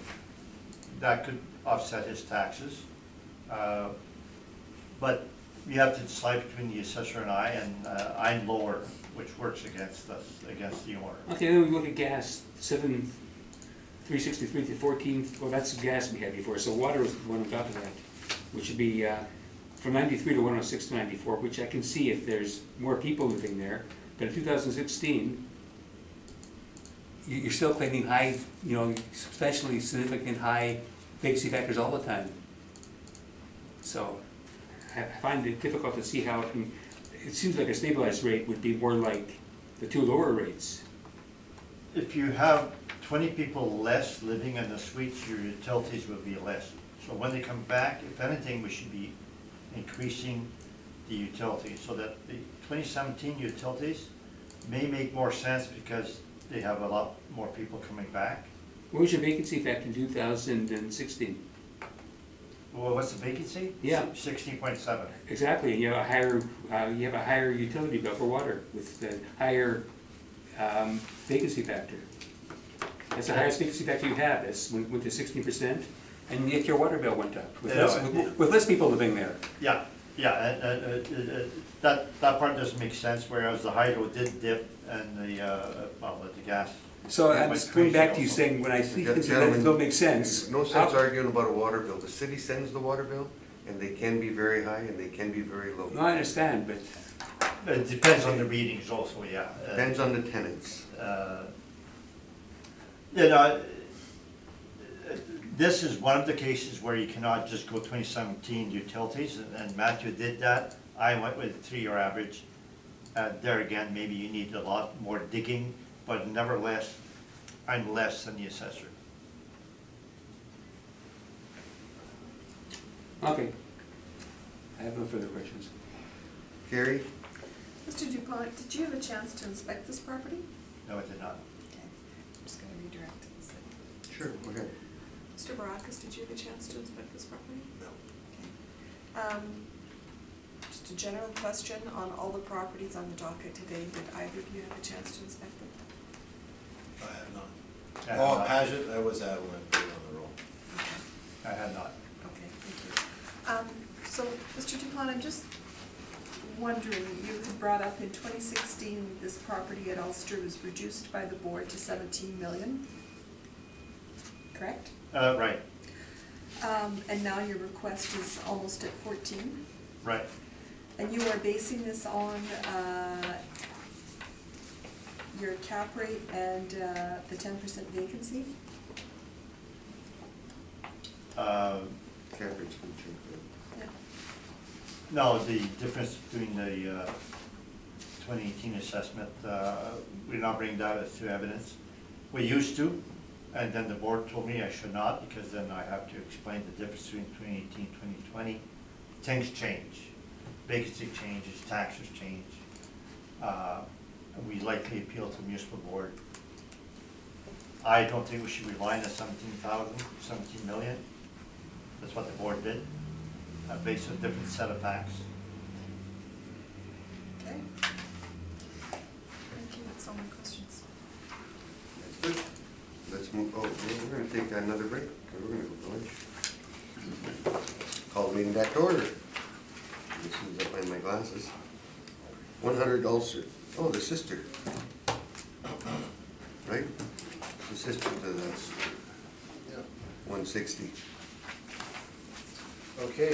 that could offset his taxes. But you have to decide between the assessor and I, and I'm lower, which works against us, against the owner. Okay, then we look at gas, 7,363 to 14, well, that's the gas we had before, so water was the one on top of that, which would be from 93 to 106 to 94, which I can see if there's more people living there. But in 2016, you're still claiming high, you know, substantially significant high vacancy factors all the time. So I find it difficult to see how it seems like a stabilized rate would be more like the two lower rates. If you have 20 people less living in the suites, your utilities will be less. So when they come back, if anything, we should be increasing the utilities, so that the 2017 utilities may make more sense because they have a lot more people coming back. What was your vacancy factor in 2016? Well, what's the vacancy? Yeah. 16.7. Exactly, you have a higher utility bill for water with the higher vacancy factor. That's the highest vacancy factor you have, that's went to 16%, and yet your water bill went up with less people living there. Yeah, yeah, that part doesn't make sense, whereas the hydro did dip and the gas. So I'm went just going back to you crazy saying, when I see things that Gentlemen, don't make sense. No sense arguing about a water bill. The city sends the water bill, and they can be very high and they can be very low. No, I understand, but It depends on the readings also, yeah. Depends on the tenants. You know, this is one of the cases where you cannot just go 2017 utilities, and Matthew did that. I went with a 3-year average. There again, maybe you need a lot more digging, but nevertheless, I'm less than the assessor. okay. I have no further questions. Gary? Mr. Dupont, did you have a chance to inspect this property? No, it did not. Okay, I'm just gonna redirect to the city. Sure, go ahead. Mr. Barakas, did you have a chance to inspect this property? No. Okay. Just a general question on all the properties on the docket today, did either of you have a chance to inspect them? I have not. I have Oh, not. Paget, I was at when I put it on the roll. I had not. Okay, thank you. So, Mr. Dupont, I'm just wondering, you had brought up in 2016, this property at Ulster was reduced by the board to 17 million, correct? Right, And now your request is almost at 14? right. And you are basing this on your cap rate and the 10% vacancy? Cap rate's been changed. Yeah. No, the difference between the 2018 assessment, we're not bringing that as to evidence. We used to, and then the board told me I should not, because then I have to explain the difference between 2018 and 2020. Things change. Vacancy changes, taxes change. We likely appeal to the municipal board. I don't think we should rely on the 17 million. That's what the board did, based on a different set of facts. Okay. Thank you, that's all my questions. That's good. Let's move, we're gonna take another break. We're gonna go to lunch. Call the meeting back to order. As soon as I find my glasses. 100 Ulster, oh, the sister. Right? The sister to the Yeah. 160. Okay,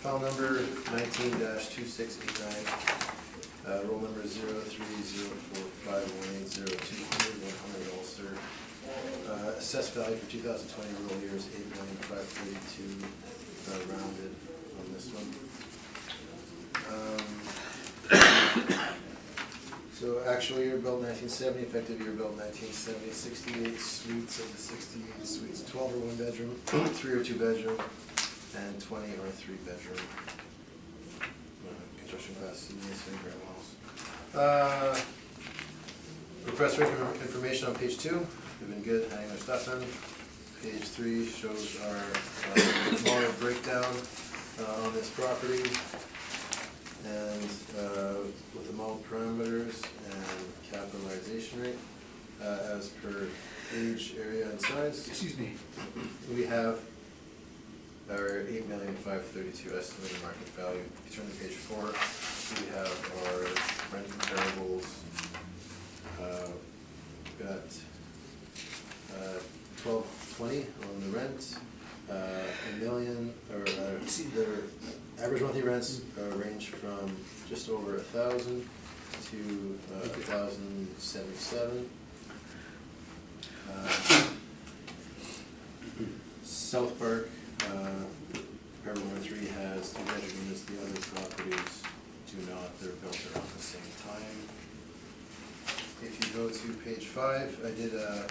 file number 19-2689, roll number 0304518022, 100 Ulster. Assessed value for 2020 roll years, 8,532, rounded on this one. So actual year built 1970, effective year built 1970, 68 suites. Of the 68 suites, 12 are 1 bedroom, 3 are 2 bedroom, and 20 are 3 bedroom. Construction class, masonry, grand walls. Request for information on page 2. They've been good hanging their stuff in. Page 3 shows our smaller breakdown on this property, and with the mold parameters and capitalization rate as per age, area, and size. Excuse me. We have our 8,532 estimated market value. If you turn to page 4, we have our rent comparables. We've got 1220 on the rent, $1 million, or their average monthly rents range from just over 1,000 to 1,077. South Park, comparable number 3 has 2-bedroom units, the other properties do not, they're built around the same time. If you go to page 5, I did a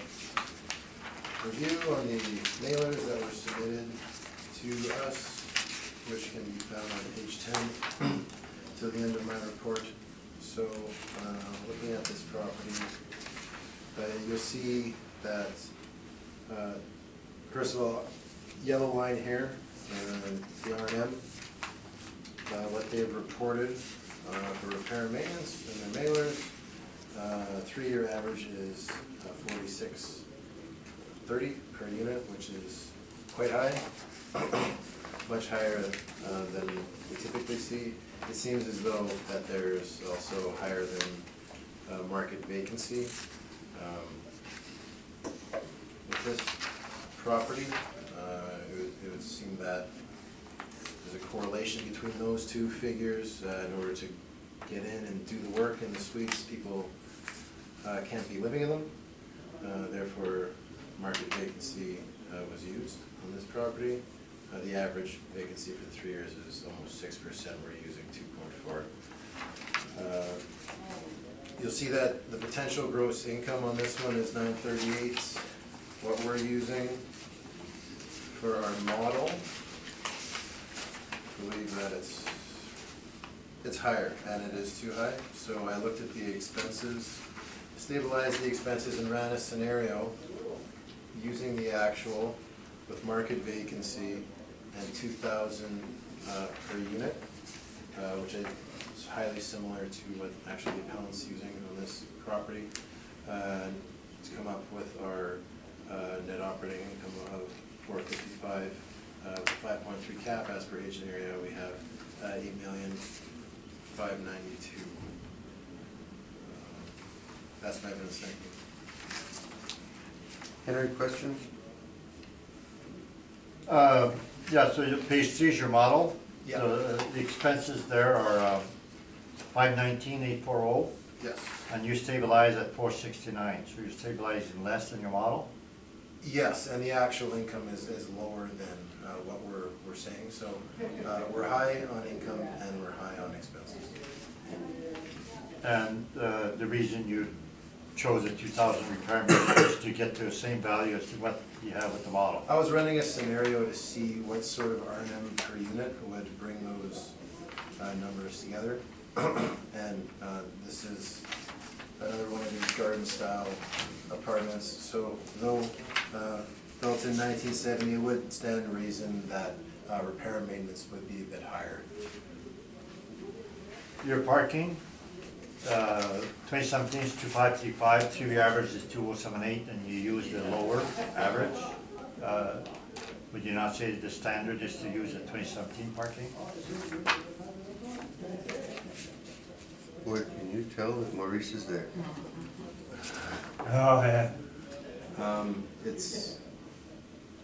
review on the mailers that were submitted to us, which can be found on page 10 to the end of my report. So, looking at this property, you'll see that, first of all, yellow line here, the R&M, what they've reported for repair and maintenance and their mailers. 3-year average is $46.30 per unit, which is quite high, much higher than we typically see. It seems as though that there's also higher than market vacancy. With this property, it would seem that there's a correlation between those two figures. In order to get in and do the work in the suites, people can't be living in them. Therefore, market vacancy was used on this property. The average vacancy for the 3 years is almost 6%. We're using 2.4. You'll see that the potential gross income on this one is $938. What we're using for our model, I believe that it's higher, and it is too high. So I looked at the expenses, stabilized the expenses, and ran a scenario using the actual with market vacancy and $2,000 per unit, which is highly similar to what actually the appellant's using on this property. To come up with our net operating income of $455, with a 5.3 cap as per agent area, we have $8,592,000. That's my evidence. Thank you. Henry, questions? Yeah, so page 3 is your model. Yeah. The expenses there are $519,840, Yes. and you stabilize at $469. So you're stabilizing less than your model? Yes, and the actual income is lower than what we're saying. So we're high on income and we're high on expenses. And the reason you chose a 2,000 retirement is to get to the same value as to what you have with the model. I was running a scenario to see what sort of R&M per unit would bring those numbers together. And this is another one of these garden style apartments. So though built in 1970, it would stand to reason that repair and maintenance would be a bit higher. Your parking, 2017 is 2,535, 3-year average is 2,078, and you use the lower average. Would you not say the standard is to use the 2017 parking? Boy, can you tell that Maurice is there? Oh, yeah.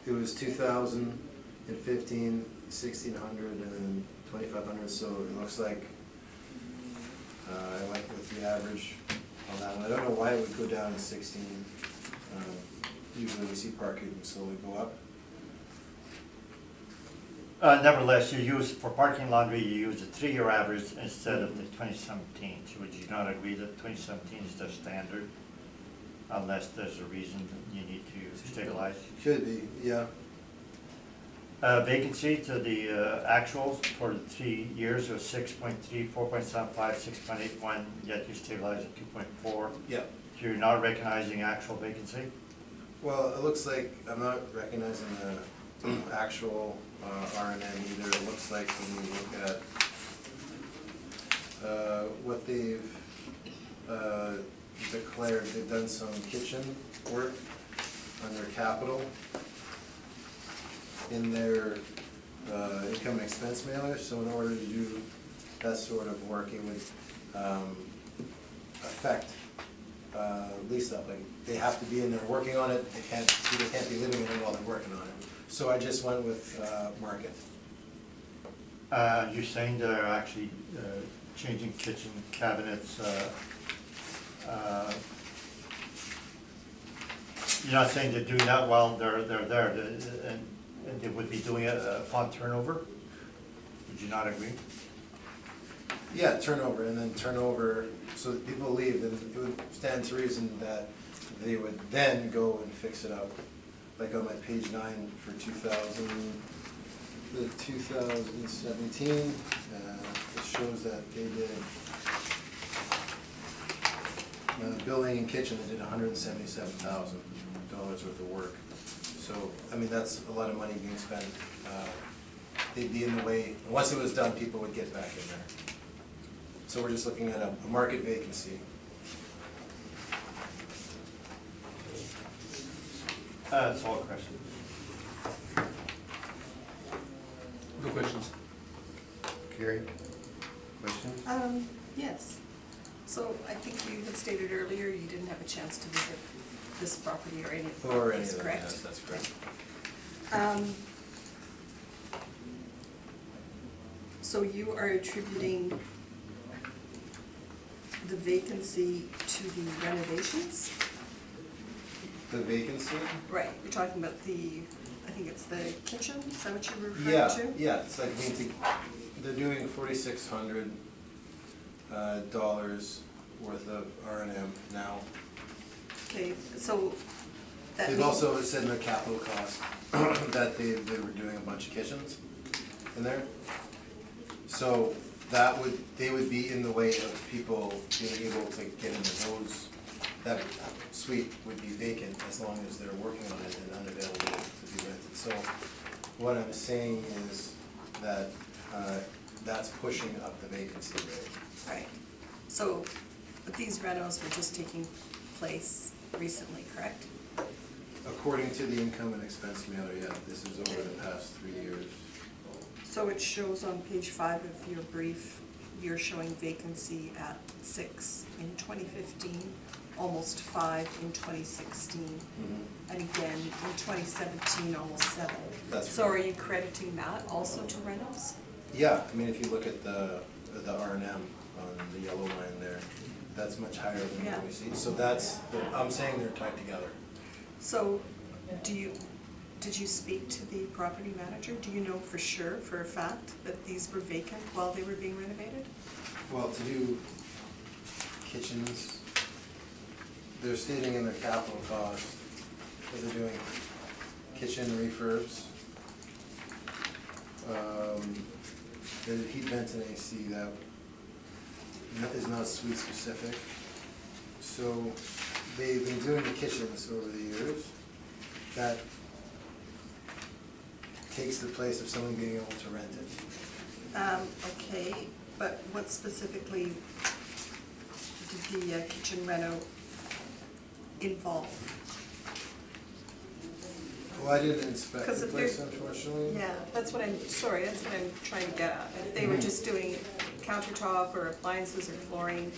It was 2015, 1,600, and 2,500. So it looks like I went with the average on that one. I don't know why it would go down to 16. Usually we see parking slowly go up. Nevertheless, you use, for parking laundry, you use a 3-year average instead of the 2017. So would you not agree that 2017 is the standard, unless there's a reason that you need to stabilize? Should be, yeah. Vacancy to the actuals for the 3 years was 6.3, 4.75, 6.81, yet you stabilize at 2.4. Yeah. So you're not recognizing actual vacancy? Well, it looks like I'm not recognizing the actual R&M either. It looks like when you look at what they've declared, they've done some kitchen work on their capital in their income and expense mailer. So in order to do that sort of work, it would affect lease up. Like they have to be in there working on it. They can't be living in it while they're working on it. So I just went with market. You're saying they're actually changing kitchen cabinets, You're not saying they're doing that while they're there, and they would be doing it upon turnover? Would you not agree? Yeah, turnover, and then turnover, so that people leave, then it would stand to reason that they would then go and fix it up. Like on my page 9 for 2017, it shows that they did building and kitchen, they did $177,000 worth of work. So, I mean, that's a lot of money being spent. They'd be in the way, and once it was done, people would get back in there. So we're just looking at a market vacancy. That's all question. No questions? Carrie? Question? Yes. So I think you had stated earlier you didn't have a chance to visit this property or any of the Or any properties, of them, correct? yes, that's correct. So you are attributing the vacancy to the renovations? The vacancy? Right, you're talking about the, I think it's the kitchen, is that what you were referring Yeah, to? yeah, it's like, they're doing $4,600 worth of R&M now. Okay, so that They've means. also said in their capital cost that they were doing a bunch of kitchens in there. So they would be in the way of people being able to get into those, that suite would be vacant as long as they're working on it and unavailable to be rented. So what I'm saying is that that's pushing up the vacancy rate. Right, so, but these renos were just taking place recently, correct? According to the income and expense mailer, yeah, this is over the past 3 years. So it shows on page 5 of your brief, you're showing vacancy at 6 in 2015, almost 5 in 2016, and again in 2017, almost 7. That's So are correct. you crediting that also to renos? Yeah, I mean, if you look at the R&M on the yellow line there, that's much higher than what we see. So I'm saying they're tied together. So did you speak to the property manager? Do you know for sure, for a fact, that these were vacant while they were being renovated? Well, to do kitchens, they're stating in their capital cost that they're doing kitchen refurbs, the heat vents and AC, that is not suite specific. So they've been doing the kitchens over the years. That takes the place of someone being able to rent it. Okay, but what specifically did the kitchen reno involve? Well, I didn't inspect 'Cause the if place, they're- unfortunately. Yeah, that's what I'm trying to get at. If they were just doing countertop or appliances or flooring,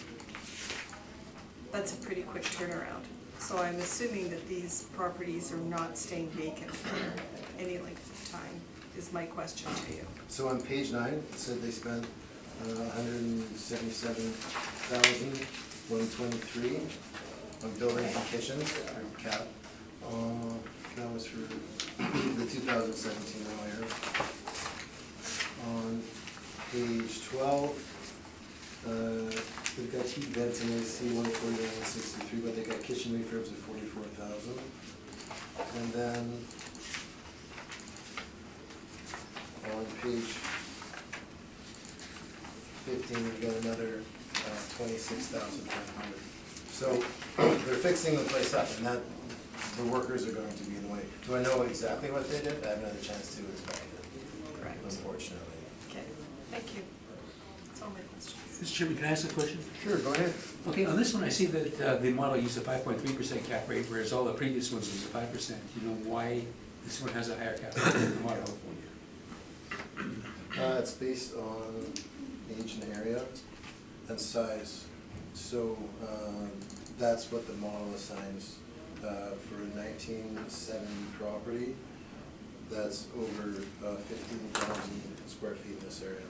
that's a pretty quick turnaround. So I'm assuming that these properties are not staying vacant for any length of time, is my question to you. So on page 9, it said they spent $177,123 on buildings and kitchens, or cap. That was for the 2017 year. On page 12, they've got heat vents and AC 149, 163, but they got kitchen refurbs at 44,000. And then on page 15, we've got another 26,500. So they're fixing the place up, and that the workers are going to be in the way. Do I know exactly what they did? I haven't had a chance to inspect it, Correct. unfortunately. Okay, thank you. That's all my questions. Mr. Chairman, can I ask a question? Sure, go ahead. Okay, on this one, I see that the model used a 5.3% cap rate, whereas all the previous ones was a 5%. Do you know why this one has a higher cap rate than the model? It's based on age and area and size. So that's what the model assigns for a 1970 property. That's over 15,000 square feet in this area.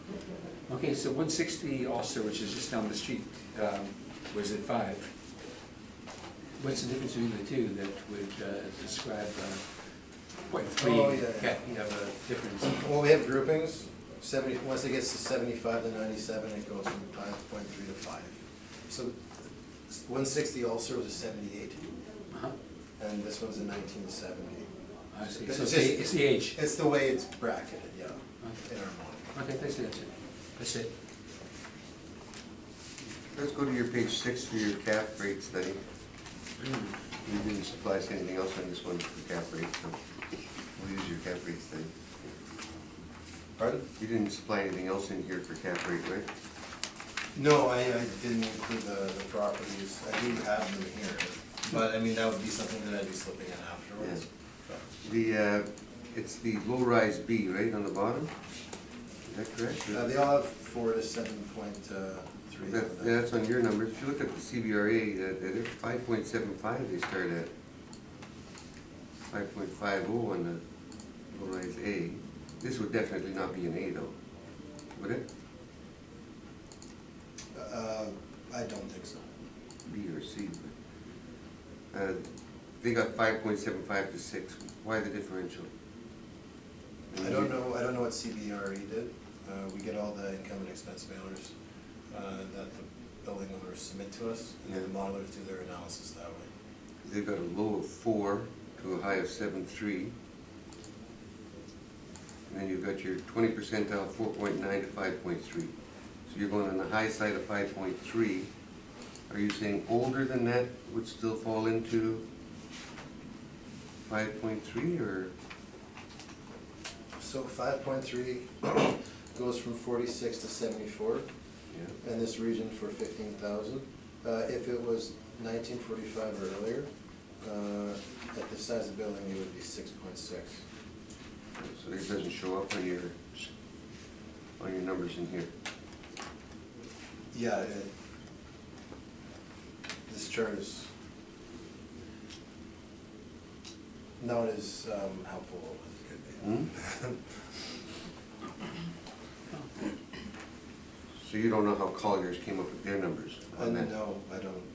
Okay, so 160 Ulster, which is just down the street, was at 5. What's the difference between the two that would describe .3? Oh, yeah. You have a difference. Well, we have groupings. 70, once it gets to 75 to 97, it goes from 5.3 to 5. So 160 also is a 78, Uh-huh. and this one's a 1970. I see. But So it's it's the age. It's the way it's bracketed, yeah, Okay. in our model. Okay, that's it. That's it. Let's go to your page 6 for your cap rate study. You didn't supply us anything else on this one for cap rate, so we'll use your cap rate study. Pardon? You didn't supply anything else in here for cap rate, right? No, I didn't include the properties. I do have them here, but I mean, that would be something that I'd be slipping in afterwards. It's the low-rise B, right, on the bottom? Is that correct? They all have 4 to 7.3. That's on your numbers. If you look at the CBRA, they're 5.75 they start at. 5.50 on the low-rise A. This would definitely not be an A though, would it? I don't think so. B or C, but, they got 5.75 to 6. Why the differential? I don't know what CBRE did. We get all the income and expense mailers that the building owners submit to us, and then the modelers do their analysis that way. They've got a low of 4 to a high of 7.3. And then you've got your 20 percentile 4.9 to 5.3. So you're going on the high side of 5.3. Are you saying older than that would still fall into 5.3 or? So 5.3 goes from 46 to 74 Yeah. in this region for 15,000. If it was 1945 or earlier, at the size of the building, it would be 6.6. So it doesn't show up on your numbers in here. Yeah, this chart is not as helpful as it could be. Hmm? So you don't know how Colliers came up with their numbers on that? No, I don't.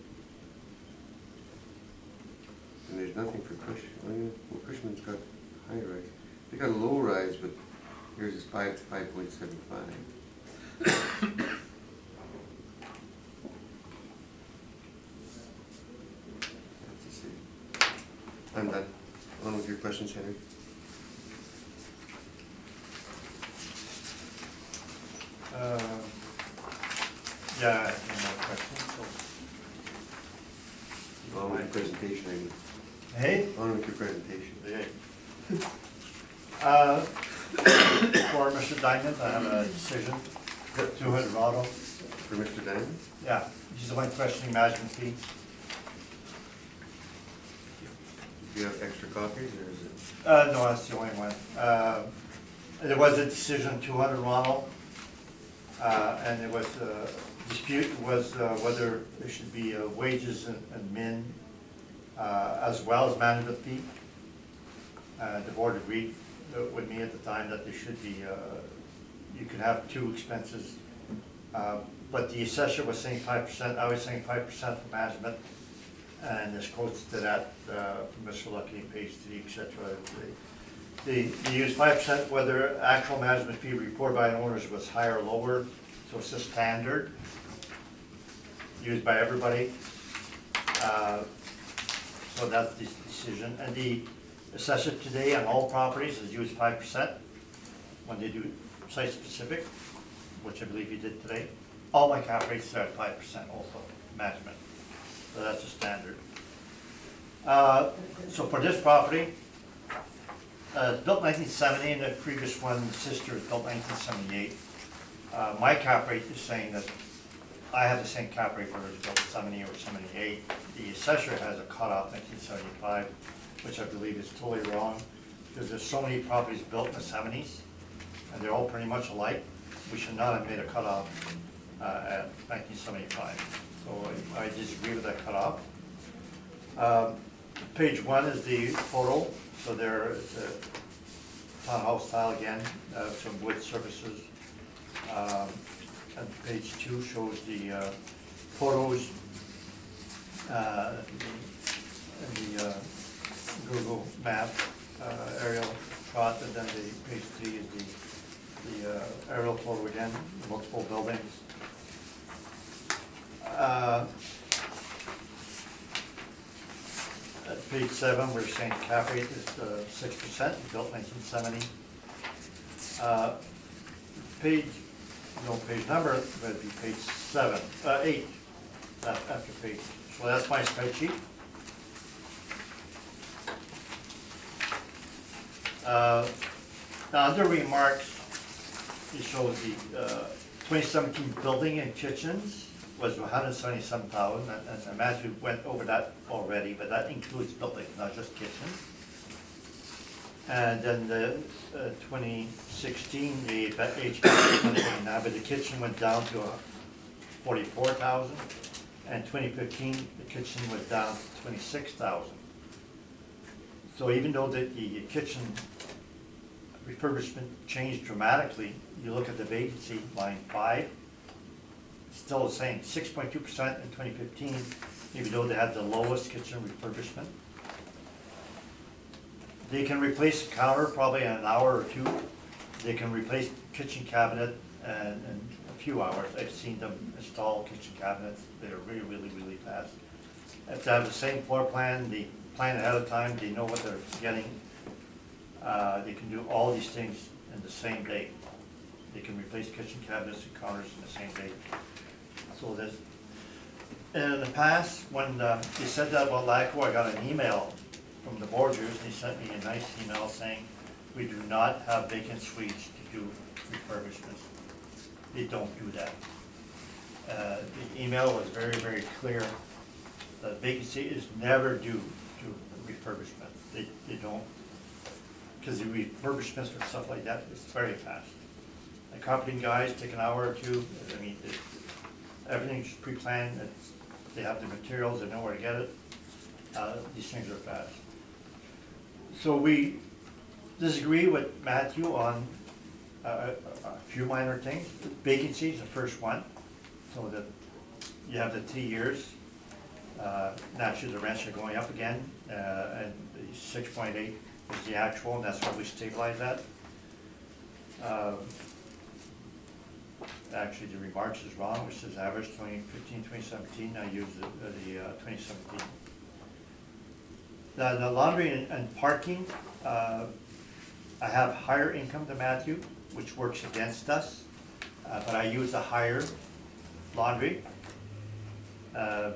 And there's nothing for Cushman. Well, Cushman's got high rise. They got a low rise, but yours is 5 to 5.75. Let's see. I'm done. On with your questions, Henry. Yeah, I have no more questions, so. On with your presentation, I mean. Hey? On with your presentation. Okay. For Mr. Diamond, I have a decision, 200 auto. For Mr. Diamond? Yeah, he's the one questioning management fee. Do you have extra copies, or is it? No, that's the only one. There was a decision, 200 Ronald, and it was, dispute was whether there should be wages and min as well as management fee. The board agreed with me at the time that there should be, you could have 2 expenses. But the assessor was saying 5%, I was saying 5% for management. And there's quotes to that from Mr. Lucky, page 3, etc. They use 5% whether actual management fee reported by owners was higher or lower. So it's a standard used by everybody. So that's the decision. And the assessor today on all properties has used 5% when they do site specific, which I believe you did today. All my cap rates are at 5% also, management. So that's a standard. So for this property, built 1970, and the previous one, sister, is built 1978. My cap rate is saying that I have the same cap rate whether it's built 70 or 78. The assessor has a cutoff 1975, which I believe is totally wrong, because there's so many properties built in the 70s, and they're all pretty much alike. We should not have made a cutoff at 1975. So I disagree with that cutoff. Page 1 is the photo. So there is a townhouse style again, some wood surfaces. And page 2 shows the photos, in the Google map aerial shot, and then the page 3 is the aerial photo again, multiple buildings. At page 7, we're saying cap rate is 6%, built 1970. Page, no page number, but it'd be page 7, 8, after page. So that's my spreadsheet. Now under remarks, it shows the 2017 building and kitchens was 177,000, and Matthew went over that already, but that includes building, not just kitchens. And then the 2016, the HVAC, but the kitchen went down to 44,000, and 2015, the kitchen was down to 26,000. So even though the kitchen refurbishment changed dramatically, you look at the vacancy, line 5, still the same, 6.2% in 2015, even though they had the lowest kitchen refurbishment. They can replace the counter probably in an hour or 2. They can replace kitchen cabinet in a few hours. I've seen them install kitchen cabinets. They're really, really, really fast. If they have the same floor plan, they plan ahead of time, they know what they're getting. They can do all these things in the same day. They can replace kitchen cabinets and counters in the same day. So this, and in the past, when they said that about LACO, I got an email from the Boardroom, and he sent me a nice email saying, we do not have vacant suites to do refurbishments. They don't do that. The email was very, very clear that vacancy is never due to refurbishment. They don't, because the refurbishments for stuff like that is very fast. The carpeting guys take an hour or 2. I mean, everything's pre-planned. They have the materials. They know where to get it. These things are fast. So we disagree with Matthew on a few minor things. Vacancy is the first one. So that you have the 3 years. Naturally, the rents are going up again, and the 6.8 is the actual, and that's what we stabilize at. Actually, the remarks is wrong, which says average 2015, 2017. I use the 2017. The laundry and parking, I have higher income than Matthew, which works against us, but I use a higher laundry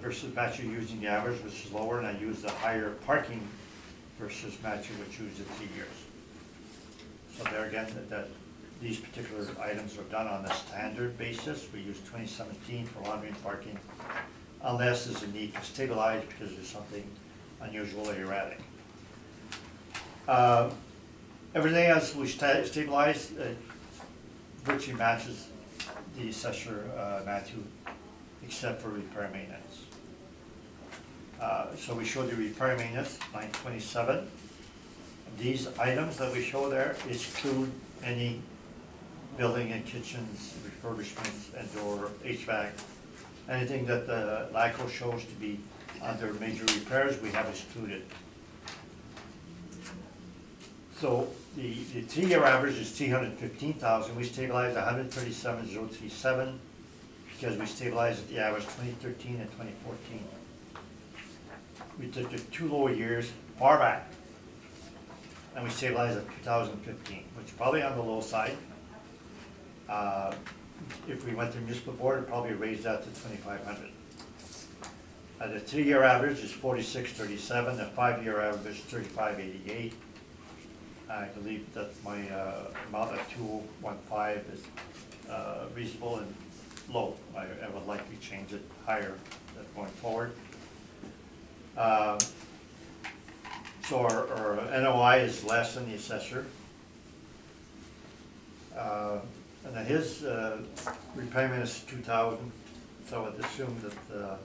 versus Matthew using the average, which is lower, and I use the higher parking versus Matthew, which uses 3 years. So there again, that these particular items are done on a standard basis. We use 2017 for laundry and parking, unless there's a need to stabilize because there's something unusual or erratic. Everything else we stabilize virtually matches the assessor Matthew, except for repair maintenance. So we show the repair maintenance, line 27. These items that we show there exclude any building and kitchens, refurbishments, and or HVAC. Anything that the LACO shows to be under major repairs, we have excluded. So the 3-year average is 315,000. We stabilized 137,037 because we stabilized at the average 2013 and 2014. We took the 2 lower years far back, and we stabilized at 2015, which is probably on the low side. If we went to municipal board, it'd probably raise that to 2,500. The 3-year average is 4637. The 5-year average is 3588. I believe that my amount of 215 is reasonable and low. I would likely change it higher going forward. So our NOI is less than the assessor. And then his repayment is 2,000, so I would assume that a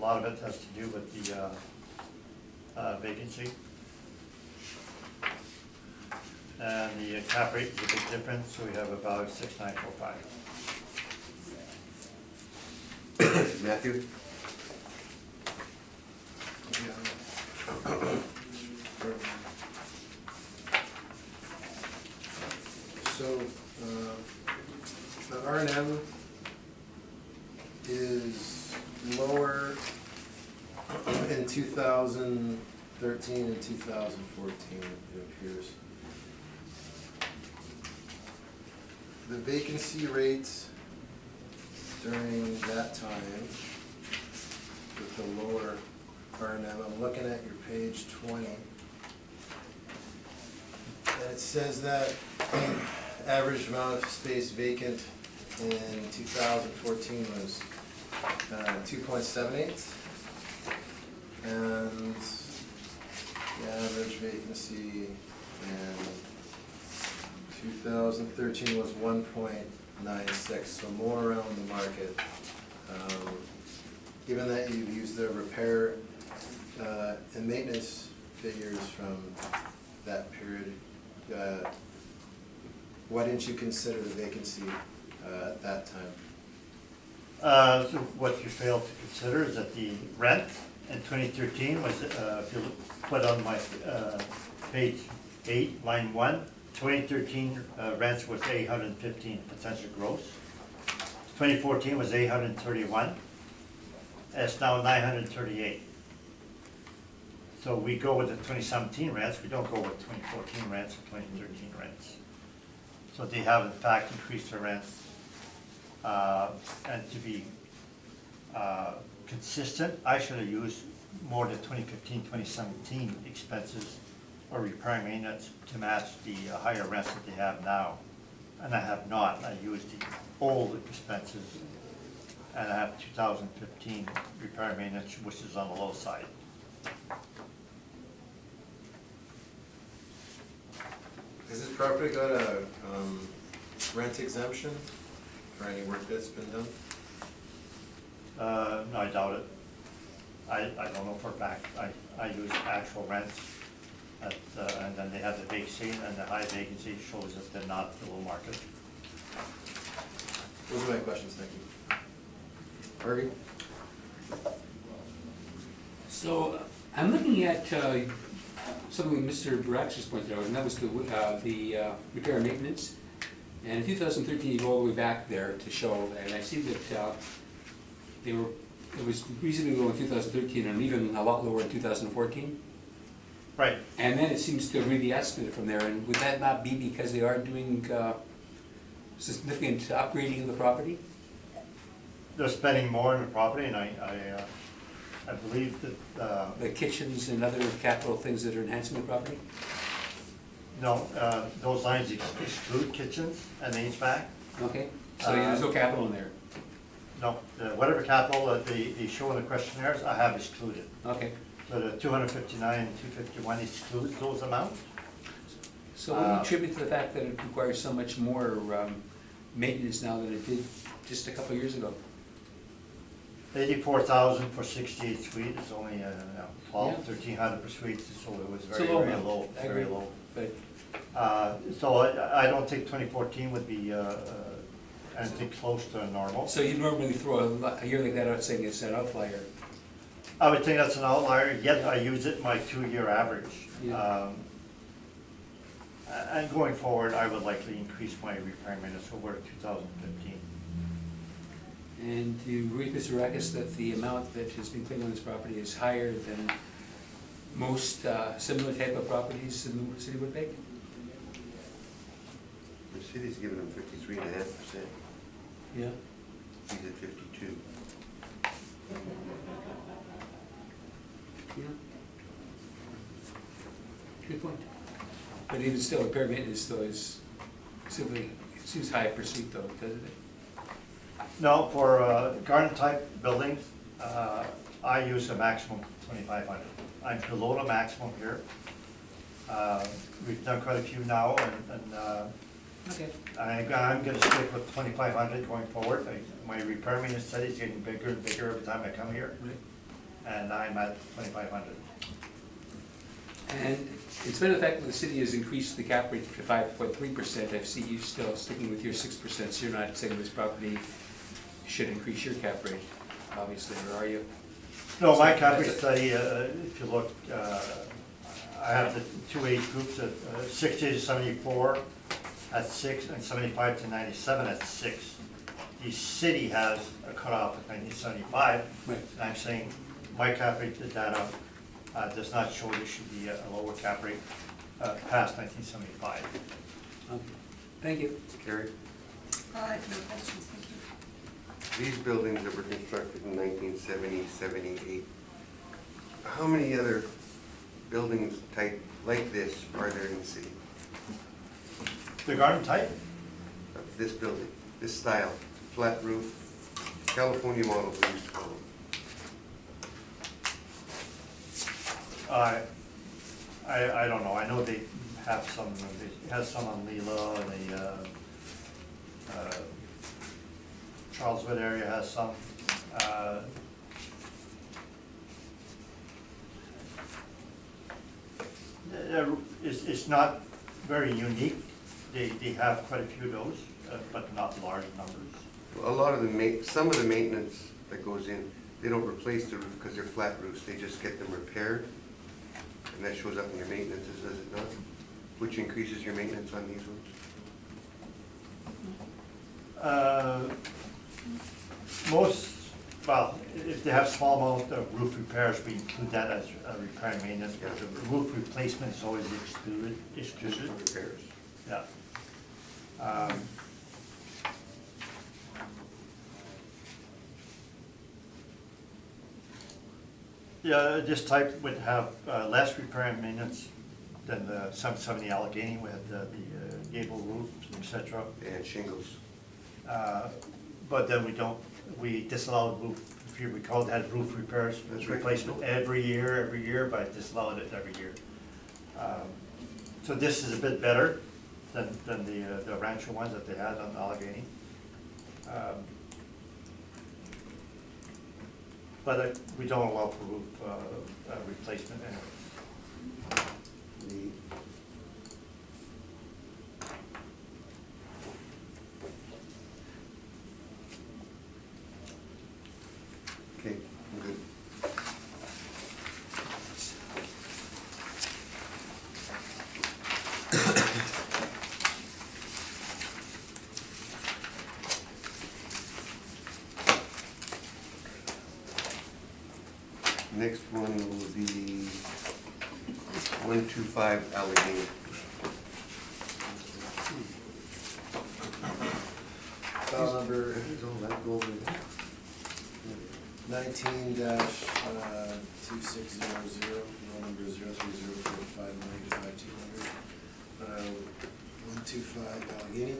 lot of it has to do with the vacancy. And the cap rate is a bit different, so we have about 6,945. Matthew? is lower in 2013 and 2014, it appears. The vacancy rates during that time with the lower R&M, I'm looking at your page 20. And it says that average amount of space vacant in 2014 was 2.78. And the average vacancy in 2013 was 1.96, so more around the market. Given that you've used the repair and maintenance figures from that period, why didn't you consider the vacancy at that time? So what you failed to consider is that the rent in 2013 was, if you put on my page 8, line 1, 2013 rents was 815 potential gross. 2014 was 831. It's now 938. So we go with the 2017 rents, we don't go with 2014 rents or 2013 rents. So they have in fact increased their rents. And to be consistent, I should have used more than 2015, 2017 expenses or repair and maintenance to match the higher rents that they have now. And I have not. I used the old expenses, and I have 2015 repair and maintenance, which is on the low side. Has this property got a rent exemption for any work that's been done? No, I doubt it. I don't know for a fact. I use actual rents, and then they have the vacancy, and the high vacancy shows that they're not below market. Those are my questions, thank you. Harvey? So I'm looking at something Mr. Barax just pointed out, and that was the repair and maintenance. And in 2013, you go all the way back there to show, and I see that it was reasonably low in 2013 and even a lot lower in 2014. Right. And then it seems to really escalate from there. And would that not be because they are doing significant upgrading of the property? They're spending more on the property, and I believe that The kitchens and other capital things that are enhancing the property? no, those lines exclude kitchens and HVAC. Okay, so there's no capital in there? No, whatever capital that they show in the questionnaires, I have excluded. Okay. So the 259 and 251 excludes those amounts. So what do you attribute to the fact that it requires so much more maintenance now than it did just a couple of years ago? 84,000 for 68 suite is only 12, Yeah. 1,300 per suite, so it was It's a very, low very amount. low, I very agree. low. But So I don't think 2014 would be anything close to normal. so you normally throw a year like that out saying it's an outlier. I would think that's an outlier, yet I use it in my 2-year average. Yeah. And going forward, I would likely increase my repair and maintenance over 2015. And do you agree, Mr. Rakis, that the amount that has been claimed on this property is higher than most similar type of properties in the city of Winnipeg? The city's giving them 53.5%. Yeah. He's at 52. Yeah. Good point. But even still, repair maintenance though is simply, it seems high pursuit though, doesn't it? No, for garden type buildings, I use a maximum of 2,500. I'm below the maximum here. We've done quite a few now, and Okay. I'm going to stick with 2,500 going forward. My repair maintenance study is getting bigger and bigger every time I come here, Right. and I'm at 2,500. And in spite of the fact that the city has increased the cap rate to 5.3%, I see you still sticking with your 6%, so you're not saying this property should increase your cap rate, obviously, or are you? No, my cap rate study, if you look, I have the 2 age groups at 60 to 74 at 6, and 75 to 97 at 6. the city has a cutoff of 1975. Right. And I'm saying my cap rate data does not show there should be a lower cap rate past 1975. Thank you. Carrie? I have no questions, thank you. These buildings that were constructed in 1970, 78, how many other buildings type like this are there in the city? The garden type? Of this building, this style, flat roof, California model we used to call them. I don't know. I know they have some. They have some on Leela, and the Charleswood area has some. It's not very unique. They have quite a few of those, but not large numbers. A lot of the some of the maintenance that goes in, they don't replace the roof because they're flat roofs. They just get them repaired, and that shows up in your maintenances, does it not? Which increases your maintenance on these ones? Well, if they have small amount of roof repairs, we include that as repair and maintenance, but the roof replacement is always excluded. Just for repairs. Yeah. Yeah, this type would have less repair and maintenance than the 770 Allegheny with the gable roof, etc. And shingles. But then we disallow roof, if you recall, it had roof repairs, That's right. replacement every year, but disallowed it every year. So this is a bit better than the Rancho ones that they had on Allegheny. But we don't allow for roof replacement anyways. Okay, I'm good. Next one will be 125 Allegheny. File number Is all that go over there? 19-2600, roll number 0304595 125 Allegheny.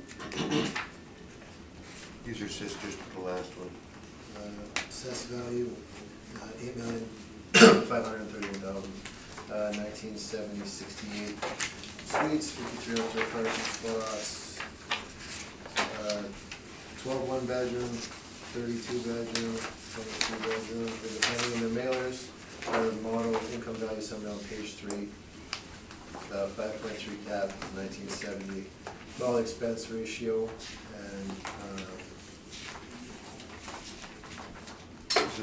These are sisters to the last one. Assessed value, $8,531,000, 1970, 68 suites, 53 outdoor parking spots, 12 one-bedroom, 32 bedroom, 22 bedroom, for the family and their mailers, our model income value summed on page 3, 5.3 cap, 1970, all expense ratio, and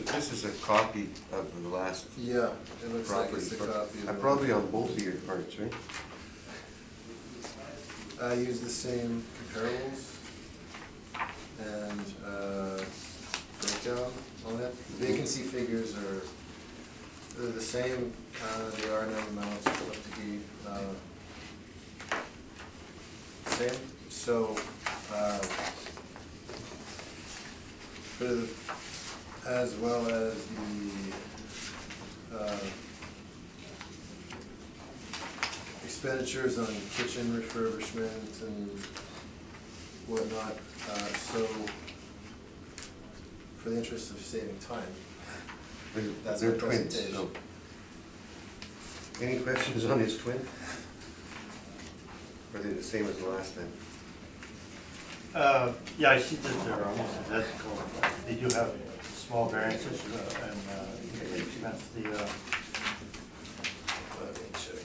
This is a copy of the last yeah, it looks like property. it's a copy of Probably on both of your parts, right? I use the same comparables and breakdown on it. The vacancy figures they're the same, the R&M amounts look to be same. So for the, as well as the expenditures on kitchen refurbishment and whatnot, so for the interest of saving time, that's They're my twins, presentation. so. Any questions on his twin? Or are they the same as the last time? Yeah, I see that they're identical. They do have small variances and expense the. Let me check.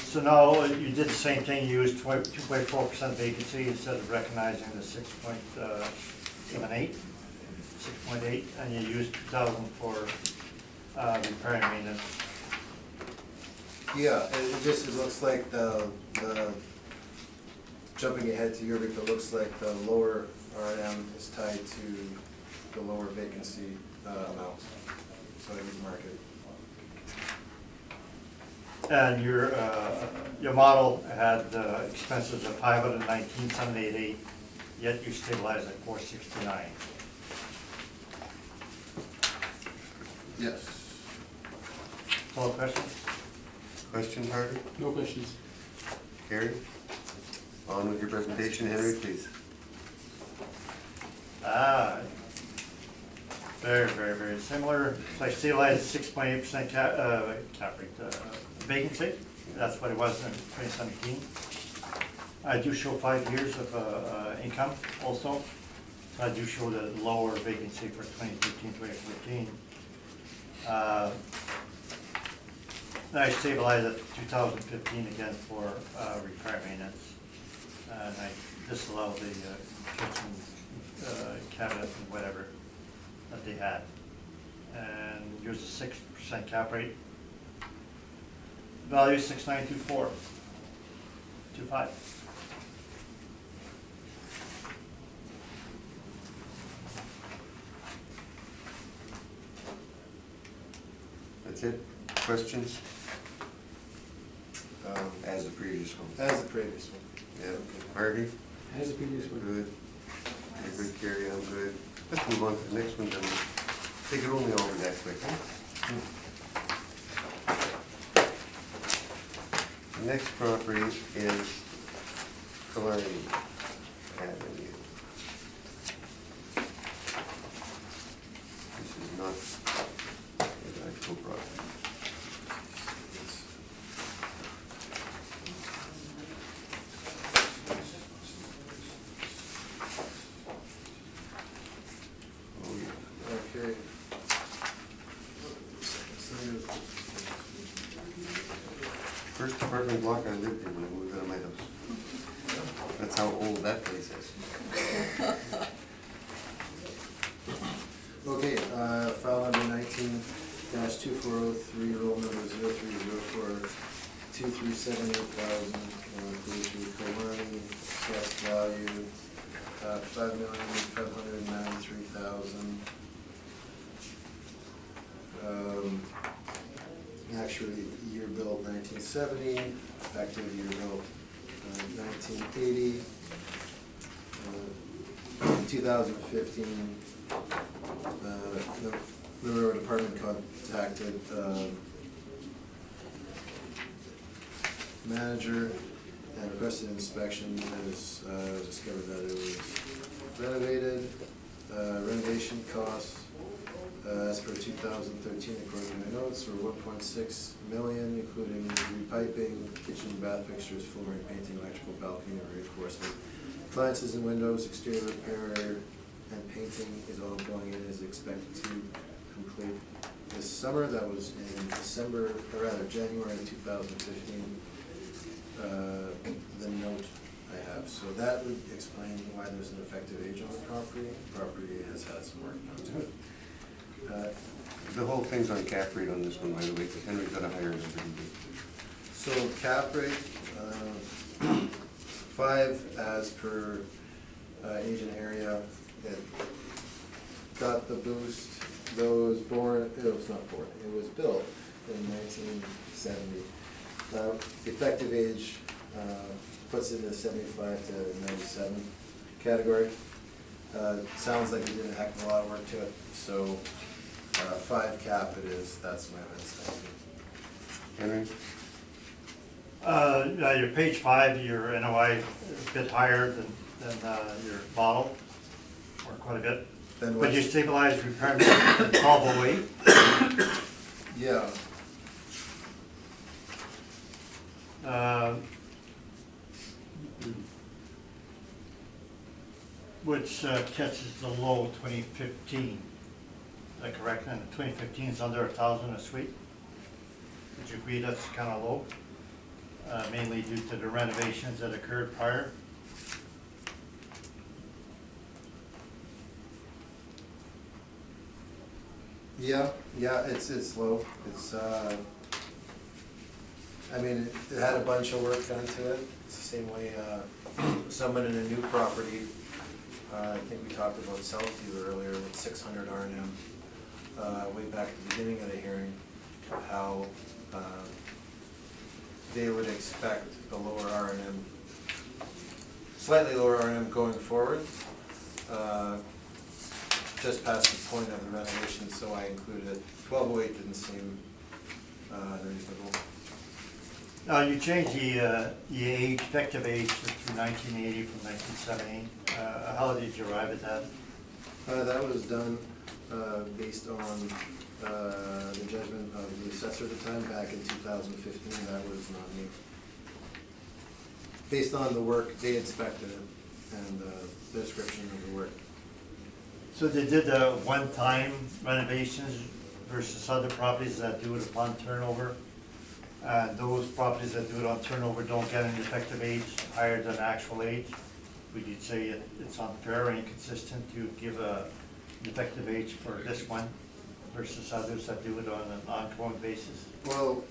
So now you did the same thing. You used 2.4% vacancy instead of recognizing the 6.78, 6.8, and you used 2,000 for repair and maintenance. Yeah, it just, it looks like jumping ahead to your brief, it looks like the lower RM is tied to the lower vacancy amount, so it was market. And your model had expenses of 519,788, yet you stabilized at 469. Yes. All questions? Questions, Harvey? No questions. Carrie? On with your presentation, Henry, please. Very similar. So I stabilized 6.8% cap rate vacancy. That's what it was in 2017. I do show 5 years of income also. So I do show the lower vacancy for 2013, 2014. I stabilized at 2015 again for repair maintenance. And I disallowed the kitchen cabinet and whatever that they had. And here's a 6% cap rate. Value 6924, 25. That's it? Questions? As the previous one? As the previous one. Yeah. Harvey? As the previous one. Good. You're good, Carrie, I'm good. Let's move on to the next one, then. Take it only over that quick, huh? The next property is Killarney Avenue. This is not the actual property. Oh, yeah. Okay. First apartment block I lived in when I moved out of my house. That's how old that place is. Okay, file number 19-2403, roll number 0304, 2378000, Killarney, assessed value, 5,593,000. Actually, year built 1970, effective year built 1980. 2015, the railroad department contacted manager and requested inspection. As discovered that it was renovated. Renovation costs, as per 2013, according to my notes, were 1.6 million, including repiping, kitchen, bath fixtures, flooring, painting, electrical, balcony, reinforcement. Appliances and windows, exterior repair and painting is all going in, is expected to complete this summer. That was in January 2015, the note I have. So that would explain why there's an effective age on the property. The property has had some work done to it. The whole thing's on cap rate on this one, by the way, because Henry's got a higher number than me. So cap rate, 5 as per age and area. It got the boost, though it was born, it was not born, it was built in 1970. Effective age puts it in the 75 to 97 category. Sounds like we did a heck of a lot of work to it, so 5 cap it is, that's my estimate. Henry? Your page 5, your NOI is a bit higher than your model, or quite a bit. Then But you what's- stabilized repair at 1208. Yeah, Which catches the low 2015. Is that correct? And 2015 is under 1,000 a suite. Would you agree that's kind of low? Mainly due to the renovations that occurred prior. yeah, it's low. It's I mean, it had a bunch of work done to it. It's the same way, someone in a new property, I think we talked about Southview earlier with 600 R&M, way back at the beginning of the hearing, how they would expect a lower R&M, slightly lower R&M going forward, just past the point of the renovation, so I included it. 1208 didn't seem reasonable. You changed the age, effective age to 1980 from 1970. How did you arrive at that? That was done based on the judgment of the assessor at the time, back in 2015. That was not me. Based on the work, they inspected it and the description of the work. So they did one-time renovations versus other properties that do it upon turnover. Those properties that do it on turnover don't get an effective age higher than actual age. Would you say it's unfair and inconsistent to give an effective age for this one versus others that do it on an ongoing basis? Well,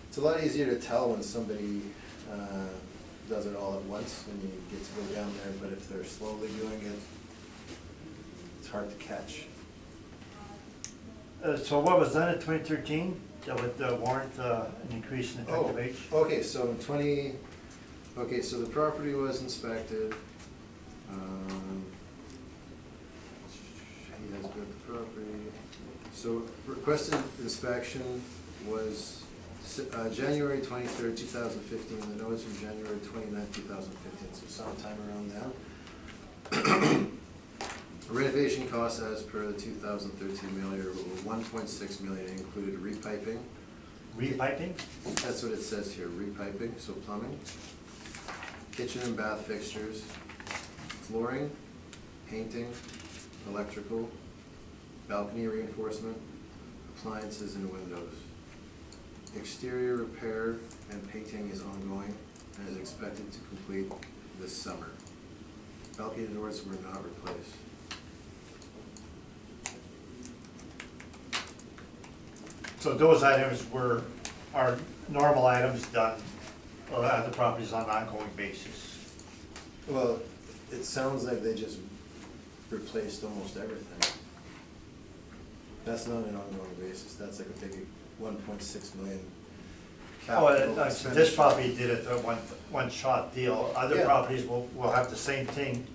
it's a lot easier to tell when somebody does it all at once and you get to go down there, but if they're slowly doing it, it's hard to catch. So what was done in 2013 that would warrant an increase in effective age? Okay, so in so the property was inspected. He has built the property. So requested inspection was January 23rd, 2015. The notice from January 29th, 2015, so sometime around now. Renovation costs as per the 2013 mailer were 1.6 million, included repiping. Repiping? That's what it says here, repiping, so plumbing, kitchen and bath fixtures, flooring, painting, electrical, balcony reinforcement, appliances and windows. Exterior repair and painting is ongoing and is expected to complete this summer. Balcony doors were not replaced. So those items are normal items done at the properties on an ongoing basis. Well, it sounds like they just replaced almost everything. That's not an ongoing basis, that's like a big 1.6 million capital expenditure. This property did it a one-shot deal. Other Yeah. properties will have the same thing,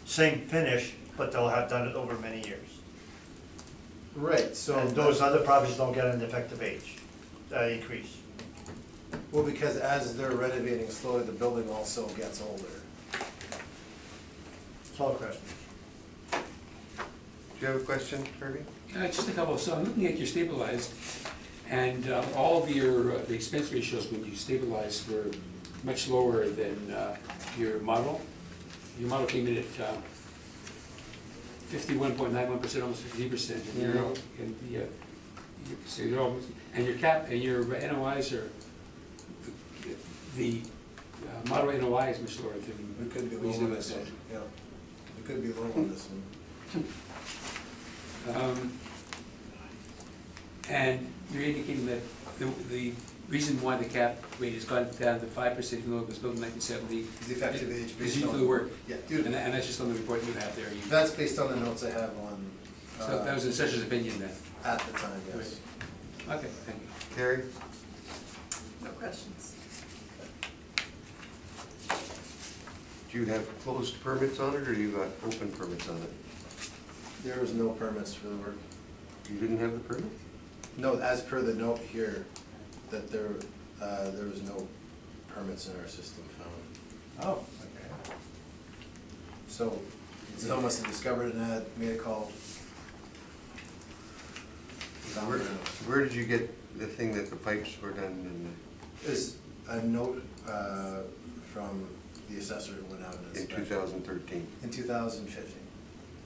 same finish, but they'll have done it over many years. Right, so. And those other properties don't get an effective age increase. Well, because as they're renovating slowly, the building also gets older. It's all questions. Do you have a question, Kirby? Just a couple. So I'm looking at your stabilized, and all of your the expense ratios when you stabilized were much lower than your model. Your model came in at 51.91%, almost 50%. So you're almost, and your cap and your NOIs are the model NOI is much lower than. It could be low on this one, yeah. It could be low on this one. And you're indicating that the reason why the cap rate has gone down to 5%, even though it was built in 1970, The effective age is based due on. to the work. Yeah, And that's just on the report you have there. that's based on the notes I have on. So that was the assessor's opinion then? At the time, yes. Okay, thank you. Carrie? No questions. Do you have closed permits on it, or you got open permits on it? There was no permits for the work. You didn't have the permit? No, as per the note here, that there was no permits in our system found. Oh, okay. So, someone must have discovered an ad, made a call. Where did you get the thing that the pipes were done in? Is a note from the assessor who went out and In inspected. 2013? In 2015,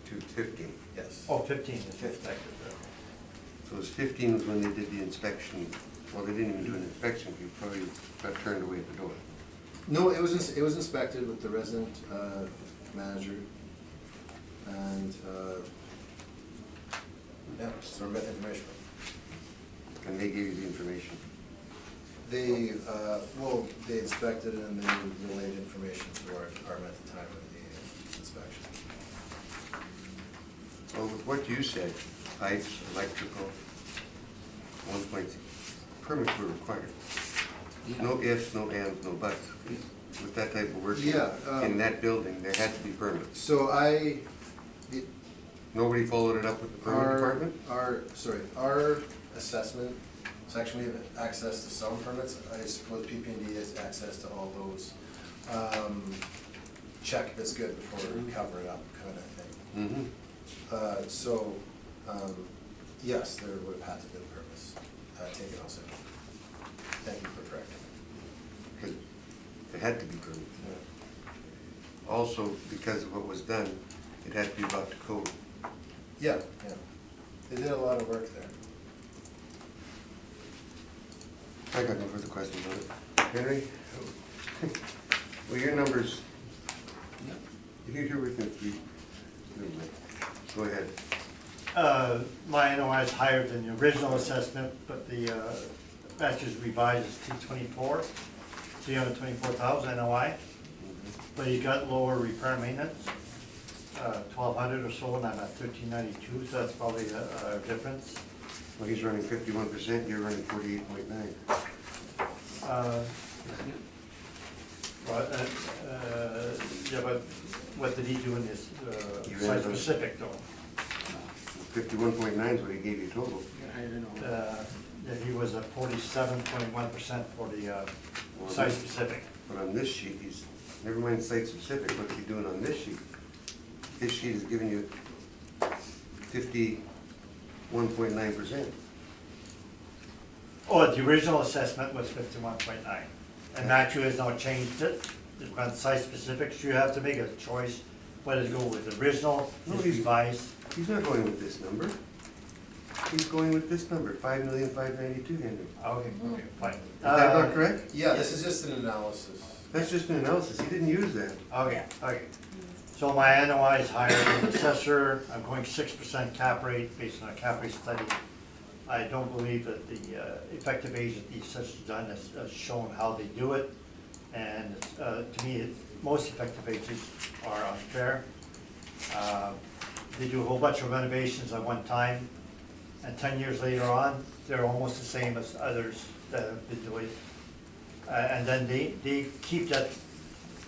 2015? yes. Oh, 15 is 15. So it was 15 was when they did the inspection. Well, they didn't even do an inspection, you probably got turned away at the door. No, it was inspected with the resident manager, and yeah, so we got information. And they gave you the information. They, well, they inspected it and they relayed information to our department at the time of the inspection. Well, with what you said, pipes, electrical, 1.6, permits were required. No ifs, no ands, no buts. With that type of work Yeah, in that building, there had to be permits. So Nobody followed it up with the permit department? Our assessment section, we have access to some permits. I suppose PP&D has access to all those. Check if it's good before we cover it up, kind of thing. Mm-hmm. Yes, there would have had to be permits taken also. Thank you for correcting. Because there had to be permits. Yeah. Also, because of what was done, it had to be brought to code. Yeah, yeah. They did a lot of work there. I got no further questions on it. Henry? Well, your numbers, you're within three. Go ahead. My NOI is higher than the original assessment, but the bachelor's revised is 224, 324,000 NOI. But you got lower repair maintenance, 1,200 or so, and I'm at 1,392, so that's probably a difference. Well, he's running 51%, you're running 48.9. Yeah, but what did he do in this You site had a- specific though? 51.9 is what he gave you total. I don't know. Yeah, he was at 47.1% for the site specific. But on this sheet, he's, never mind site specific, what's he doing on this sheet? This sheet is giving you 51.9%. Oh, the original assessment was 51.9, and actually has now changed it. It went site specific, so you have to make a choice whether to go with the original, No, is he's- revised. He's not going with this number. He's going with this number, 5,592,000, Henry. Okay, fine. Is that not correct? Yeah, this is just an analysis. That's just an analysis, he didn't use that. Okay, okay. So my NOI is higher than the assessor. I'm going 6% cap rate based on a cap rate study. I don't believe that the effective age that the assessor's done has shown how they do it. And to me, most effective ages are unfair. They do a whole bunch of renovations at one time, and 10 years later on, they're almost the same as others that have been doing. And then they keep that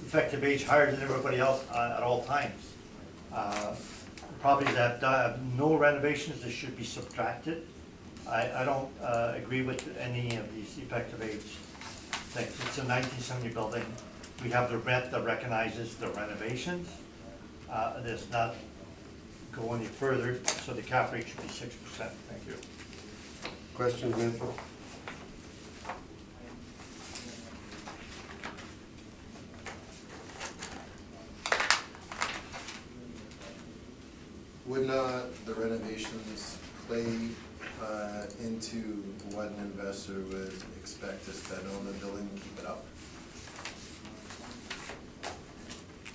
effective age higher than everybody else at all times. Properties that have no renovations, they should be subtracted. I don't agree with any of these effective age things. It's a 1970 building. We have the rent that recognizes the renovations. It does not go any further, so the cap rate should be 6%. Thank you. Questions, Matthew? Would not the renovations play into what an investor would expect to spend on the building and keep it up?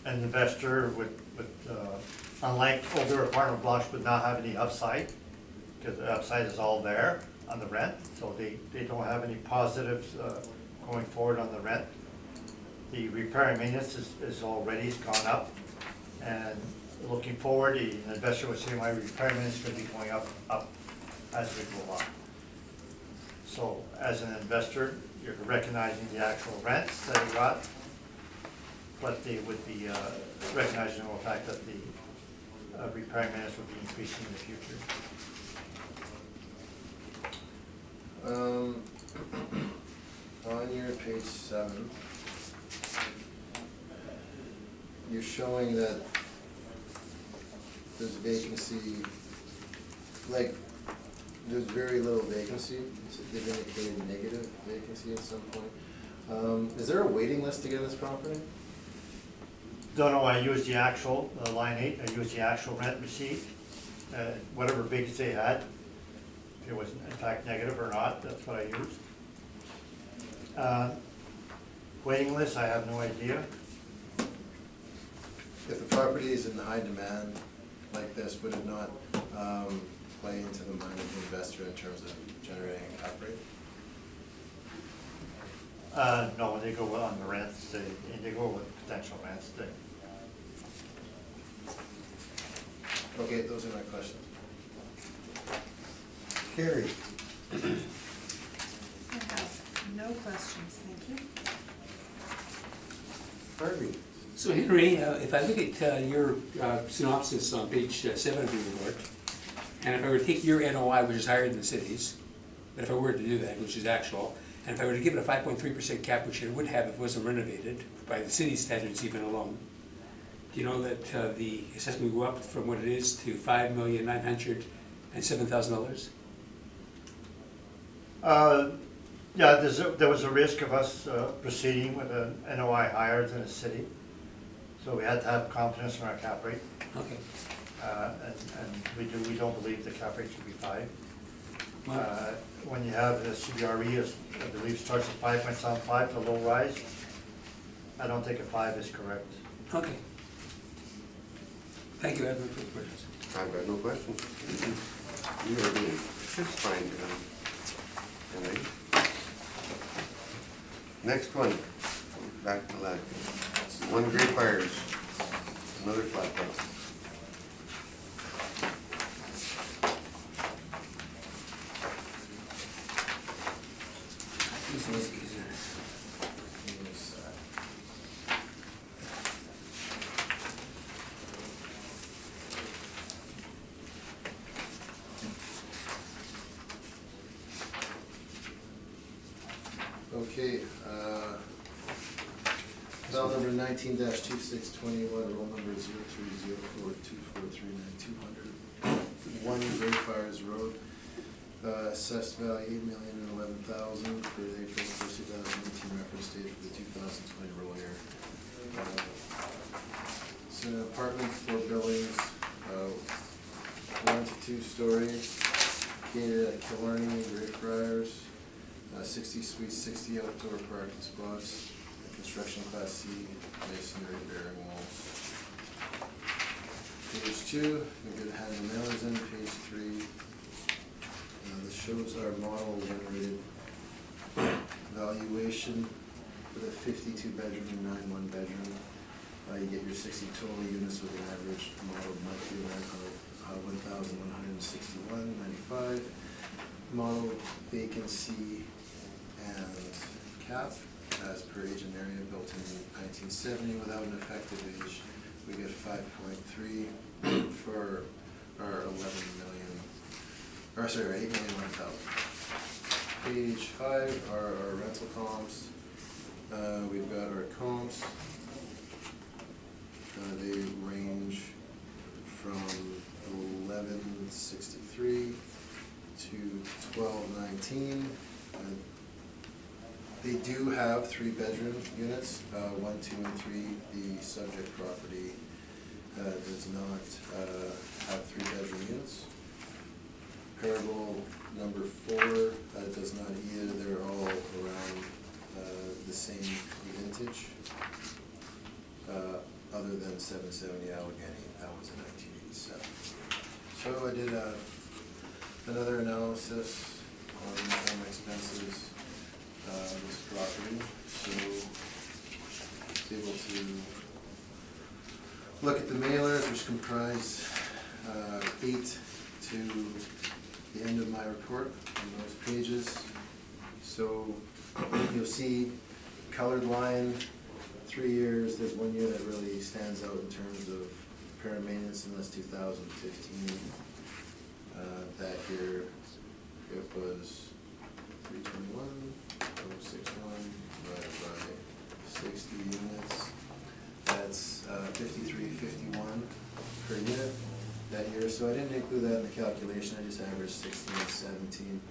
An investor would unlike older apartment blocks, would not have any upside, because the upside is all there on the rent, so they don't have any positives going forward on the rent. The repair and maintenance is already gone up, and looking forward, the investor would say my repair and maintenance is going to be going up as we go on. So as an investor, you're recognizing the actual rents that you got, but they would be recognizing the fact that the repair and maintenance would be increasing in the future. On your page 7, you're showing that there's vacancy, like, there's very little vacancy. They've indicated negative vacancy at some point. Is there a waiting list to get this property? Don't know, I used the actual, line 8, I used the actual rent receipt, whatever vacancy they had. If it was in fact negative or not, that's what I used. Waiting list, I have no idea. If the property is in high demand like this, would it not play into the mind of the investor in terms of generating a cap rate? No, when they go on the rents, they go with potential rents. Okay, those are my questions. Carrie? I have no questions, thank you. Harvey? So Henry, if I look at your synopsis on page 7 of your report, and if I were to take your NOI, which is higher than the city's, but if I were to do that, which is actual, and if I were to give it a 5.3% cap, which it would have if it wasn't renovated, by the city's standards even alone, do you know that the assessment would go up from what it is to $5,907,000? Yeah, there was a risk of us proceeding with an NOI higher than the city, so we had to have confidence in our cap rate. Okay. And we don't believe the cap rate should be 5. Well, When you have the CBRE, I believe starts at 5.75 for low rise, I don't think a 5 is correct. okay. Thank you, Edward, for the questions. I've got no questions. You are doing just fine tonight. Next one, back to that. 1 Great Fires, another flat top. This is easy. Okay, file number 19-2621, roll number 03042439-200. 1 Great Fires Road, assessed value $8,011,000 for the April 1st, 2018 reference date for the 2020 roll year. It's an apartment, 4 buildings, 1 to 2 stories, located at Killarney, Great Friars. 60 suites, 60 outdoor parking spots, construction class C, masonry bearing walls. Page 2, we're going to have the mailers in. Page 3, this shows our model generated valuation for the 52 bedroom and 9 1-bedroom. You get your 60 total units with an average model monthly rent of $1,161.95. Model vacancy and cap as per age and area, built in 1970 without an effective age. We get 5.3 for our 8,001,000. Page 5 are our rental comps. We've got our comps. They range from 1163 to 1219. They do have 3-bedroom units, 1, 2, and 3. The subject property does not have 3-bedroom units. Comparable number 4 does not either. They're all around the same vintage, other than 770 Allegheny. That was in 1987. So I did another analysis on income expenses. This property, so I was able to look at the mailers, which comprise 8 to the end of my report on those pages. So you'll see colored line, 3 years. There's 1 year that really stands out in terms of repair and maintenance, and that's 2015. That year it was 321. 061 divided by 60 units. That's 53.51 per unit that year. So I didn't include that in the calculation. I just averaged 16 and 17.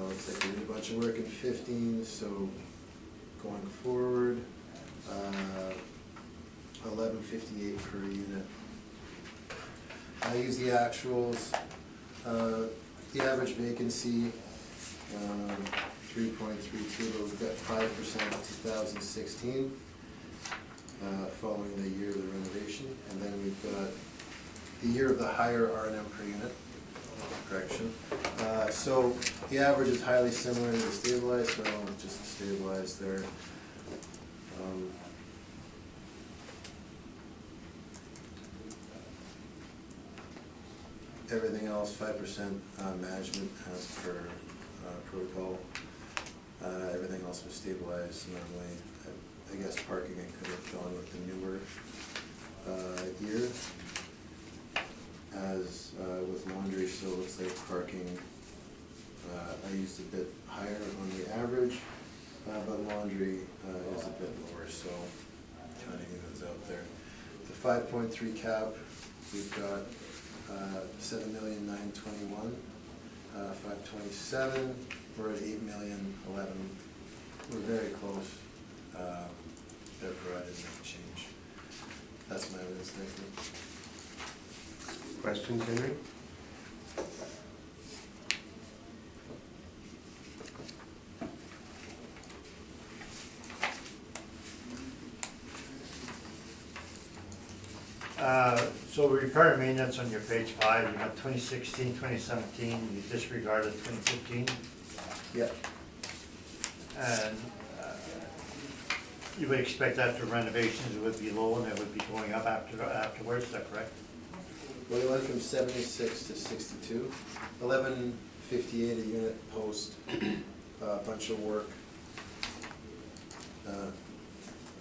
Looks like we did a bunch of work in 15. So going forward, 1158 per unit. I use the actuals. The average vacancy. 3.32, but we've got 5% in 2016, following the year of the renovation, and then we've got the year of the higher R&M per unit, correction. So the average is highly similar to the stabilized, so just stabilized there. Everything else, 5% management as per protocol. Everything else was stabilized normally. I guess parking I could have gone with the newer year. As with laundry, so it looks like parking, I used a bit higher on the average, but laundry is a bit lower, so kind of evens out there. The 5.3 cap, we've got 7,921,527. We're at 8,011,000. We're very close. Therefore, I didn't make a change. That's my evidence. Thank you. Questions, Henry? So repair and maintenance on your page 5, you have 2016, 2017, you disregarded 2015. Yeah. And you would expect after renovations it would be low and it would be going up afterwards, is that correct? Well, we went from 76 to 62, 1158 a unit post, a bunch of work.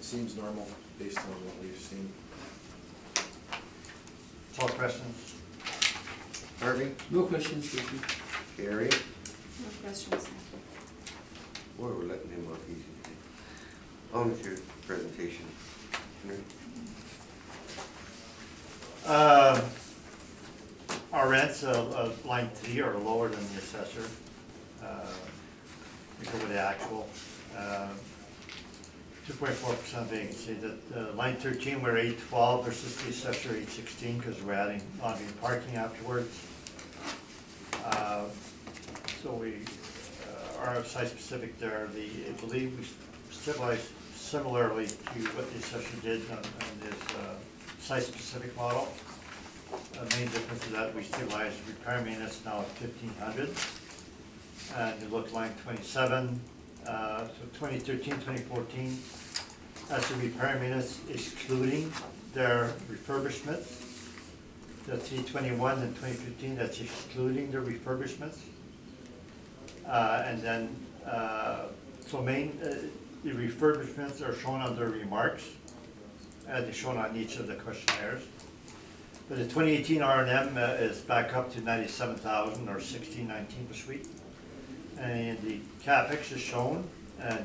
Seems normal based on what we've seen. All questions? Harvey? No questions, thank you. Gary? No questions. Boy, we're letting him off easy today. On with your presentation. Henry? Our rents of line 3 are lower than the assessor. We go with the actual. 2.4% vacancy. Line 13, we're 812 versus the assessor 816 because we're adding laundry and parking afterwards. So we are site specific there. I believe we stabilized similarly to what the assessor did on his site specific model. The main difference is that we stabilized repair maintenance now at 1,500. And you look line 27, so 2013, 2014, that's the repair maintenance excluding their refurbishments. The 321 and 2015, that's excluding the refurbishments. And then, so the refurbishments are shown under remarks, they're shown on each of the questionnaires. But the 2018 R&M is back up to 97,000 or 1619 per suite. And the CapEx is shown,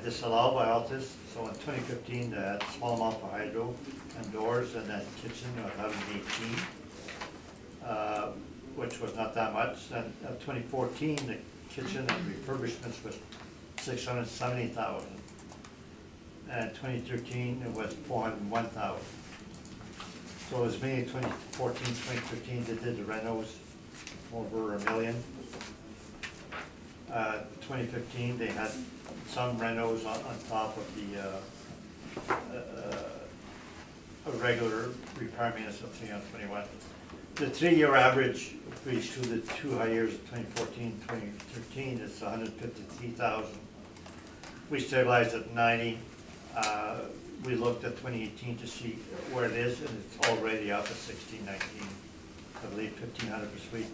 disallowed by Altus. So in 2015, they had a small amount for hydro and doors, and then kitchen of 118, which was not that much. And 2014, the kitchen and refurbishments was 670,000. And 2013, it was 401,000. So it was mainly 2014, 2015, they did the renos over $1 million. 2015, they had some renos on top of the regular repair maintenance of 321. The 3-year average for each of the 2 high years of 2014, 2013 is 153,000. We stabilized at 90. We looked at 2018 to see where it is, and it's already up at 1619. I believe 1,500 per suite,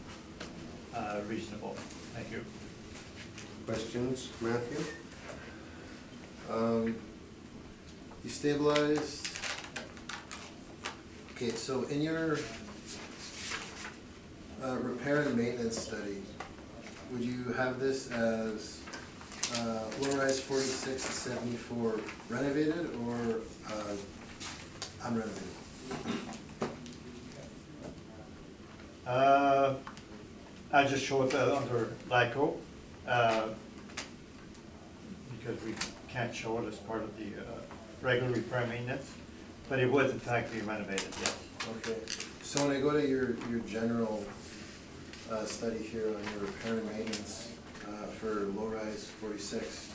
reasonable. Thank you. Questions, Matthew? You stabilized. Okay, so in your repair and maintenance study, would you have this as low-rise 46 to 74 renovated or unrenovated? I just show it under LICO because we can't show it as part of the regular repair maintenance, but it would in fact be renovated, yes. Okay, so when I go to your general study here on your repair and maintenance for low-rise 46,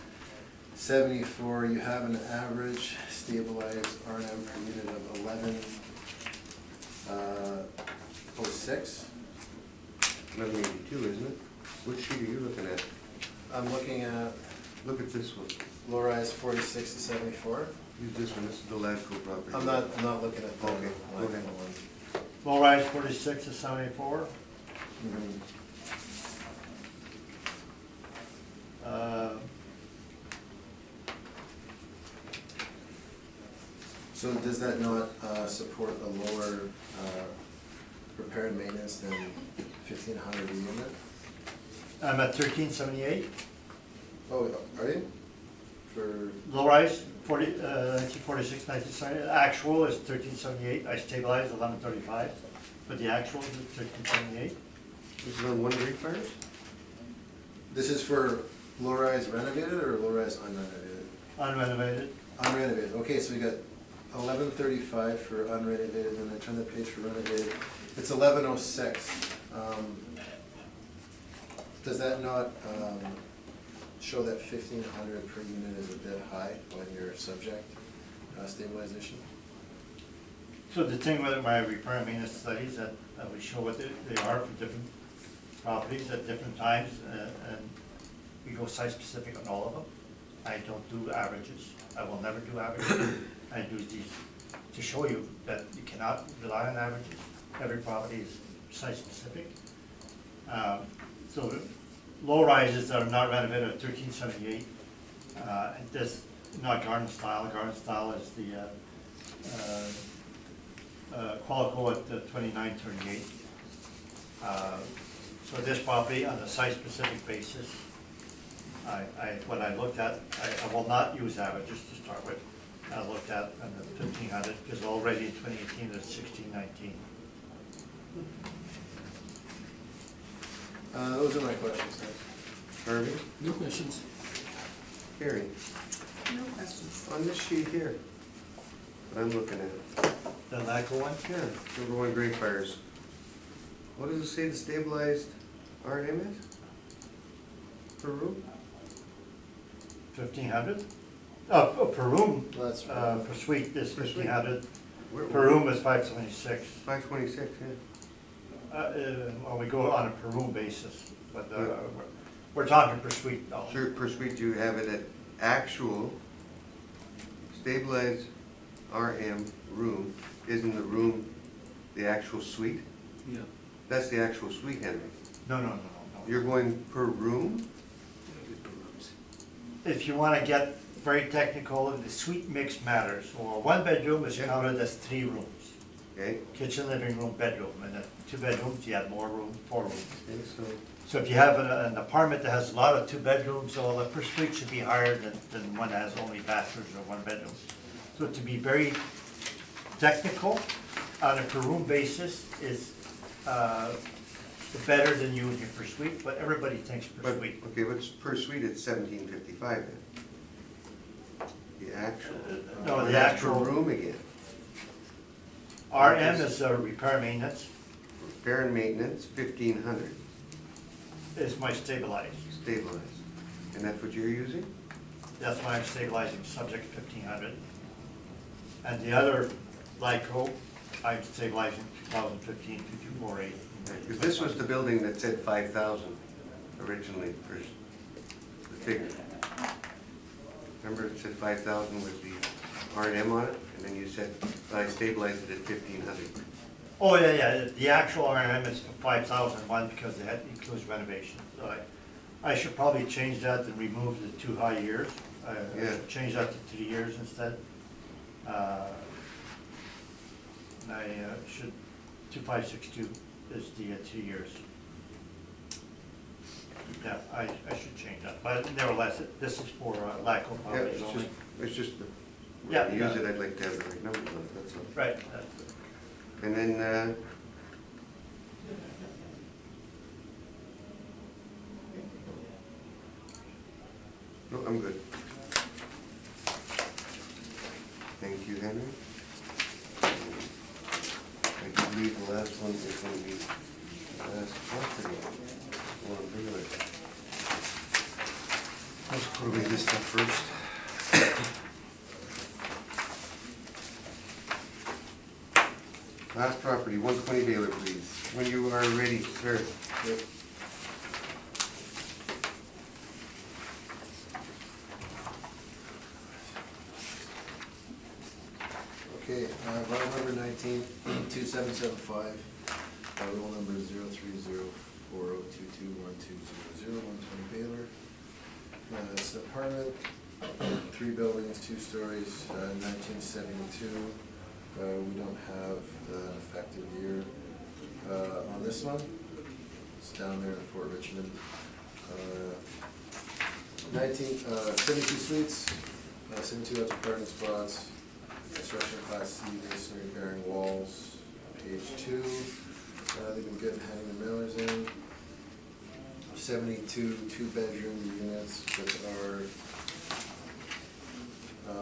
74, you have an average stabilized R&M per unit of 11.06. 1182, isn't it? Which sheet are you looking at? I'm looking at Look at this one. low-rise 46 to 74. Use this one, this is the Ladco property. I'm not looking at the Okay, line okay. one. Low rise 46 to 74. Mhm. So does that not support a lower repair and maintenance than 1,500 a unit? I'm at 1378. Oh, are you? For, Low rise 1946, 1970. Actual is 1378. I stabilized 1135, but the actual is 1378. This is on one Great Fires? this is for low-rise renovated or low-rise unrenovated? Unrenovated. Unrenovated, okay, so we got 1135 for unrenovated, and then turn the page for renovated. It's 1106. Does that not show that 1,500 per unit is a bit high when you're subject stabilization? So the thing with my repair and maintenance studies that we show what they are for different properties at different times, and we go site specific on all of them. I don't do averages. I will never do averages. I do these to show you that you cannot rely on averages. Every property is site specific. So low rises that are not renovated are 1378. And this not garden style. Garden style is the Qualico at 2938. So this property on a site-specific basis, when I looked at, I will not use averages to start with. I looked at on the 1,500 because already in 2018 it's 1619. Those are my questions, thanks. Harvey? No questions. Carrie? No questions. On this sheet here, that I'm looking at, The Ladco one? yeah, number one Great Fires. What does it say the stabilized R&M is? Per room? 1,500? Per room, That's per suite is Per suite. 1,500. Where- Per room is 526. 526, yeah. Well, we go on a per room basis, but Yeah. we're talking per suite though. Sure, per suite, you have it at actual stabilized RM room. Isn't the room the actual suite? Yeah. That's the actual suite, Henry. No. You're going per room? If you want to get very technical, the suite mix matters. Well, one bedroom is Yeah. counted as 3 rooms. Okay, Kitchen, living room, bedroom, and then 2 bedrooms, you have more room, 4 rooms. okay, so, So if you have an apartment that has a lot of 2 bedrooms, well, the per suite should be higher than one that has only bathrooms or 1 bedroom. So to be very technical, on a per room basis is better than using per suite, but everybody thinks per but, suite. okay, what's per suite, it's 1755 then? The actual. No, the That's per actual room again. RM is repair maintenance, Repair and maintenance, 1,500, is my stabilized. stabilized. And that's what you're using? That's why I'm stabilizing subject 1,500. And the other Lyco, I'm stabilizing 2015 2248. Because this was the building that said 5,000 originally for the figure. Remember it said 5,000 with the R&M on it, and then you said, I stabilized it at 1,500. Oh, yeah, the actual RM is 5,001 because it includes renovation. So I should probably change that and remove the 2 high years. I Yeah. should change that to 3 years instead. And I should, 2562 is the 2 years. Yeah, I should change that, but nevertheless, this is for Lyco Yeah, properties only. it's just, the- Yeah, when you use yeah. it, I'd like to have the right numbers on it, that's all. Right. And then, no, I'm good. Thank you, Henry. I believe the last one is going to be the last property. One bigger. Let's prove this stuff first. Last property, 120 Baylor, please. When you are ready, sir. Yep. Okay, file number 19, 2775, roll number 03040221200, 120 Baylor. It's an apartment, 3 buildings, 2 stories, 1972. We don't have an effective year on this one. It's down there in Fort Richmond. 72 suites, 72 lots of parking spots, construction class C, masonry bearing walls, page 2. They've been good at hanging the mailers in. 72 two-bedroom units that are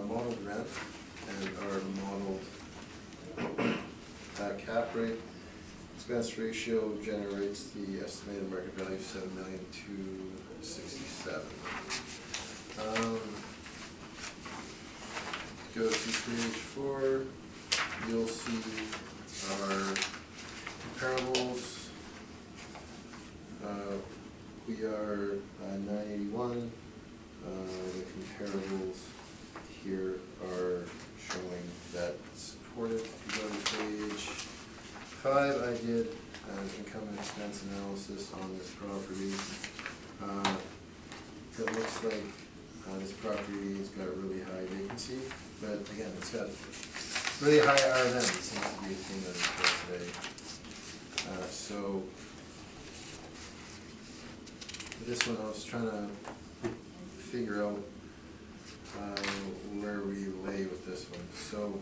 modeled rent and are modeled cap rate. Expense ratio generates the estimated market value of $7,267,000. Go to page 4, you'll see our comparables. We are 981. The comparables here are showing that supported. If you go to page 5, I did an income and expense analysis on this property. It looks like this property has got a really high vacancy, but again, it's got really high R&M. It seems to be a thing that is today. So this one, I was trying to figure out where we lay with this one. So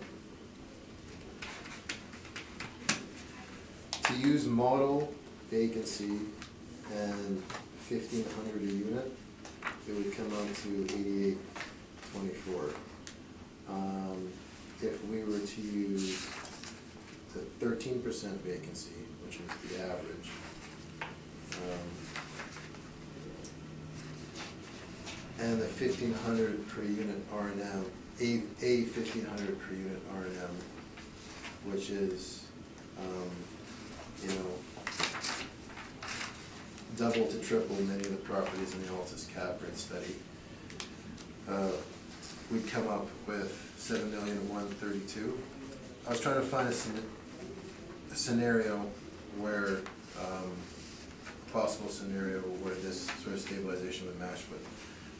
to use model vacancy and 1,500 a unit, it would come out to 8824. If we were to use the 13% vacancy, which is the average, and the 1,500 per unit R&M, a 1,500 per unit R&M, which is, double to triple many of the properties in the Altus cap rate study. We'd come up with $7,132,000. I was trying to find a scenario where, possible scenario where this sort of stabilization would match what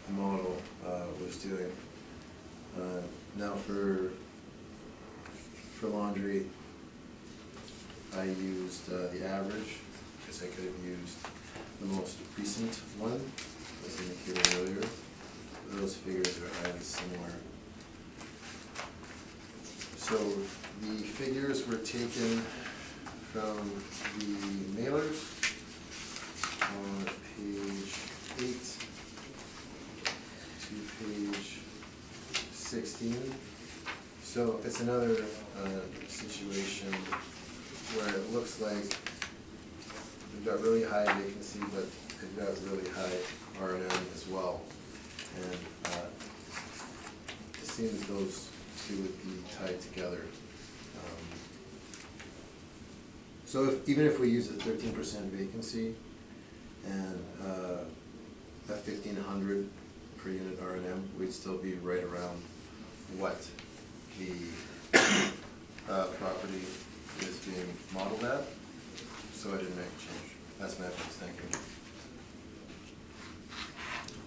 the model was doing. Now for laundry, I used the average, because I could have used the most recent one, as indicated earlier. Those figures are highly similar. So the figures were taken from the mailers on page 8 to page 16. So it's another situation where it looks like we've got really high vacancy, but they've got really high R&M as well. And it seems those two would be tied together. So even if we use a 13% vacancy and a 1,500 per unit R&M, we'd still be right around what the property is being modeled at. So I didn't make a change. That's my first thinking.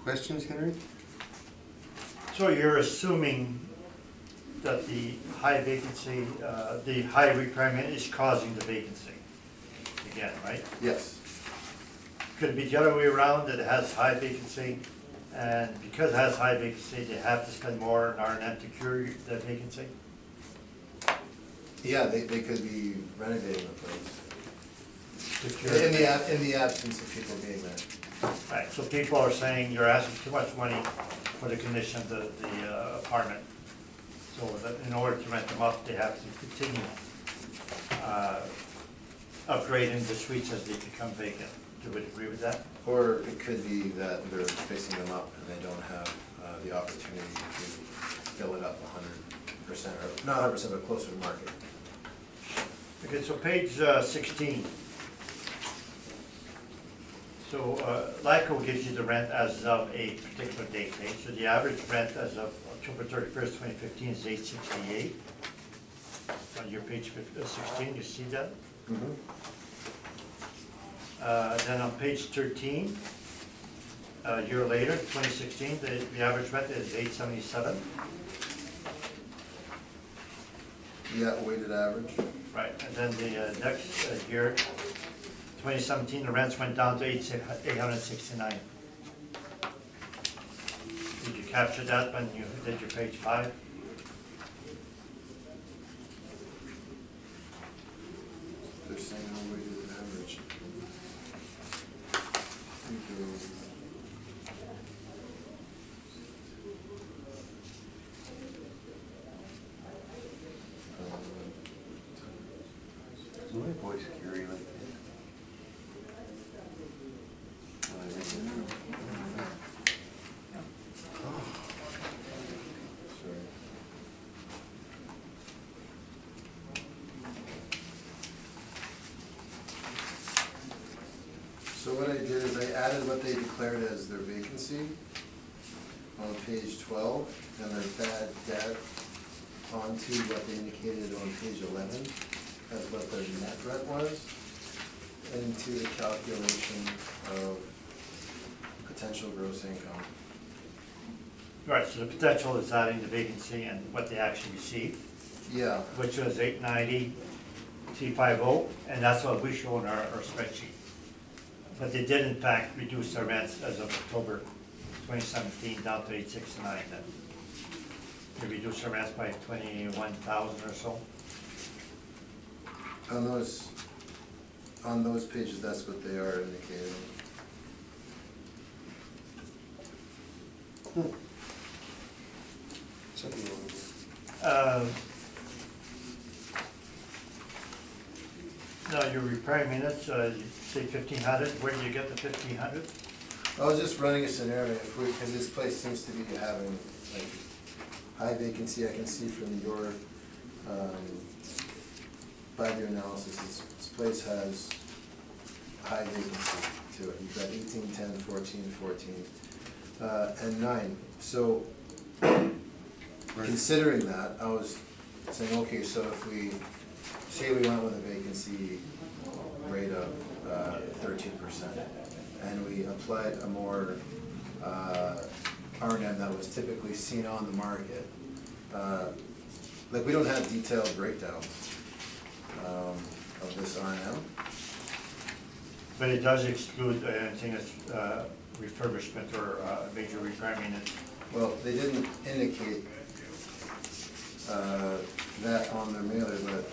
Questions, Henry? So you're assuming that the high vacancy, the high requirement is causing the vacancy again, right? Yes. Could it be the other way around, that it has high vacancy, and because it has high vacancy, they have to spend more on R&M to cure the vacancy? Yeah, they could be renovating the place. To cure In the absence of people being there. Right, so people are saying you're asking too much money for the condition of the apartment. So that in order to rent them up, they have to continue upgrading the suites as they become vacant. Do you agree with that? Or it could be that they're fixing them up and they don't have the opportunity to fill it up 100%, or not 100%, but closer to market. Okay, so page 16. So LICO gives you the rent as of a particular date, right? So the average rent as of October 31st, 2015 is $868. On your page 16, you see that? Mhm. Then on page 13, a year later, 2016, the average rent is $877. Yeah, weighted average. Right, and then the next year, 2017, the rents went down to $869. Did you capture that when you did your page 5? They're saying no weighted average. Is my voice carry like that? Sorry. So what I did is I added what they declared as their vacancy on page 12 and their bad debt onto what they indicated on page 11 as what their net rent was into the calculation of potential gross income. Right, so the potential is adding the vacancy and what they actually received, Yeah, which was 890, T50, and that's what we show in our spreadsheet. But they did in fact reduce their rents as of October 2017 down to 869. Then they reduced their rents by 21,000 or so. on those pages, that's what they are indicating. Something wrong with Now, your repair minutes, you say 1,500, where do you get the 1,500? I was just running a scenario, because this place seems to be having like high vacancy. I can see from your 5-year analysis, this place has high vacancy to it. You've got 18, 10, 14, 14, and 9. So considering that, I was saying, okay, so if we, say we went with a vacancy rate of 13%, and we applied a more R&M that was typically seen on the market, like we don't have detailed breakdowns of this R&M. But it does exclude anything that's refurbishment or major repair maintenance. Well, they didn't indicate that on their mailer, but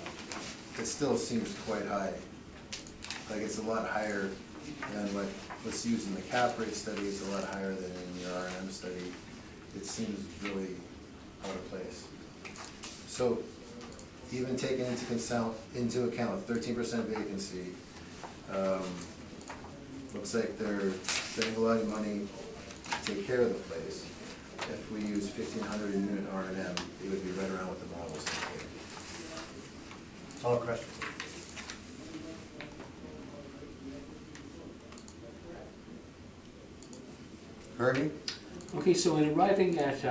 it still seems quite high. Like it's a lot higher than what was used in the cap rate study, it's a lot higher than in your R&M study. It seems really out of place. So even taking into account 13% vacancy, looks like they're spending a lot of money to take care of the place. If we use 1,500 unit R&M, it would be right around what the models indicate. All questions? Harvey? Okay, so in arriving at,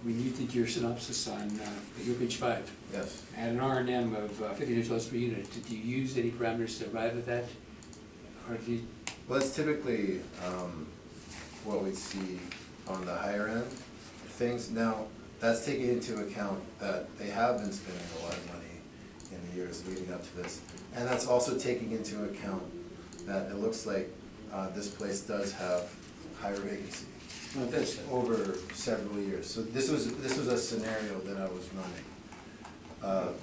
when you did your synopsis on your page 5, Yes. at an R&M of $52 per unit, did you use any parameters to arrive at that? Or did you, Well, it's typically what we see on the higher end of things. Now, that's taking into account that they have been spending a lot of money in the years leading up to this. And that's also taking into account that it looks like this place does have higher vacancy over several years. So this was a scenario that I was running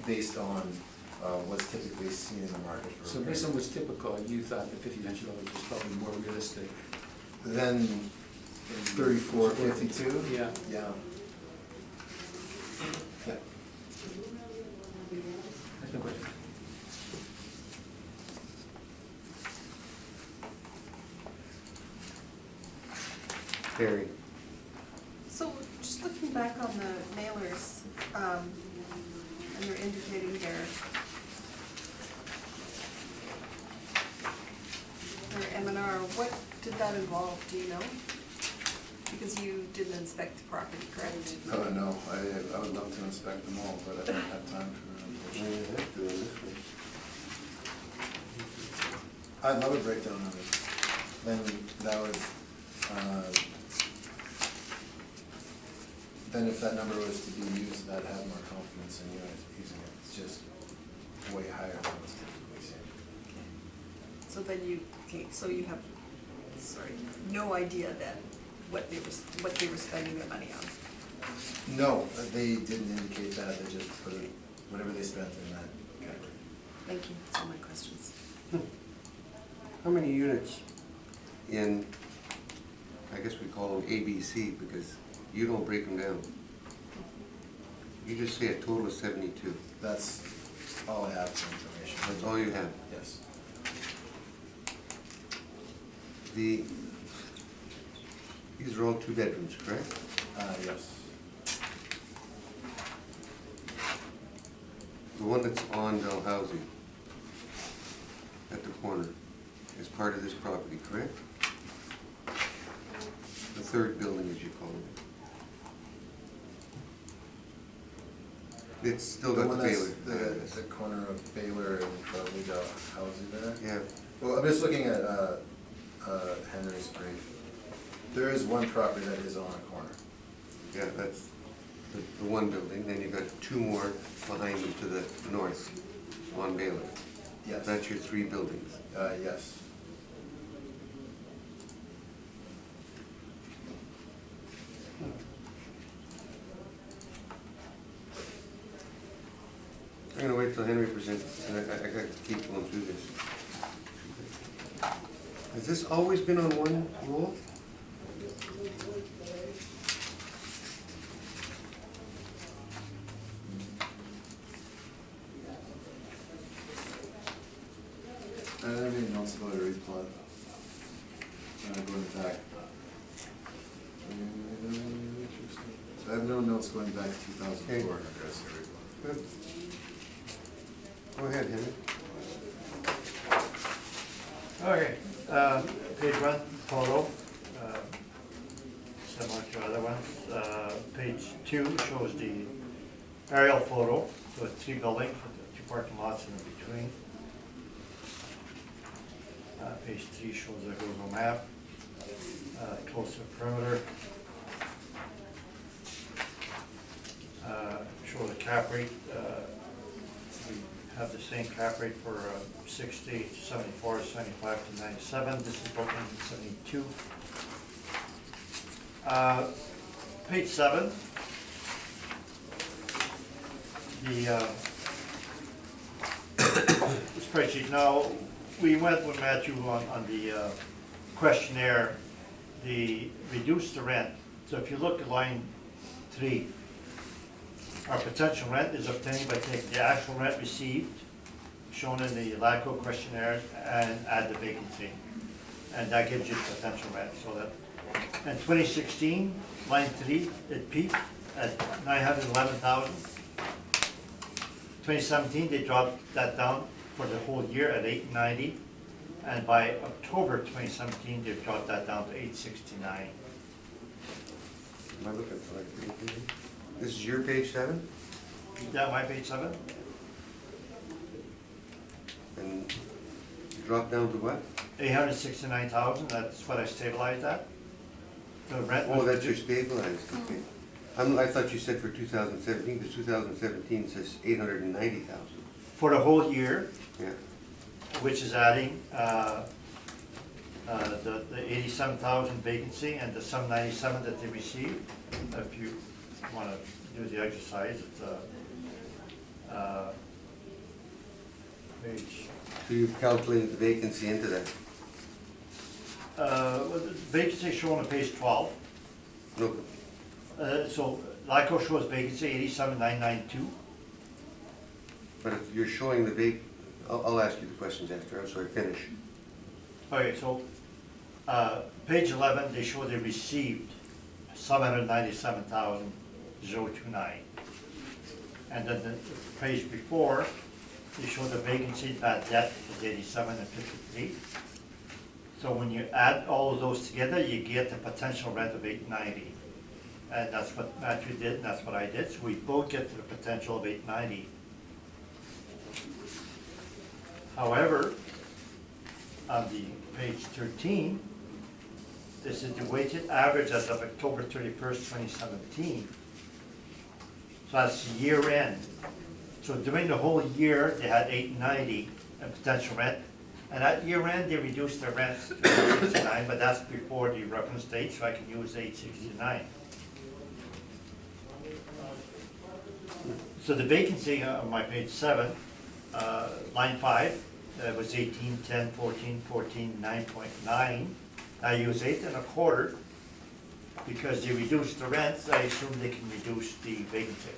based on what's typically seen in the market for so based on what's typical, you thought that $1,500 was probably more realistic? then 34, 52? Yeah. Yeah. Yeah. That's my question. Barry? So just looking back on the mailers, and they're indicating their that involve, do you know? Because you didn't inspect the property, correct? No, I would love to inspect them all, but I don't have time for it, unfortunately. I'd love a breakdown of it. Then that would, then if that number was to be used, I'd have more confidence in you guys using it. It's just way higher than what's typically seen. So then you, okay, so you have, sorry, no idea then what they were spending their money on? No, they didn't indicate that, they just put it, whatever they spent in that category. Thank you, that's all my questions. How many units in, I guess we call them ABC, because you don't break them down. You just say a total of 72. That's all I have for information. That's all you have. Yes. These are all 2 bedrooms, correct? Yes. The one that's on Dalhousie, at the corner, is part of this property, correct? The 3rd building, as you call it. It's still got the Baylor. The corner of Baylor and probably Dalhousie there? Yeah, Well, I'm just looking at Henry's brief. There is one property that is on a corner. yeah, that's the 1 building, then you've got 2 more behind you to the north on Baylor. Yes. That's your 3 buildings. Yes. I'm gonna wait till Henry presents, and I got to keep going through this. Has this always been on one roll? I don't have any notes about a replat. Going back. I have no notes going back to 2004 in regards to a replat. Good. Go ahead, Henry. Okay, page 1, photo, similar to other ones. Page 2 shows the aerial photo with 3 buildings with 2 parking lots in between. Page 3 shows a Google map, close to the perimeter. Shows a cap rate. We have the same cap rate for 60, 74, 75 to 97. This is broken into 72. Page 7. The spreadsheet. Now, we went with Matthew on the questionnaire. The reduce the rent. So if you look at line 3, our potential rent is obtained by taking the actual rent received, shown in the LACO questionnaire, and add the vacancy. And that gives you the potential rent. So that in 2016, line 3, it peaked at 911,000. 2017, they dropped that down for the whole year at 890. And by October 2017, they've dropped that down to 869. Am I looking for like, this is your page 7? Yeah, my page 7? And you drop down to what? 869,000, that's what I stabilized at. The rent Oh, was that's your reduced. stabilized, okay. I thought you said for 2017, because 2017 says 890,000. For the whole year, Yeah, which is adding the 87,000 vacancy and the 797 that they received. If you want to do the exercise, it's page. so you've calculated the vacancy into that? Well, the vacancy shown on page 12. No, So LICO shows vacancy 87,992. but if you're showing the I'll ask you the questions after, I'm sorry, finish. Okay, so page 11, they show they received 797,029. And then the page before, they show the vacancy, bad debt is 87 and 53. So when you add all of those together, you get a potential rent of $890. And that's what Matthew did, and that's what I did, so we both get to the potential of $890. However, on the page 13, this is the weighted average as of October 31st, 2017. So that's year end. So during the whole year, they had $890 in potential rent. And at year end, they reduced their rent to $869, but that's before the reference date, so I can use $869. So the vacancy on my page 7, line 5, was 18, 10, 14, 14, 9.9. I use 8 1/4 because they reduced the rents. I assume they can reduce the vacancy.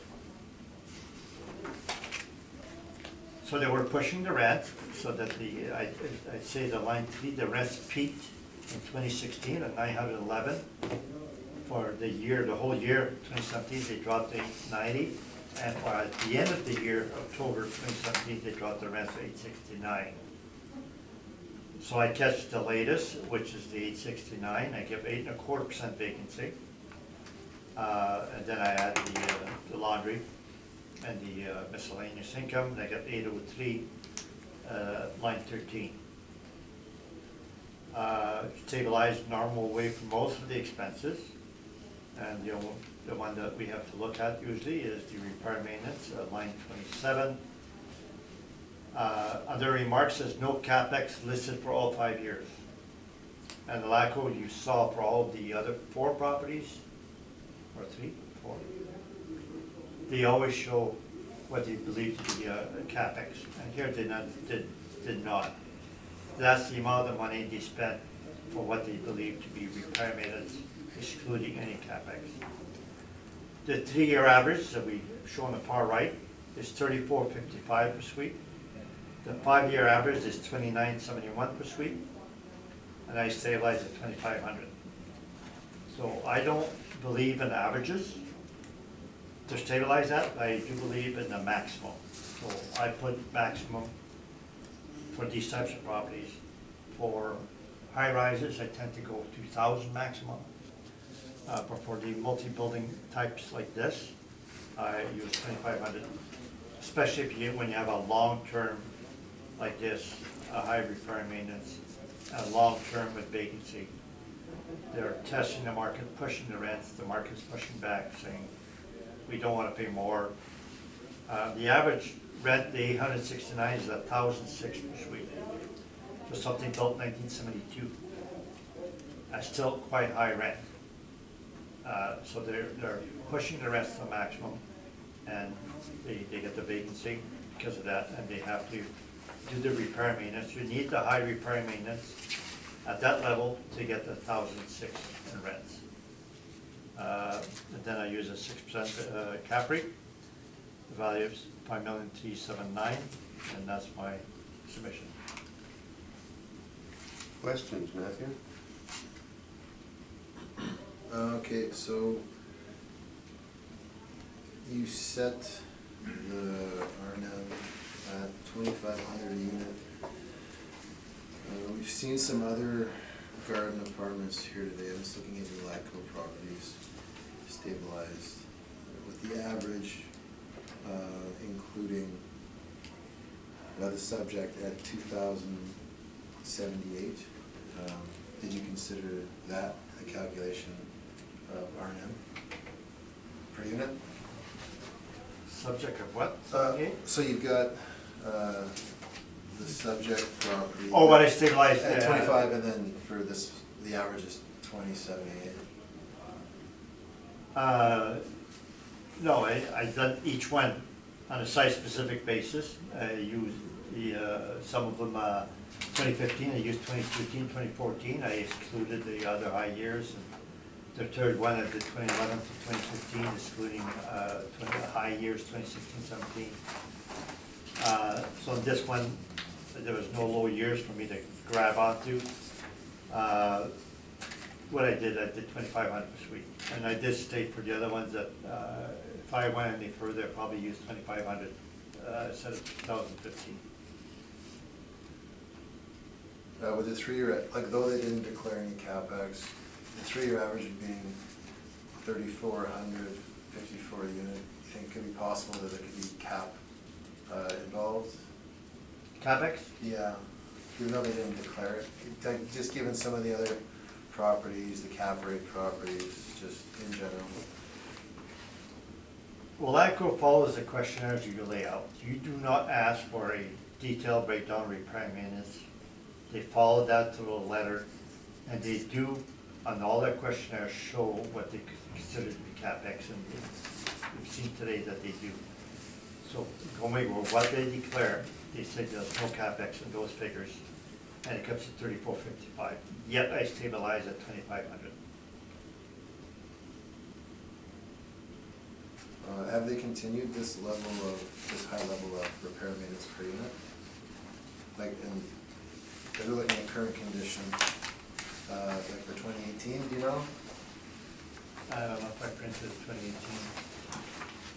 So they were pushing the rent so that I'd say the line 3, the rents peaked in 2016 at 911. For the year, the whole year, 2017, they dropped to 890. And at the end of the year, October 2017, they dropped the rent to 869. So I catch the latest, which is the 869. I give 8 1/4% vacancy. And then I add the laundry and the miscellaneous income, and I get 803, line 13. Stabilized normal way for most of the expenses. And the one that we have to look at usually is the repair maintenance, line 27. Under remarks, there's no CapEx listed for all 5 years. And the LACO you saw for all of the other 4 properties, or 3, 4, they always show what they believe to be a CapEx. And here did not. That's the amount of money they spent for what they believe to be repair maintenance, excluding any CapEx. The 3-year average that we show on the far right is $34.55 per suite. The 5-year average is $29.71 per suite, and I stabilize at $2,500. So I don't believe in averages to stabilize that. I do believe in the maximum. So I put maximum for these types of properties. For high rises, I tend to go 2,000 maximum. But for the multi-building types like this, I use 2,500. Especially when you have a long-term like this, a high repair maintenance, a long-term with vacancy. They're testing the market, pushing the rents. The market's pushing back, saying we don't want to pay more. The average rent, the 869 is $1,006 per suite. For something built 1972. That's still quite high rent. So they're pushing the rents to the maximum, and they get the vacancy because of that, and they have to do the repair maintenance. You need the high repair maintenance at that level to get the $1,006 in rents. And then I use a 6% cap rate. The value is $5,379,000, and that's my submission. Questions, Matthew? Okay, so you set the RNM at 2,500 a unit. We've seen some other garden apartments here today. I'm just looking at the LACO properties, stabilized, with the average, including the subject at 2,078. Did you consider that a calculation of RNM per unit? Subject of what? So you've got the subject property. Oh, what I stabilized At 25, and then for this, the average is 2078. No, I've done each one on a site-specific basis. I used some of them 2015, I used 2013, 2014. I excluded the other high years. And the third one I did 2011 to 2015, excluding high years 2016, 17. So in this one, there was no low years for me to grab onto. What I did 2,500 per suite. And I did state for the other ones that if I went any further, I'd probably use 2,500 instead of 2,015. With the 3-year, like though they didn't declare any CapEx, the 3-year average of being 3,454 a unit, you think it could be possible that there could be cap involved? CapEx? Yeah, even though they didn't declare it, like, just given some of the other properties, the cap rate properties, just in general. Well, that follows the questionnaires you lay out. You do not ask for a detailed breakdown of repair maintenance. They follow that to the letter, and they do, on all their questionnaires, show what they consider to be CapEx, and we've seen today that they do. So going with what they declare, they say there's no CapEx in those figures, and it comes to 3,455. Yet I stabilize at 2,500. Have they continued this high level of repair maintenance per unit? Like, if they're looking at current condition, like for 2018, do you know? I don't know if I printed 2018.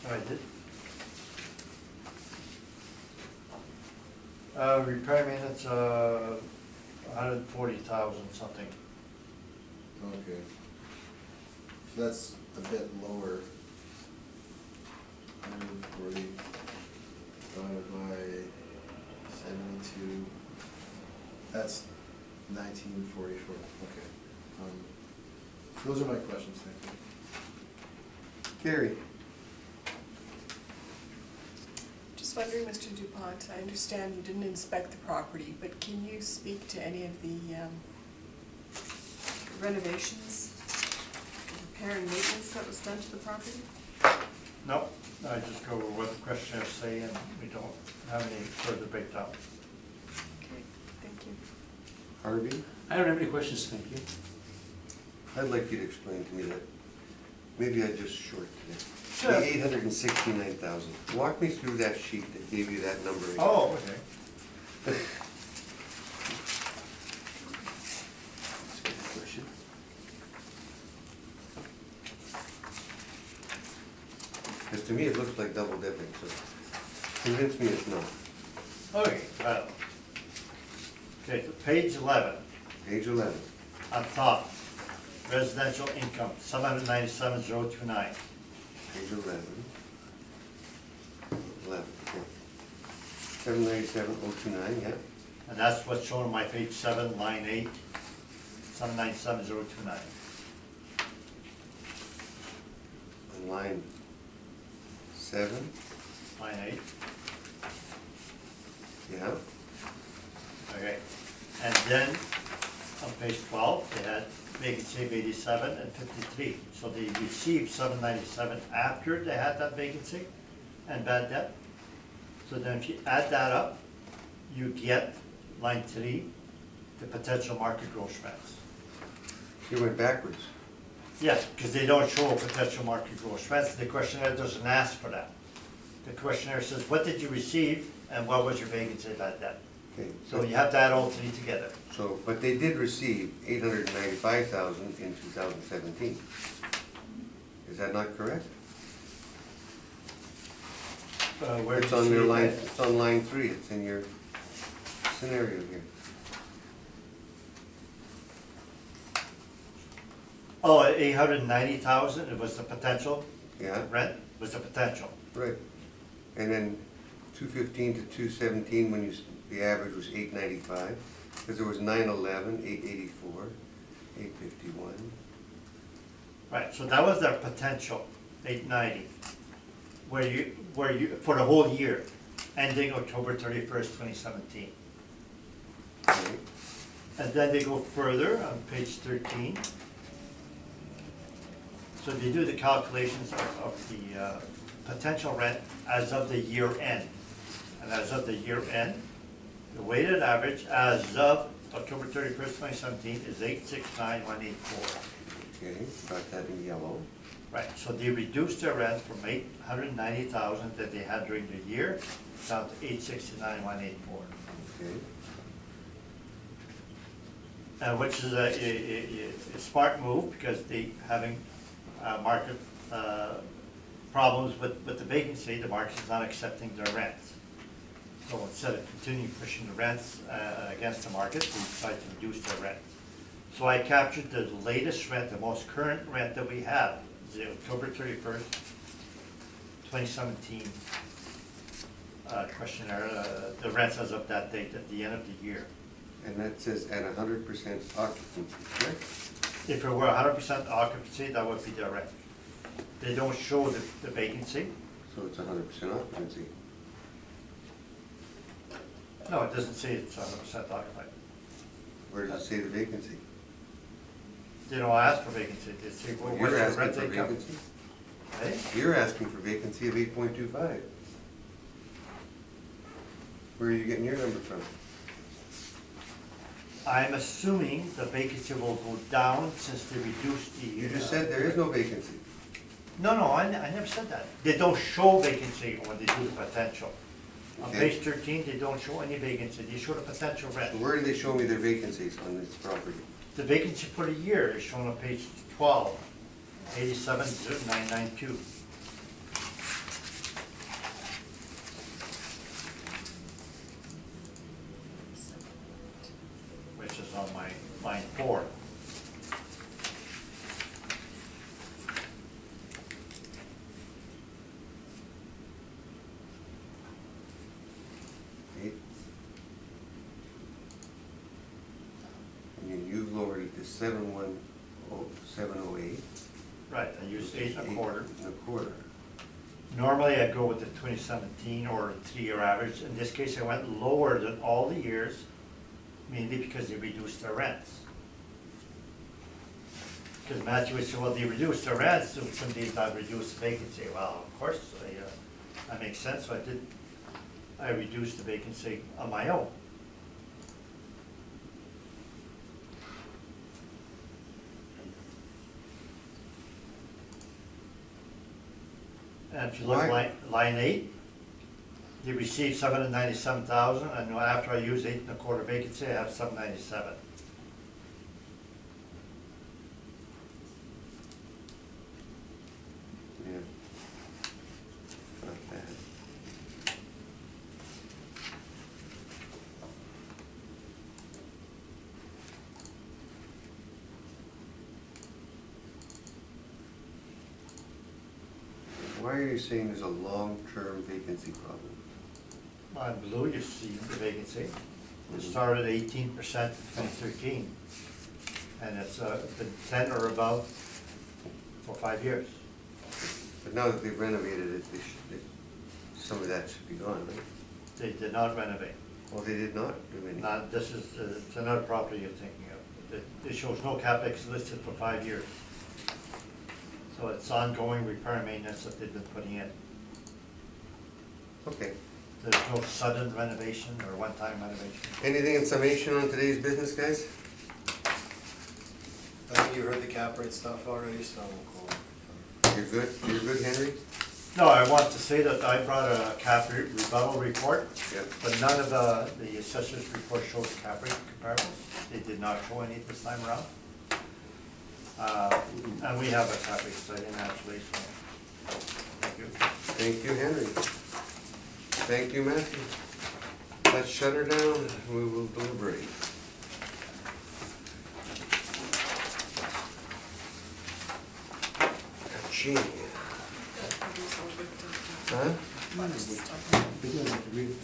Oh, I did. Repair maintenance, 140,000 something. Okay. So that's a bit lower. 140 divided by 72. That's 1944. Okay. Those are my questions. Thank you. Gary? Just wondering, Mr. DuPont, I understand you didn't inspect the property, but can you speak to any of the renovations, repair and maintenance that was done to the property? No, I just go with what the questionnaires say, and we don't have any further breakdown. Okay, thank you. Harvey? I don't have any questions, thank you. I'd like you to explain to me that, maybe I just short today. Sure. The 869,000. Walk me through that sheet that gave you that number. Oh, okay. That's a good question. Because to me, it looks like double dipping, so convince me it's not. Okay, well. Okay, so page 11, Page 11. on top, residential income, 797,029. Page 11. 11, okay. 797,029, yeah. And that's what's shown on my page 7, line 8, 797,029. On line 7, Line 8, yeah. okay. And then, on page 12, they had vacancy of 87 and 53. So they received 797 after they had that vacancy and bad debt. So then if you add that up, you get line 3, the potential market gross rents. You went backwards. Yes, because they don't show potential market gross rents. The questionnaire doesn't ask for that. The questionnaire says, what did you receive and what was your vacancy bad debt? Okay. So you have to add all 3 together. So, but they did receive 895,000 in 2017. Is that not correct? Where It's do you on see your line, that? it's on line 3, it's in your scenario here. Oh, 890,000, it was the potential Yeah, rent, was the potential. right. And then 215 to 217, when you, the average was 895, because there was 911, 884, 851. Right, so that was their potential, 890, where you, for the whole year, ending October 31st, 2017. Right. And then they go further on page 13. So they do the calculations of the potential rent as of the year end. And as of the year end, the weighted average as of October 31st, 2017 is 869,184. Okay, got that in yellow. Right, so they reduced their rent from 890,000 that they had during the year down to 869,184. Okay. Which is a smart move because they having market problems with the vacancy, the market is not accepting their rents. So instead of continuing pushing the rents against the market, we decided to reduce the rent. So I captured the latest rent, the most current rent that we have, the October 31st, 2017 questionnaire, the rents as of that date at the end of the year. And that says at 100% occupancy, correct? If it were 100% occupancy, that would be the rent. They don't show the vacancy. So it's 100% occupancy. No, it doesn't say it's 100% occupied. Where does it say the vacancy? They don't ask for vacancy, they say, well, what's You're the asking rent for income? vacancy? Hey? You're asking for vacancy of 8.25. Where are you getting your number from? I'm assuming the vacancy will go down since they reduced the. You just said there is no vacancy. No, I never said that. They don't show vacancy when they do the potential. On Okay. page 13, they don't show any vacancy, they show the potential rent. So where do they show me their vacancies on this property? The vacancy for the year is shown on page 12, 87,992. Which is on my line 4. Eight. And you've lowered it to 708. Right, I used 8 and a quarter. 8 and a quarter. Normally I'd go with the 2017 or 3-year average. In this case, I went lower than all the years, mainly because they reduced their rents. Because Matthew would say, well, they reduced their rents, so some days I reduced the vacancy. Well, of course, that makes sense, so I reduced the vacancy on my own. And if you look Why? line 8, they received 797,000, and after I use 8 and a quarter vacancy, I have 797. Yeah. Not bad. Why are you saying there's a long-term vacancy problem? On blue, you see the vacancy. It started at 18% in 2013, and it's been 10 or above for 5 years. But now that they've renovated it, some of that should be gone, right? They did not renovate. Well, they did not do any. Not, this is, it's another property you're thinking of. It shows no capex listed for 5 years. So it's ongoing repair and maintenance that they've been putting in. Okay. There's no sudden renovation or one-time renovation. Anything in summation on today's business, guys? I think you heard the cap rate stuff already, so we'll go. You're good? You're good, Henry? No, I want to say that I brought a cap rate rebuttal report, Yep. but none of the assessor's report shows cap rate comparables. They did not show any this time around. And we have a cap rate study naturally, so thank you. Thank you, Henry. Thank you, Matthew. Let's shut her down and we will deliberate. Gee. Huh? We don't have to read it.